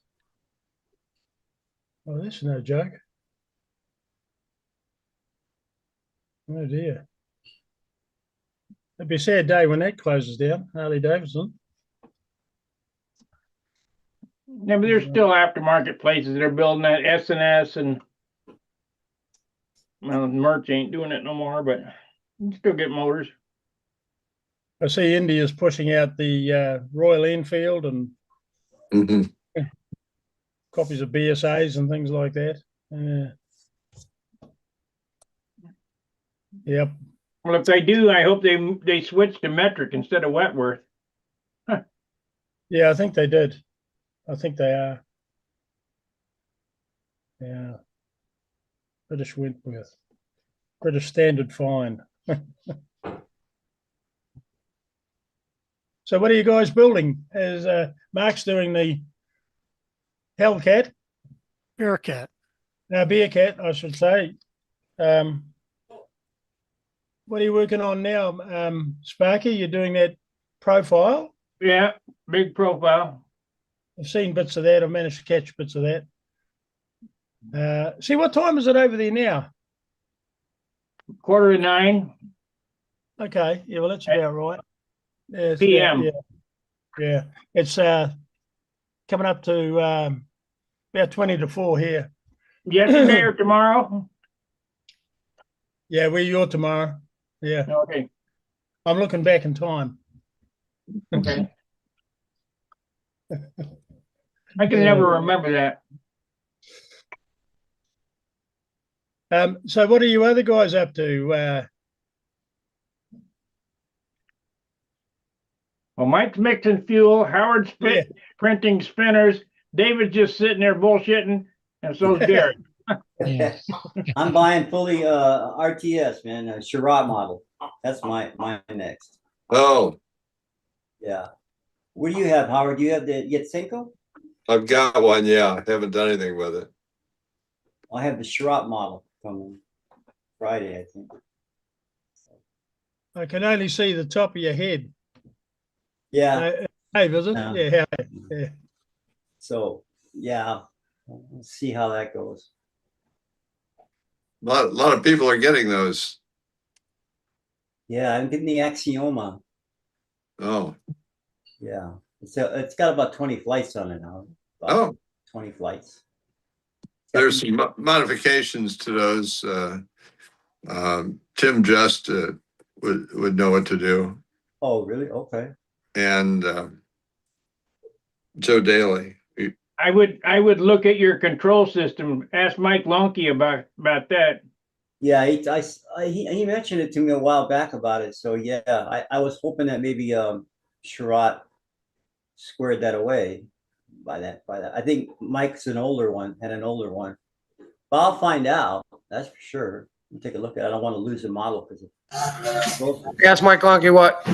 Oh, that's no joke. Oh dear. It'd be a sad day when that closes down, Harley Davidson. Yeah, but there's still aftermarket places that are building that S&S, and well, Merch ain't doing it no more, but you can still get motors. I see India's pushing out the Royal Enfield and copies of BSAs and things like that. Yep. Well, if they do, I hope they switch to metric instead of Wentworth. Yeah, I think they did. I think they are. Yeah. British Wentworth. British Standard Fine. So what are you guys building? Is Mark's doing the Hellcat? Bearcat. Bearcat, I should say. What are you working on now, Sparky? You're doing that profile? Yeah, big profile. I've seen bits of that. I've managed to catch bits of that. See, what time is it over there now? 8:45. Okay, yeah, well, that's about right. Yeah, it's PM. yeah. It's coming up to about 20 to 4 here. Yesterday or tomorrow? Yeah, you're tomorrow. Yeah. Okay. I'm looking back in time. Okay. I can never remember that. So what are you other guys up to? Well, Mike's mixing fuel, Howard's printing spinners, David's just sitting there bullshitting, and so's Gary. Yeah. I'm buying fully RTS, man, a Sherrod model. That's my next. Oh, Yeah. What do you have, Howard? Do you have the Yetsenko? I've got one. Yeah, I haven't done anything with it. I have the Sherrod model coming Friday, I think. I can only see the top of your head. Yeah. Hey, visit. Yeah. Yeah. So yeah, we'll see how that goes. A lot of people are getting those. Yeah, I'm getting the Axioma. Oh. Yeah. It's got about 20 flights on it now. Oh. 20 flights. There's some modifications to those. Tim just would know what to do, Oh, really? Okay. and Joe Daly. I would look at your control system. Ask Mike Lonke about that. Yeah, he mentioned it to me a while back about it. So yeah, I was hoping that maybe Sherrod squared that away by that. I think Mike's had an older one, but I'll find out. That's for sure. I'll take a look at it. I don't want to lose the model because Ask Mike Lonke what?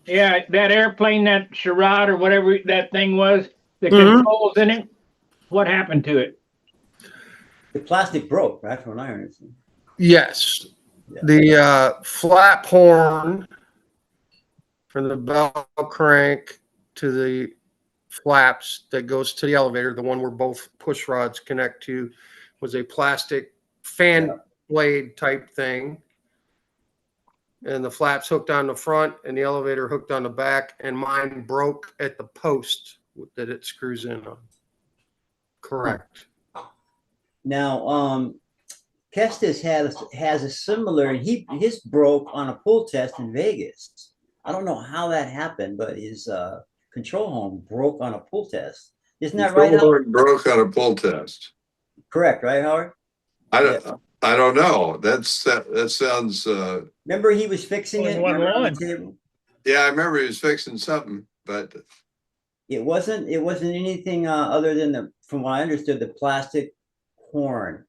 Yeah, that airplane, that Sherrod or whatever that thing was, the Mhm. controls in it. What happened to it? the plastic broke, right? From what I understand. Yes. Yeah. The flap horn from the bell crank to the flaps that goes to the elevator, the one where both push rods connect to, was a plastic fan Yeah. blade type thing. And the flaps hooked on the front and the elevator hooked on the back, and mine broke at the post that it screws in on. Correct. Now, Kestis has a similar, and his broke on a pull test in Vegas. I don't know how that happened, but his control home broke on a pull test. Isn't that right, Howard? Broke on a pull test. Correct, right, Howard? I don't know. That sounds. Remember, he was fixing it. One Remember on the line. table? Yeah, I remember he was fixing something, but It wasn't anything other than from what I understood, the plastic horn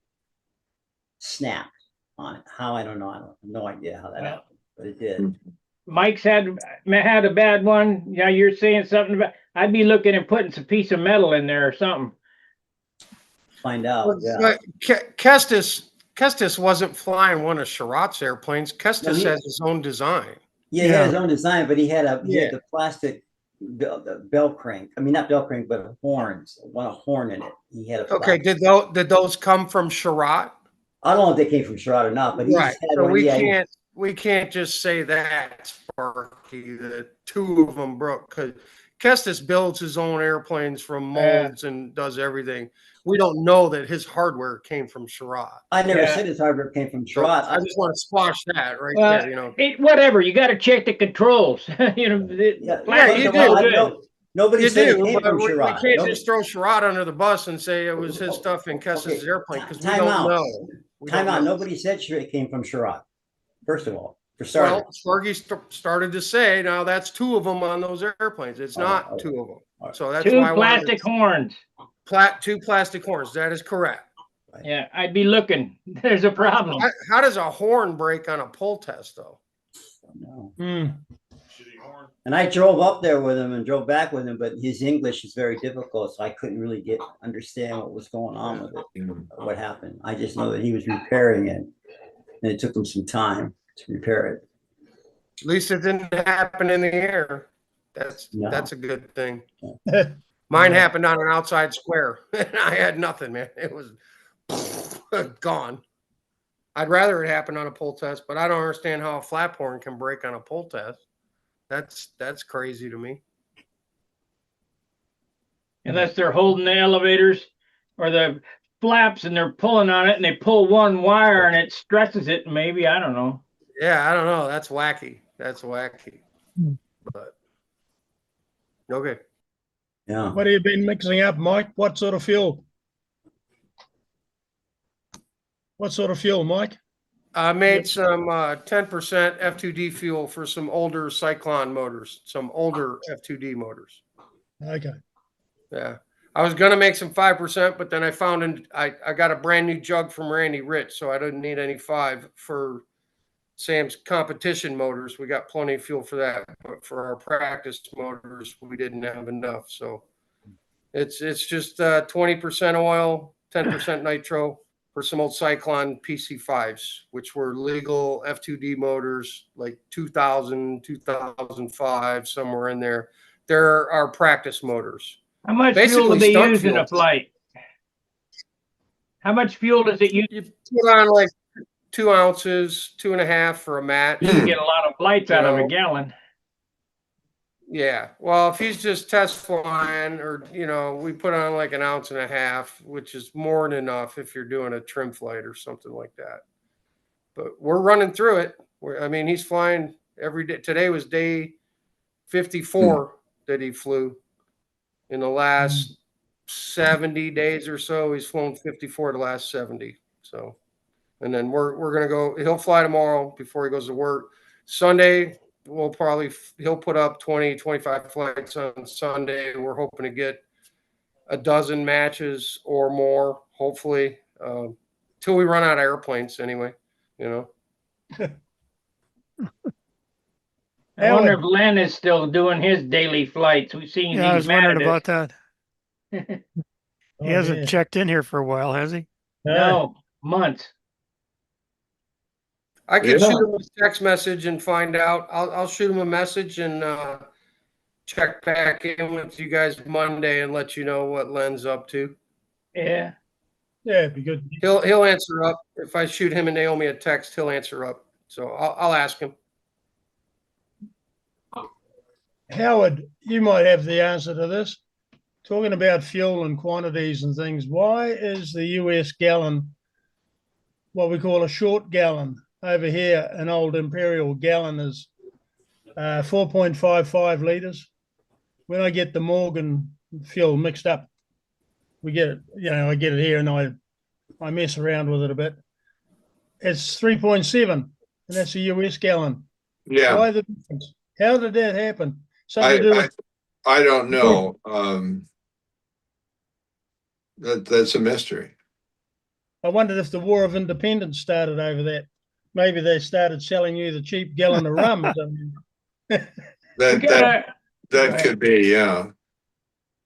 snapped on it. How, I don't know. I have no idea how that happened, but it did. Mike's had a bad one. Yeah, you're saying something about. I'd be looking and putting some piece of metal in there or something. Find out. Yeah. Kestis wasn't flying one of Sherrod's airplanes. Kestis has his own design. Yeah, he had his own design, but he had the plastic the bell crank. I mean, not bell crank, but horns. One horn in it. He had a Okay, did those come from Sherrod? I don't know if they came from Sherrod or not, but he Right. just had So one. we can't just say that, Sparky, that two of them broke, because Kestis builds his own airplanes from molds and does everything. We don't know that his hardware came from Sherrod. I never said his hardware came from So Sherrod. I just want to squash that right there. You know, whatever. You got to check the controls. You know, you do. Nobody said it came from we Sherrod. can't just throw Sherrod under the bus and say it was his stuff in Kestis' airplane, because we don't know. Time out. Nobody said it came from Sherrod. First of all, for starters. Well, Sparky started to say, now that's two of them on those airplanes. It's not two of them. So that's two why plastic horns. Two plastic horns. That is correct. Yeah, I'd be looking. There's a problem. How does a horn break on a pull test, though? No. And I drove up there with him and drove back with him, but his English is very difficult, so I couldn't really understand what was going on with it, what happened. I just know that he was repairing it, and it took him some time to repair it. At least it didn't happen in the air. That's a good thing. Mine happened on an outside square, and I had nothing, man. It was gone. I'd rather it happen on a pull test, but I don't understand how a flap horn can break on a pull test. That's crazy to me. Unless they're holding the elevators or the flaps and they're pulling on it and they pull one wire and it stresses it, maybe. I don't know. Yeah, I don't know. That's wacky. But okay. Yeah. What have you been mixing up, Mike? What sort of fuel? Mike? I made some 10% F2D fuel for some older Cyclone motors, some older F2D motors. Okay. Yeah. I was going to make some 5%, but then I found I got a brand new jug from Randy Rich, so I didn't need any 5 for Sam's competition motors. We got plenty of fuel for that, but for our practice motors, we didn't have enough. So it's just 20% oil, 10% nitro for some old Cyclone PC5s, which were legal F2D motors, like 2000, 2005, somewhere in there. They're our practice motors. How much fuel do they use in a flight? How much fuel does it use? You put on like 2 ounces, 2.5 for a match. You can get a lot of flights out of a gallon. Yeah. Well, if he's just test flying, or, we put on like 1.5 ounces, which is more than enough if you're doing a trim flight or something like that. But we're running through it. I mean, he's flying every day. Today was day 54 that he flew. In the last 70 days or so, he's flown 54 the last 70. So, and then we're gonna go. He'll fly tomorrow before he goes to work. Sunday, he'll put up 20, 25 flights on Sunday. We're hoping to get a dozen matches or more, hopefully, till we run out of airplanes. Anyway, you know. I wonder if Len is still doing his daily flights. We've seen Yeah, I he's was wondering mad at about us. that. He hasn't checked in here for a while, has he? No, months. I can Yeah. shoot him a text message and find out. I'll shoot him a message and check back in with you guys Monday and let you know what Len's up to. Yeah. Yeah, it'd be good. He'll answer up. If I shoot him and Naomi a text, he'll answer up. So I'll ask him. Howard, you might have the answer to this. Talking about fuel and quantities and things, why is the US gallon what we call a short gallon? Over here, an old imperial gallon is 4.55 liters. When I get the Morgan fuel mixed up, we get it, I get it here and I mess around with it a bit. It's 3.7, and that's a US gallon. Yeah. Why the difference? How did that happen? Something to do with I don't know. That's a mystery. I wondered if the War of Independence started over that. Maybe they started selling you the cheap gallon of rum or something. That could be, yeah.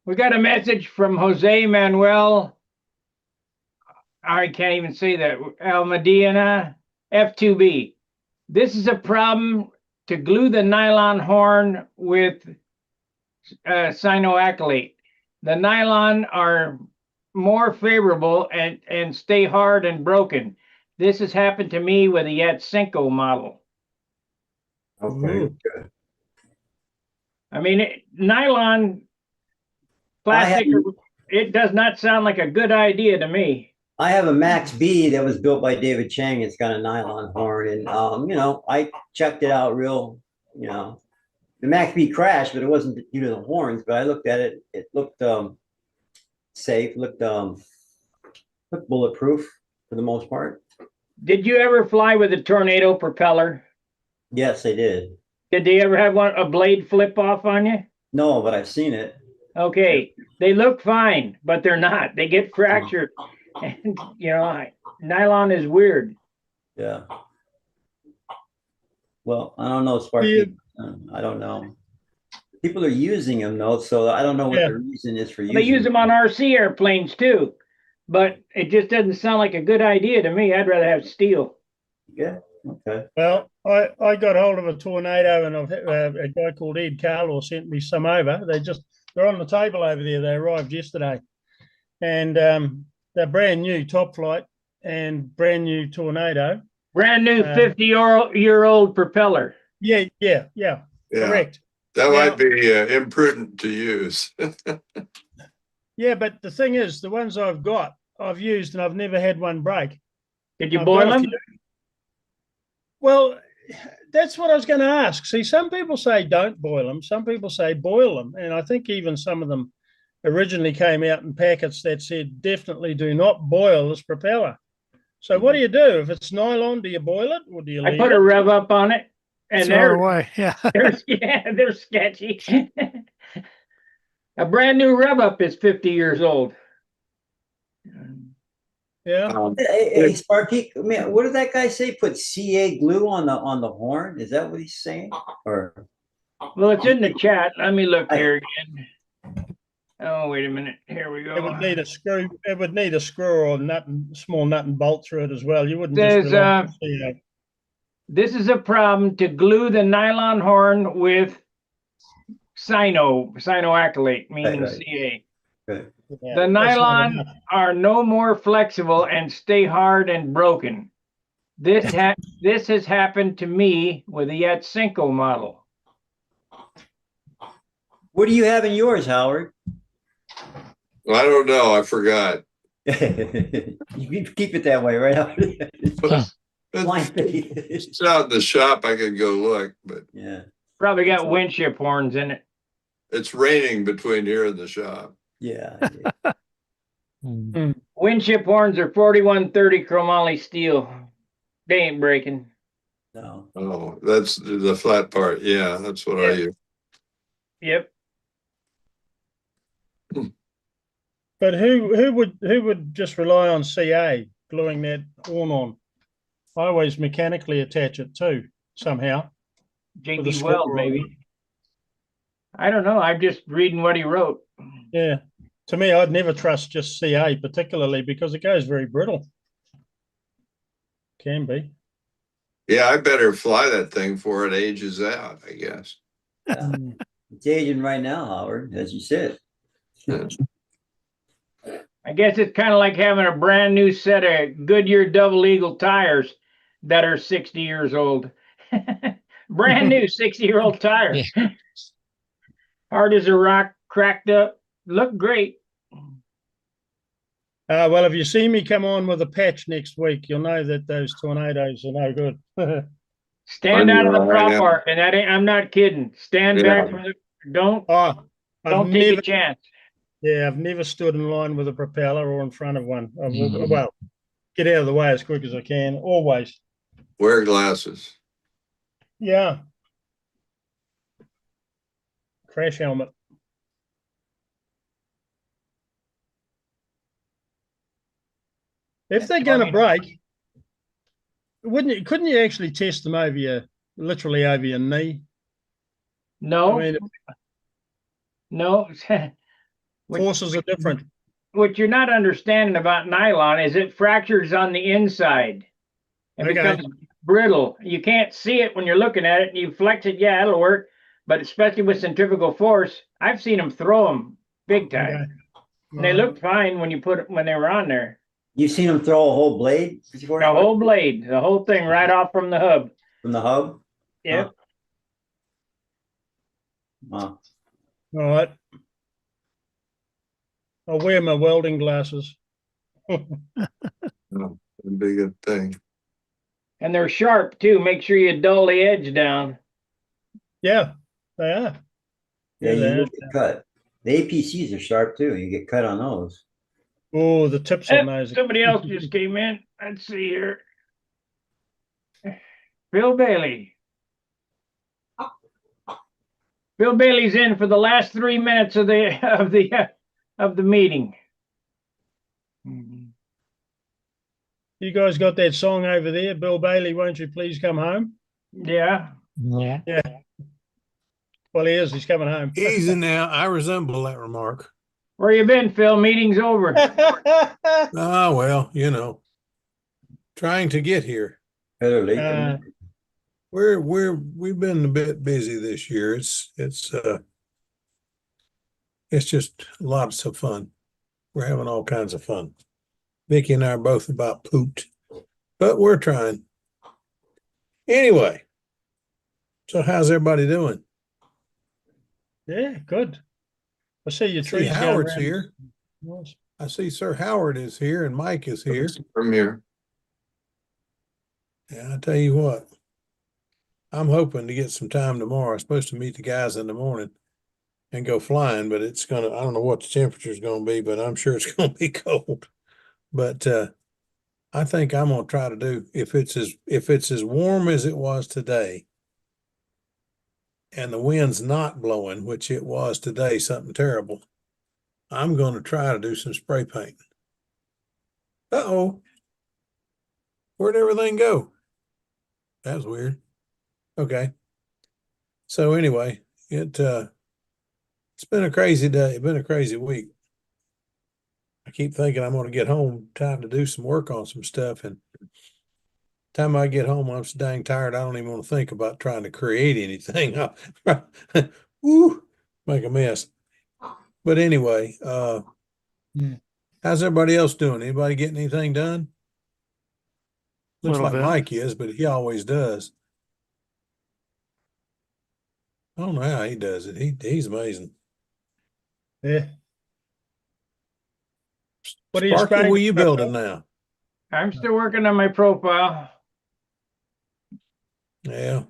We got a message from Jose Manuel. I can't even say that. Almadena F2B. This is a problem to glue the nylon horn with cyanoacrylate. The nylon are more favorable and stay hard and broken. This has happened to me with a Yatsenko model. Okay. I mean, nylon plastic, it does not sound like a good idea to me. I have a Max B that was built by David Chang. It's got a nylon horn, and I checked it out real. The Max B crashed, but it wasn't due to the horns. But I looked at it; it looked safe, looked bulletproof for the most part. Did you ever fly with a tornado propeller? Yes, I did. Did they ever have a blade flip off on you? No, but I've seen it. Okay, they look fine, but they're not. They get fractured. And, nylon is weird. Yeah. Well, I don't know, Sparky. I don't know. People are using them though, so I don't know what the reason is for using them. They use them on RC airplanes too, but it just doesn't sound like a good idea to me. I'd rather have steel. Yeah. Okay. Well, I got hold of a tornado, and a guy called Ed Carlaw sent me some over. They're on the table over there. They arrived yesterday, and they're brand new top flight and brand new tornado. Brand new 50-year-old propeller. Yeah. Correct. That might be imprudent to use. Yeah, but the thing is, the ones I've used, and I've never had one break. Did you boil them? Well, that's what I was going to ask. See, some people say don't boil them. Some people say boil them. And I think even some of them originally came out in packets that said definitely do not boil this propeller. So what do you do? If it's nylon, do you boil it or do you leave it? I put a rev up on it. And throw it away. Yeah. They're sketchy. A brand new rev up is 50 years old. Yeah. Hey, Sparky, man, what did that guy say? Put CA glue on the horn? Is that what he's saying? Or well, it's in the chat. Let me look here again. Oh, wait a minute. Here we go. It would need a screw. It would need a screw or small nut and bolt through it as well. You wouldn't just rely on CA. This is a problem to glue the nylon horn with cyanoacrylate, meaning right. CA. okay. Yeah, The nylon are no more flexible and stay hard and broken. This has happened to me with the Yatsenko model. What do you have in yours, Howard? I don't know. I forgot. You keep it that way, right, Howard? Flying fish. It's out in the shop. I could go look, but Yeah. Probably got windshield horns in it. it's raining between here and the shop. Yeah. Windshield horns are 4130 chromoly steel. They ain't breaking. No. Oh, that's the flat part. Yeah, that's what I Yeah. use. Yep. But who would just rely on CA gluing that horn on? I always mechanically attach it too somehow. With a JP screw Weld, on maybe. it. I don't know. I'm just reading what he wrote. Yeah. To me, I'd never trust just CA, particularly because it goes very brittle. Can be. Yeah, I better fly that thing before it ages out, I guess. Yeah. It's aging right now, Howard, as you said. Yeah. I guess it's kind of like having a brand new set of Goodyear double eagle tires that are 60 years old. Brand new 60-year-old tire. Hard as a rock, cracked up, look great. Well, if you see me come on with a patch next week, you'll know that those tornadoes are no good. Stand out of the prop Yeah. arc, and that ain't, I'm not kidding. Stand Yeah. back from the, don't I've take never, a chance. yeah, I've never stood in line with a propeller or in front of one. Mhm. Well, get out of the way as quick as I can, always. Wear glasses. Yeah. Crash helmet. If they're going to break, couldn't you actually test them literally over your knee? No, I mean, no. forces are different. What you're not understanding about nylon is it fractures on the inside and Okay. becomes brittle. You can't see it when you're looking at it. You flex it, yeah, it'll work. But especially with centrifugal force, I've seen them throw them big time. Okay. And they looked fine when they were on there. You've seen them throw a whole blade before? The whole blade, the whole thing right off from the hub. From the hub? Yep. Wow. All right. I'll wear my welding glasses. Oh, that'd be a good thing. And they're sharp too. Make sure you dull the edge down. Yeah, they are. Yeah, you they will are. get cut. The APCs are sharp too. You get cut on those. Oh, the tips on those. Somebody else just came in. Let's see here. Bill Bailey. Bill Bailey's in for the last 3 minutes of the meeting. You guys got that song over there, Bill Bailey, won't you please come home? Yeah. Yeah. Yeah. Well, he is. He's coming home. Easy now. I resemble that remark. Where you been, Phil? Meeting's over. Ah, well, trying to get here. Better late than never. We've been a bit busy this year. It's just lots of fun. We're having all kinds of fun. Vicki and I are both about pooped, but we're trying. Anyway, so how's everybody doing? Yeah, good. I see your See, trees going Howard's around. here. Nice. I see Sir Howard is here and Mike is here. From here. Yeah, I tell you what, I'm hoping to get some time tomorrow. I'm supposed to meet the guys in the morning and go flying, but I don't know what the temperature is going to be, but I'm sure it's going to be cold. But I think I'm going to try to do, if it's as warm as it was today and the wind's not blowing, which it was today, something terrible, I'm going to try to do some spray painting. Uh-oh. Where'd everything go? That was weird. Okay. So anyway, it's been a crazy day. It's been a crazy week. I keep thinking I'm going to get home, time to do some work on some stuff. And time I get home, I'm so dang tired. I don't even want to think about trying to create anything. Woo, make a mess. But anyway, how's everybody else doing? Anybody getting anything done? Looks Little like bit. Mike is, but he always does. I don't know how he does it. He's amazing. Yeah. What are you Sparky, spraying? what are you building now? I'm still working on my profile. Yeah.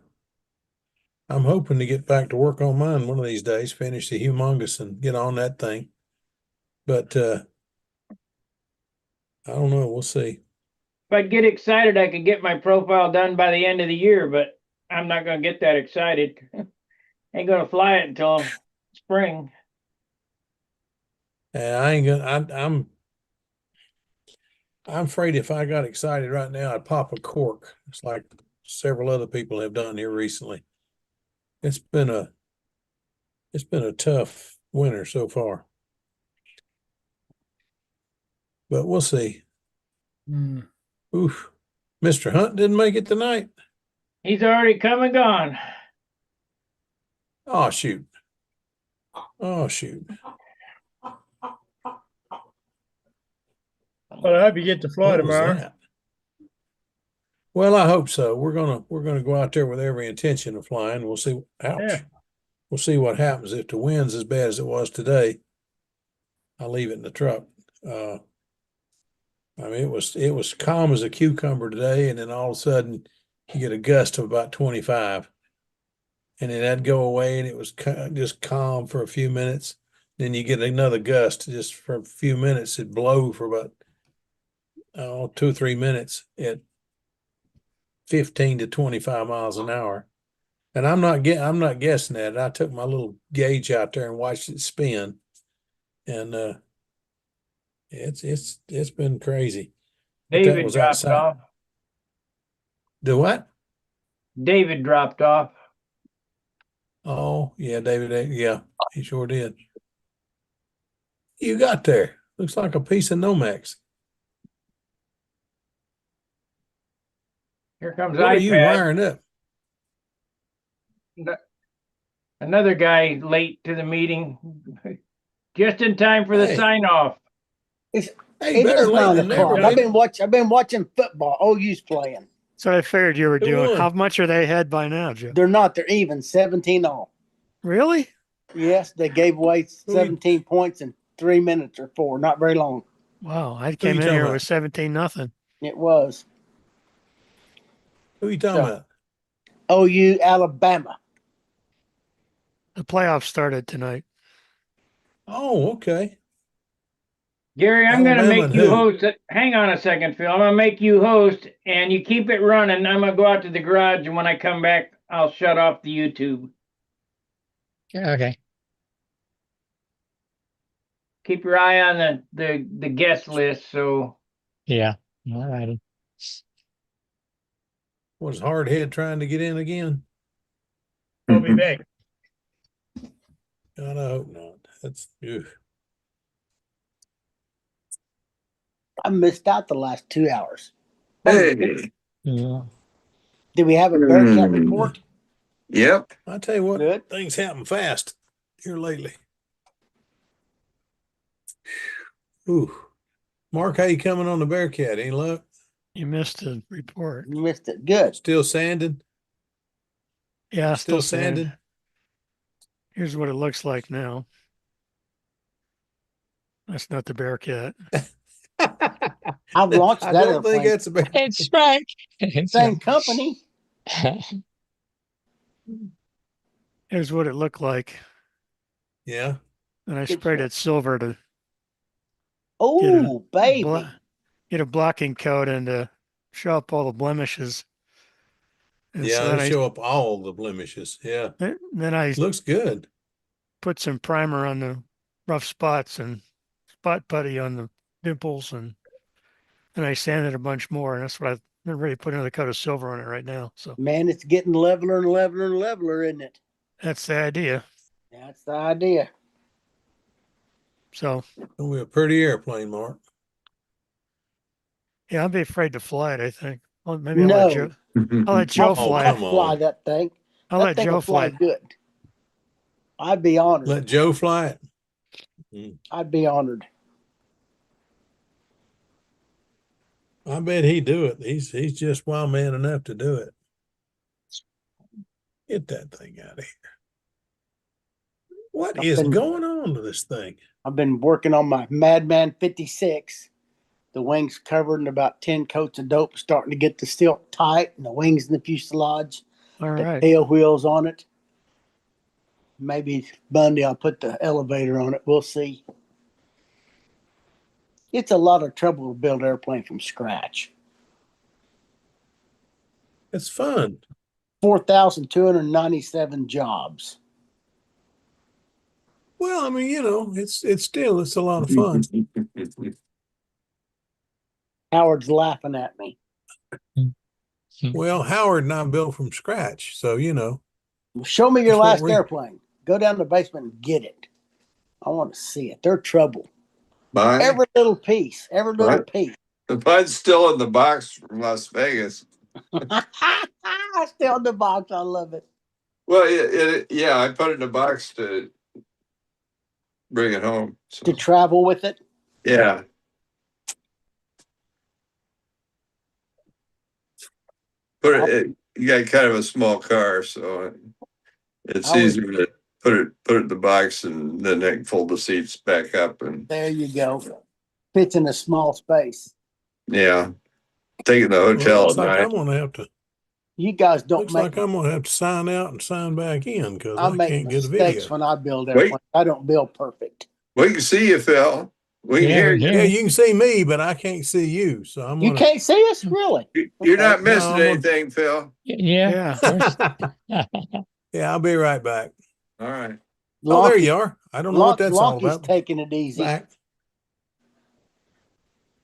I'm hoping to get back to work on mine one of these days, finish the humongous and get on that thing. But I don't know. We'll see. If I'd get excited, I could get my profile done by the end of the year, but I'm not gonna get that excited. Ain't gonna fly it until spring. And I ain't gonna. I'm afraid if I got excited right now, I'd pop a cork. It's like several other people have done here recently. It's been a tough winter so far, but we'll see. Oof. Mr. Hunt didn't make it tonight. He's already come and gone. Oh, shoot. Oh, shoot. But I hope you get to fly What was tomorrow. that? Well, I hope so. We're gonna go out there with every intention of flying. We'll see. Ouch. Yeah. We'll see what happens. If the wind's as bad as it was today, I'll leave it in the truck. I mean, it was calm as a cucumber today, and then all of a sudden you get a gust of about 25, and then that'd go away, and it was just calm for a few minutes. Then you get another gust just for a few minutes. It'd blow for about 2 or 3 minutes at 15 to 25 miles an hour. And I'm not guessing that. I took my little gauge out there and watched it spin, and it's been crazy. But that David was dropped outside. off. The what? David dropped off. Oh, yeah, David. Yeah, he sure did. You got there. Looks like a piece of Nomex. Here comes What are you iPad. wiring up? Another guy late to the meeting, just in time for the Hey. sign off. Hey, It better is late 9 than never, o'clock. I've baby. been watching football. OU's playing. So I figured you were Who doing. won? How much are they ahead by now, Joe? They're not. They're even 17-all. Really? Yes, they gave away Who you- 17 points in 3 minutes or 4. Not very long. Wow. I you came in talking here about? with 17-0. It was Who are you talking So- about? OU Alabama. The playoffs started tonight. Oh, okay. Gary, I'm gonna Alabama make and you who? host it. Hang on a second, Phil. I'm gonna make you host, and you keep it running. I'm gonna go out to the garage, and when I come back, I'll shut off the YouTube. Okay. Keep your eye on the guest list. So Yeah. All righty. Was Hardhead trying to get in again? I'll be back. God, I hope not. That's oof. I missed out the last 2 hours. Hey. Yeah. Did we have a Bearcat Hmm. report? Yep. I tell you what, Good. things happen fast here lately. Ooh. Mark, how you coming on the Bearcat? Any luck? You missed the report. You missed it. Good. Still sanding? Yeah, Still still sanding? sand. Here's what it looks like now. That's not the Bearcat. I've launched I that don't think airplane. that's a Bearcat. It's right. It's Same company. Here's what it looked like. Yeah. And I Good sprayed stuff. it silver to Oh, baby. get a blocking coat and to show up all the blemishes. And Yeah, so they then show up all the blemishes. Yeah. then I Looks good. put some primer on the rough spots and spot putty on the dimples, and I sanded a bunch more, and that's what I've been ready to put another coat of silver on it right now. So Man, it's getting leveler and leveler and leveler, isn't it? that's the idea. That's the idea. So Gonna be a pretty airplane, Mark. yeah, I'll be afraid to fly it, I think. Well, maybe I'll let Joe. I'll let Joe I'll fly come it. on. fly that thing. I'll That let thing Joe will fly fly it. good. I'd be honored. Let Joe fly it. I'd be honored. I bet he'd do it. He's just wild man enough to do it. Get that thing out of here. What I've is been- going on to this thing? I've been working on my Madman 56. The wings covered in about 10 coats of dope, starting to get the silk tight and the wings in the fuselage. All the right. tail wheels on it. Maybe Monday I'll put the elevator on it. We'll see. It's a lot of trouble to build an airplane from scratch. It's fun. 4,297 jobs. Well, I mean, it's a lot of fun. Howard's laughing at me. Well, Howard and I built from scratch, so Show me your That's what last we- airplane. Go down to the basement and get it. I want to see it. They're trouble. Mine, Every little piece. Every little Right. piece. mine's still in the box from Las Vegas. Still in the box. I love it. Well, yeah, I put it in a box to bring it home. So. To travel with it. Yeah. You got kind of a small car, so it's easier to put it in the box, and then they can fold the seats back up, and There you go. Fits in a small space. yeah, take it to the hotel looks at like night. I'm gonna have to. You guys don't Looks make. like I'm gonna have to sign out and sign back in because I I make can't get a mistakes video. when I build airplanes. I don't build perfect. We can see you, Phil. We can Yeah, hear we you. can. Yeah, you can see me, but I can't see you. So I'm You gonna. can't see us, really. You're not No, missing I'm gonna- anything, Phil. Yeah. Yeah. Yeah, I'll be right back. All right. Oh, there you are. I don't know what that's all Lonky's about. taking it easy. Back.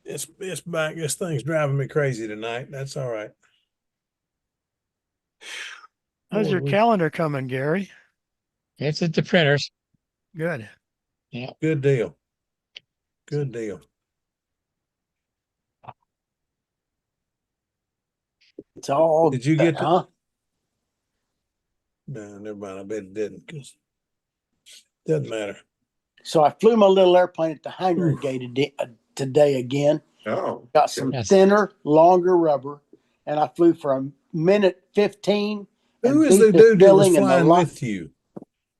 It's back. This thing's driving me crazy tonight. That's all right. How's Boy, your calendar coming, Gary? It's at the printers. Good. Yeah. Good deal. Good deal. It's all Did you good, get to- huh? No, never mind. I bet it didn't because doesn't matter. So I flew my little airplane at the hangar Oof. gate today again. Oh, Got some Yes. thinner, longer rubber, and I flew for a minute 15. Who and is beat the this dude that was building and the flying lot- with you?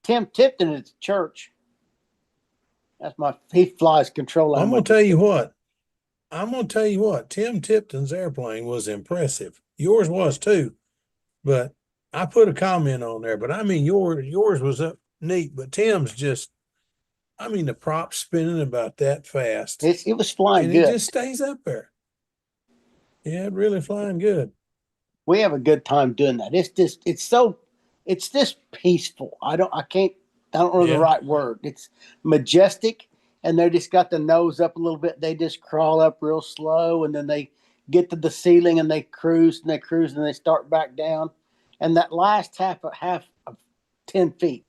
Tim Tipton at the church. He flies control. I'm gonna tell you what. Tim Tipton's airplane was impressive. Yours was too, but I put a comment on there. But I mean, yours was up neat, but Tim's just. I mean, the prop's spinning about that fast, It was flying and good. it just stays up there. Yeah, really flying good. We have a good time doing that. It's just peaceful. I don't know the Yeah. right word. It's majestic, and they just got the nose up a little bit. They just crawl up real slow, and then they get to the ceiling and they cruise and they start back down. And that last half of 10 feet,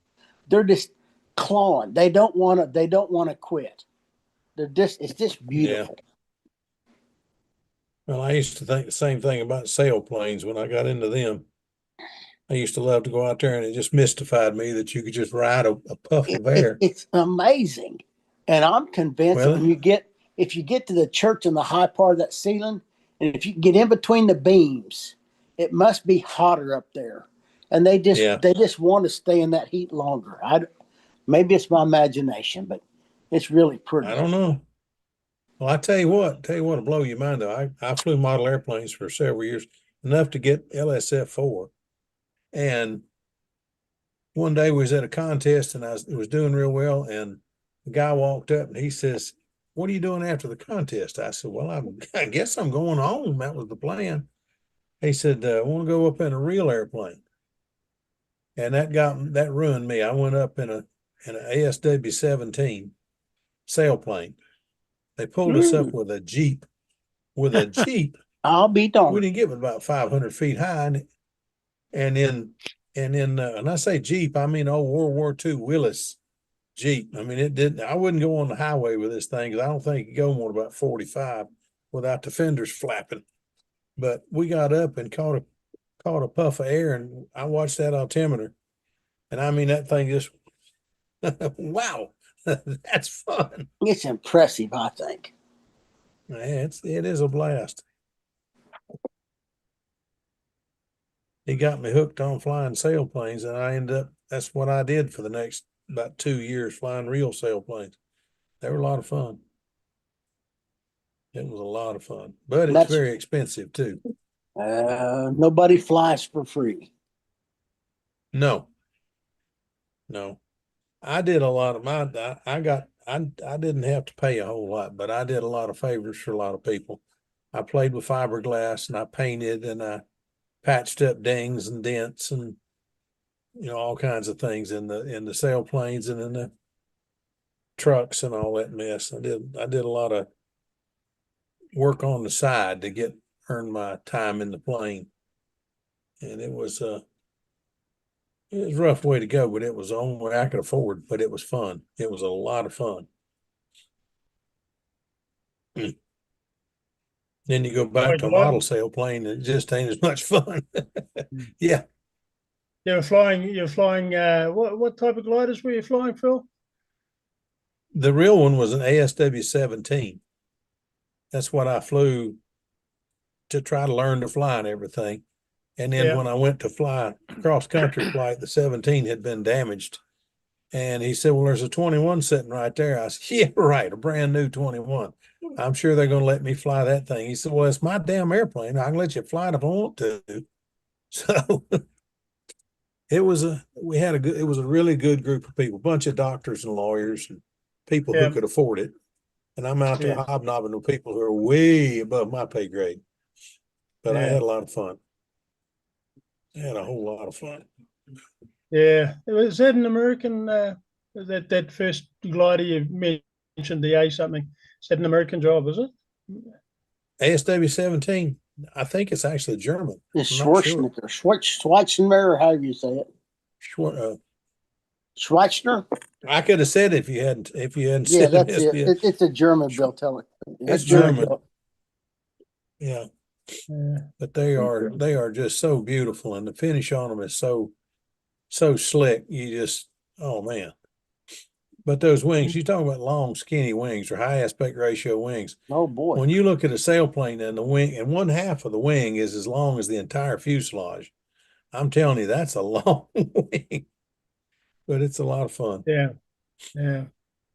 they're just clawing. They don't want to quit. It's just beautiful. Well, I used to think the same thing about sailplanes when I got into them. I used to love to go out there, and it just mystified me that you could just ride a puff of air. It's amazing. And I'm convinced that Well, if you get to the church in the high part of that ceiling, and if you can get in between the beams, it must be hotter up there. And they just want to stay in that heat longer. Maybe it's my imagination, but it's really pretty. I don't know. Well, I tell you what'll blow your mind though. I flew model airplanes for several years, enough to get LSF-4. And one day we was at a contest and I was doing real well. And the guy walked up and he says, "What are you doing after the contest?" I said, "Well, I guess I'm going home. That was the plan." He said, "I want to go up in a real airplane." And that ruined me. I went up in an ASW-17 sailplane. They pulled us up with a Jeep. I'll be We darned. didn't get but about 500 feet high. And I say Jeep, I mean old World War II Willis Jeep. I mean, I wouldn't go on the highway with this thing because I don't think you go more than about 45 without the fenders flapping. But we got up and caught a puff of air, and I watched that altimeter. And I mean, that thing just, wow, that's fun. It's impressive, I think. Yeah, it is a blast. He got me hooked on flying sailplanes, and that's what I did for the next about 2 years, flying real sailplanes. They were a lot of fun. It was a lot of fun, but it's very expensive too. Nobody flies for free. No, no. I did a lot of my, I didn't have to pay a whole lot, but I did a lot of favors for a lot of people. I played with fiberglass and I painted and I patched up dings and dents and, all kinds of things in the sailplanes and in the trucks and all that mess. I did a lot of work on the side to earn my time in the plane. And it was a rough way to go, but it was the only way I could afford, but it was fun. It was a lot of fun. Then you go back to a model sailplane and it just ain't as much fun. Yeah. You're flying, what type of gliders were you flying, Phil? The real one was an ASW-17. That's what I flew to try to learn to fly and everything. And then when I went to fly cross country flight, the 17 had been damaged. And he said, well, there's a 21 sitting right there. I said, yeah, right. A brand new 21. I'm sure they're going to let me fly that thing. He said, well, it's my damn airplane. I can let you fly it if I want to. So it was a really good group of people, a bunch of doctors and lawyers and people who could afford it. And I'm out there hobnobbing with people who are way above my pay grade. But I had a lot of fun. I had a whole lot of fun. Yeah. Was that an American, that first glider you mentioned, the A something? Is that an American job, is it? ASW-17. I think it's actually German. It's Schwarzenegger, Schwarzenegger, however you say it. Schwarzenegger. I could have said it if you hadn't Yeah, said that's it. It's a German built It's German. Yeah. But they are just so beautiful, and the finish on them is so slick. You just, oh man. But those wings, you talk about long, skinny wings or high aspect ratio wings. Oh boy. When you look at a sailplane and the wing, and one half of the wing is as long as the entire fuselage, I'm telling you, that's a long wing. But it's a lot of fun. Yeah. Yeah.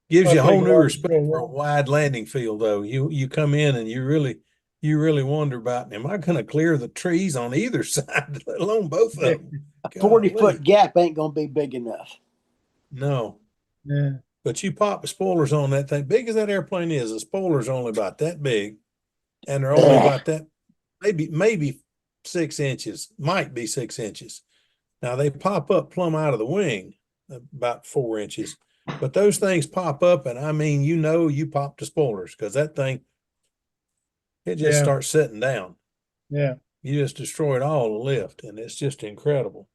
Gives you a whole new respect for a wide landing field, though. You come in and you really wonder about, am I going to clear the trees on either side, let alone both of them? A 40-foot gap ain't going to be big enough. No. Yeah. But you pop the spoilers on that thing. Big as that airplane is, the spoiler's only about that big. And they're only about that, maybe 6 inches, might be 6 inches. Now they pop up plumb out of the wing, about 4 inches. But those things pop up, and I mean, you pop the spoilers because that thing, it just starts sitting down. Yeah. You just destroyed all the lift, and it's just incredible.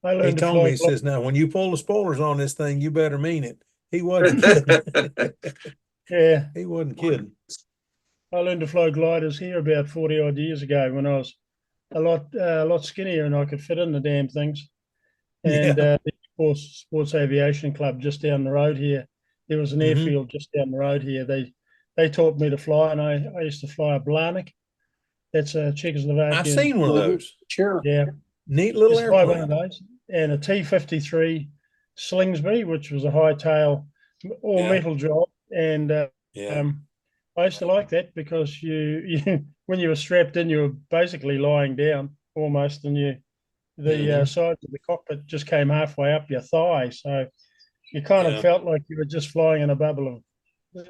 He told me, he says, now, when you pull the spoilers on this thing, you better mean it. He wasn't kidding. Yeah. He wasn't kidding. I learned to fly gliders here about 40 odd years ago when I was a lot skinnier and I could fit in the damn things. And the Sports Aviation Club just down the road here, there was an airfield just down the road here. They taught me to fly, and I used to fly a Blanik. That's a Czechoslovakian. I've seen one of those. Sure. Yeah. Neat little airplane. One of those. And a T-53 Slingsby, which was a high tail, all metal job. And I used to like that because you when you were strapped in, you were basically lying down almost, and the sides of the cockpit just came halfway up your thigh, so you kind of felt like you were just flying in a bubble of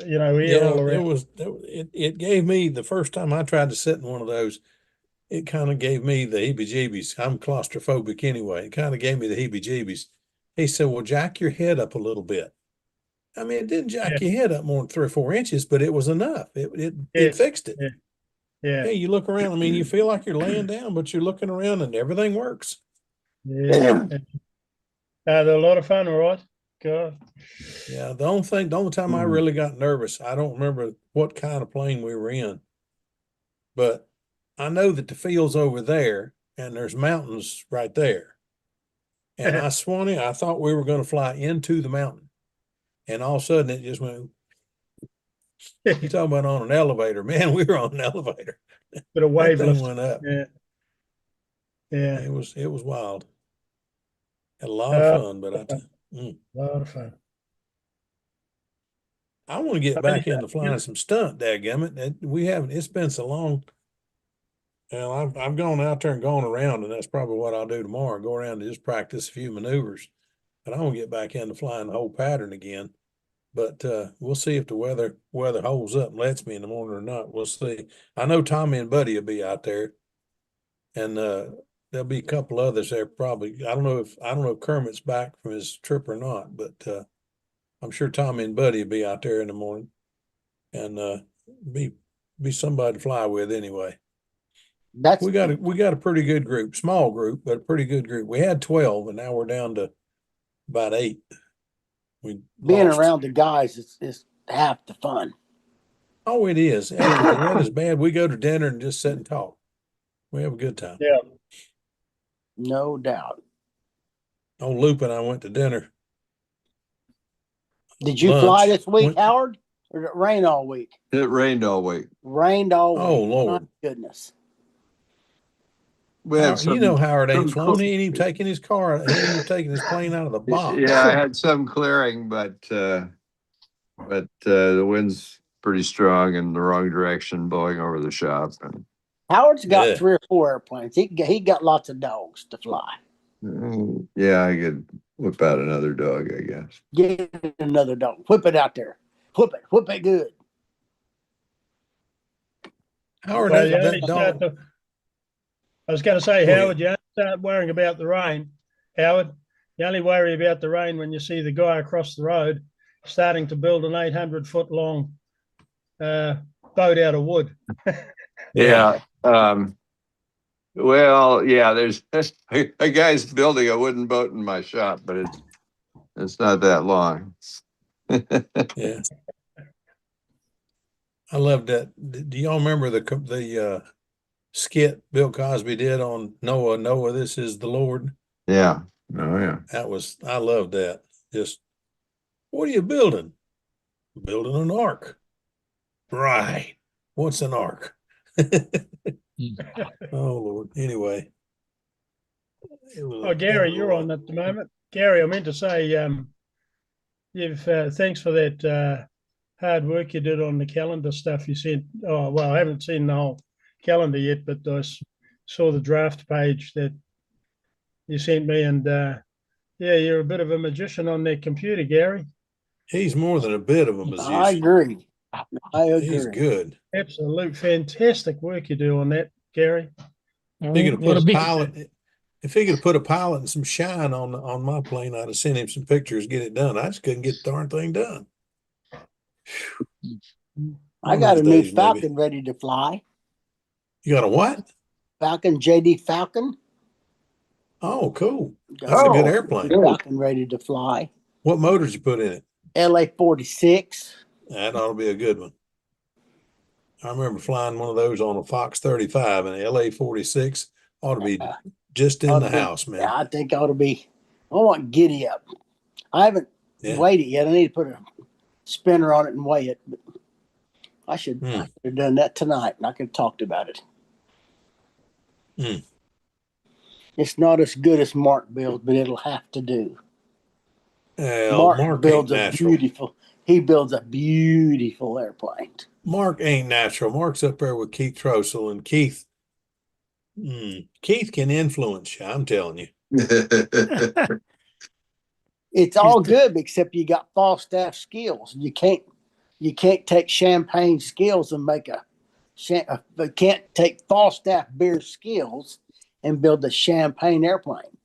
air all around. It gave me, the first time I tried to sit in one of those, it kind of gave me the heebie-jeebies. I'm claustrophobic anyway. It kind of gave me the heebie-jeebies. He said, well, jack your head up a little bit. I mean, it didn't jack your head up more than 3 or 4 inches, but it was enough. It fixed it. Yeah. You look around. I mean, you feel like you're laying down, but you're looking around and everything works. Yeah. They're a lot of fun, all right. God. Yeah. The only time I really got nervous, I don't remember what kind of plane we were in, but I know that the field's over there and there's mountains right there. And I thought we were going to fly into the mountain. And all of a sudden it just went, you talking about on an elevator, man, we were on an elevator. But a wave lift went up. Yeah. Yeah. It was wild. Had a lot of fun, but a lot of fun. I want to get back into flying some stunt, dadgummit. We haven't, it's been so long. Well, I've gone out there and gone around, and that's probably what I'll do tomorrow. Go around and just practice a few maneuvers. But I won't get back into flying the whole pattern again. But we'll see if the weather holds up and lets me in the morning or not. We'll see. I know Tommy and Buddy will be out there, and there'll be a couple others there probably. I don't know if Kermit's back from his trip or not, but I'm sure Tommy and Buddy will be out there in the morning, and be somebody to fly with anyway. That's We got a pretty good group, small group, but a pretty good group. We had 12, and now we're down to about 8. We being lost. around the guys is half the fun. Oh, it is. Heck, if the weather's bad, we go to dinner and just sit and talk. We have a good time. Yeah. No doubt. Old Luke and I went to dinner. Did you Lunch. fly this week, Went- Howard? Or did it rain all week? It rained all week. Rained all week. Oh, Lord. My goodness. We had some, You know Howard ain't some flown. He ain't even taking his car. He ain't even taking his plane out of the box. Yeah, I had some clearing, but the wind's pretty strong in the wrong direction, blowing over the shop. And Howard's got Yeah. 3 or 4 airplanes. He got lots of dogs to fly. yeah, I could whip out another dog, I guess. Get another dog. Whip it out there. Whip it good. Howard, Well, you that only start dog. to, I was going to say, Go Howard, you only start worrying about the rain. Howard, you only worry about the rain when you see the guy across the road starting to build an 800-foot long boat out of wood. Yeah. Well, yeah, there's a guy's building a wooden boat in my shop, but it's not that long. Yeah. I love that. Do y'all remember the skit Bill Cosby did on Noah, this is the Lord? Yeah. Oh, yeah. I love that. Just, what are you building? Building an ark. Right. What's an ark? Oh, Lord. Anyway. Oh, Gary, you're on at the moment. Gary, I meant to say, you've thanks for that hard work you did on the calendar stuff you sent. Oh, well, I haven't seen the whole calendar yet, but I saw the draft page that you sent me, and yeah, you're a bit of a magician on that computer, Gary. He's more than a bit of a musician. I agree. I agree. He's good. Absolute fantastic work you do on that, Gary. If he could have put It'll a be- pilot, if he could have put a pilot and some shine on my plane, I'd have sent him some pictures, get it done. I just couldn't get the darn thing done. I One got a of new these days, Falcon maybe. ready to fly. You got a what? Falcon, JD Falcon. Oh, cool. That's a good airplane. Falcon ready to fly. What motors you put in it? LA 46. That ought to be a good one. I remember flying one of those on a Fox 35, and LA 46 ought to be just in the house, man. Yeah, I think ought to be. I want giddy up. I haven't Yeah. weighed it yet. I need to put a spinner on it and weigh it. But I should have done that tonight, and I could have talked about it. It's not as good as Mark builds, but it'll have to do. Well, Mark builds ain't a natural. beautiful. He builds a beautiful airplane. Mark ain't natural. Mark's up there with Keith Trossel, and Keith can influence you, I'm telling you. It's all good except you got Falstaff skills. You can't take champagne skills and make can't take Falstaff beer skills and build a champagne airplane.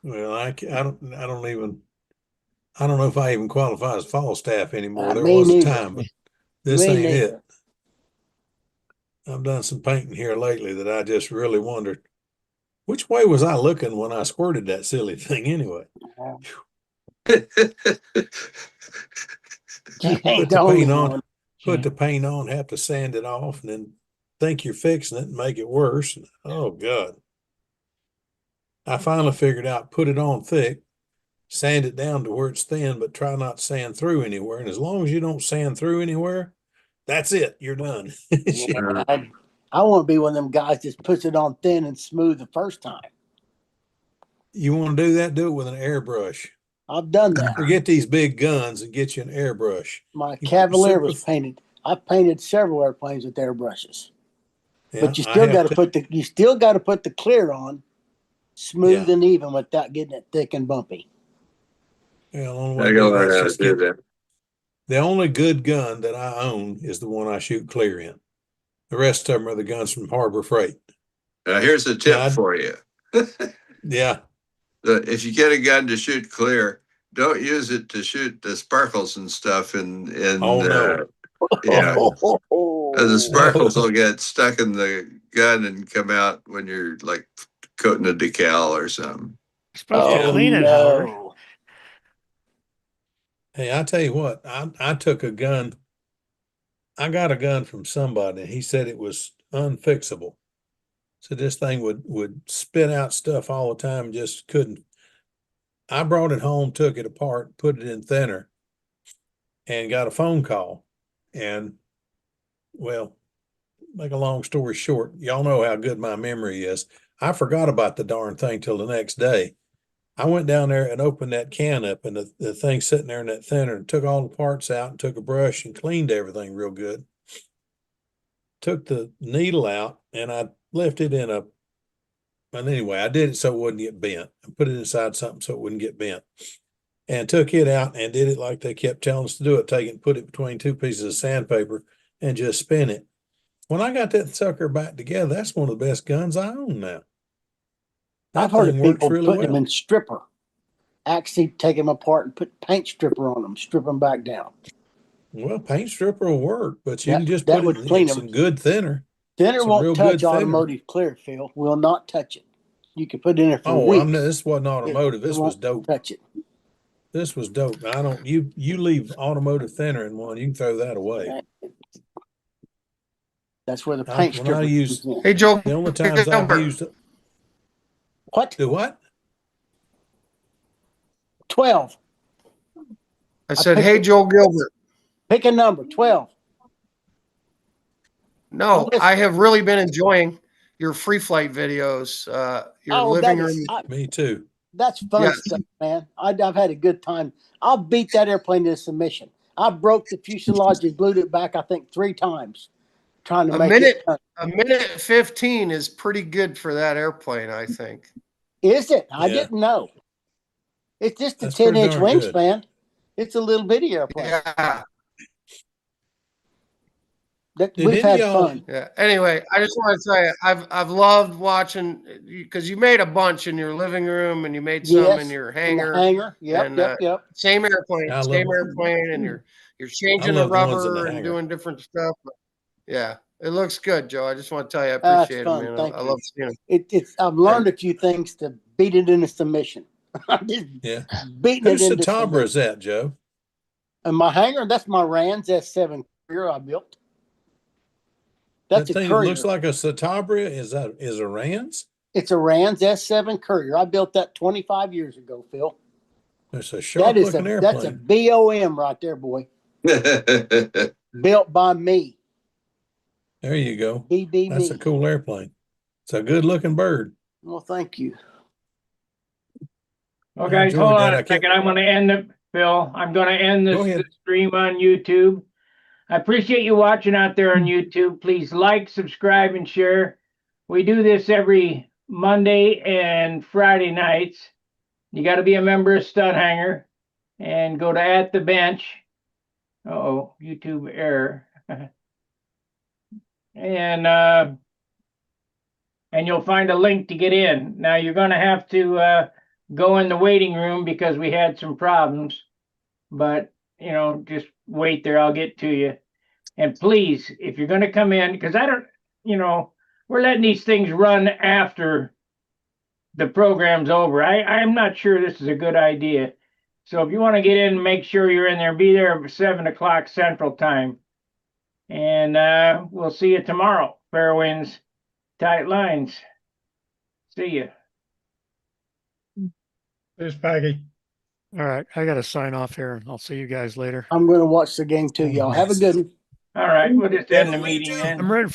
Well, I don't know if I even qualify as Falstaff anymore. There Me was a neither. time, but this Me ain't neither. it. I've done some painting here lately that I just really wondered, which way was I looking when I squirted that silly thing anyway? You Put ain't the the only paint on, one. put the paint on, have to sand it off, and then think you're fixing it and make it worse. Oh God. I finally figured out, put it on thick, sand it down to where it's thin, but try not to sand through anywhere. And as long as you don't sand through anywhere, that's it. You're done. I want to be one of them guys that puts it on thin and smooth the first time. You want to do that? Do it with an airbrush. I've done that. Forget these big guns and get you an airbrush. My You Cavalier was super- painted. I painted several airplanes with airbrushes. Yeah, But you I still have got to to- put the clear on smooth Yeah. and even without getting it thick and bumpy. Yeah, the only way I to gotta do learn that's how to just do get that. the only good gun that I own is the one I shoot clear in. The rest of them are the guns from Harbor Freight. Now, here's a tip Yeah, for you. yeah. If you get a gun to shoot clear, don't use it to shoot the sparkles and stuff. Oh no. Yeah, the sparkles No. will get stuck in the gun and come out when you're like coating a decal or something. You're supposed to Oh clean it, Howard. no! Hey, I tell you what, I took a gun. I got a gun from somebody. He said it was unfixable. So this thing would spit out stuff all the time, just couldn't. I brought it home, took it apart, put it in thinner, and got a phone call. And well, make a long story short, y'all know how good my memory is. I forgot about the darn thing till the next day. I went down there and opened that can up, and the thing sitting there in that thinner, and took all the parts out and took a brush and cleaned everything real good. Took the needle out and I left it in a, but anyway, I did it so it wouldn't get bent. I put it inside something so it wouldn't get bent. And took it out and did it like they kept telling us to do it. Take it and put it between two pieces of sandpaper and just spin it. When I got that sucker back together, that's one of the best guns I own now. I've That heard of thing works people really putting them well. in stripper. Actually, take them apart and put paint stripper on them, strip them back down. Well, paint stripper will work, but you That- can just that put would it clean in 'em. some good thinner. Thinner Some won't real touch good thinner. automotive clear, Phil. Will not touch it. You can put it in there for Oh, weeks. this wasn't automotive. This was won't dope. touch it. This was dope. I don't, you leave automotive thinner in one, you can throw that away. That's where the I- paint when stripper I used- comes in. Hey, Joe The only times I've Gilbert. used it. What? Do what? 12. I said, picked hey, it. Joe Gilbert. Pick a number. 12. No, listening. I have really been enjoying your free flight videos, your living that room. is, Me too. that's fun Yes. stuff, man. I've had a good time. I'll beat that airplane into submission. I broke the fuselage and glued it back, I think, 3 times trying to A make minute, it turn. a minute 15 is pretty good for that airplane, I think. Is it? I Yeah. didn't know. It's just a That's pretty 10-inch darn good. wingspan. It's a little bitty airplane. Yeah. Did We've any had y'all- fun. Yeah. Anyway, I just want to say I've loved watching because you made a bunch in your living room and you made some Yes. in your In the hangar. hangar. Yep, and, yep. Same airplane, I love same them. airplane, and you're changing love the the ones in the rubber and hangar. doing different stuff. Yeah, it looks good, Joe. I just want to tell you, I It's appreciate it, fun. man. Thank I you. love seeing it. I've learned a few things to beat it into submission. I'm just Yeah. beating Whose it into Satabra is submission. that, Joe? And my hangar, that's my Rand's S7 Courier I built. That's That a thing Courier. looks like a Satabra. Is a Rand's? It's a Rand's S7 Courier. I built that 25 years ago, Phil. It's a sharp That's looking a airplane. BOM right there, boy. Built by me. There you go. BB That's me. a cool airplane. It's a good looking bird. Well, thank you. Well, I guys, enjoyed hold that. on a second. I'm going to end it, Phil. I'm going to end Go this ahead. stream on YouTube. I appreciate you watching out there on YouTube. Please like, subscribe, and share. We do this every Monday and Friday nights. You got to be a member of Stunt Hangar and go to At the Bench. Uh-oh, YouTube error. And you'll find a link to get in. Now you're going to have to go in the waiting room because we had some problems. But, just wait there. I'll get to you. And please, if you're going to come in, because we're letting these things run after the program's over. I'm not sure this is a good idea. So if you want to get in, make sure you're in there. Be there at 7 o'clock Central Time. And we'll see you tomorrow. Fair winds, tight lines. See you. There's Peggy. All right, I got to sign off here. I'll see you guys later. I'm going to watch the game too, y'all. Have a good one. All right, we'll just Yeah, end the me meeting too. then. I'm ready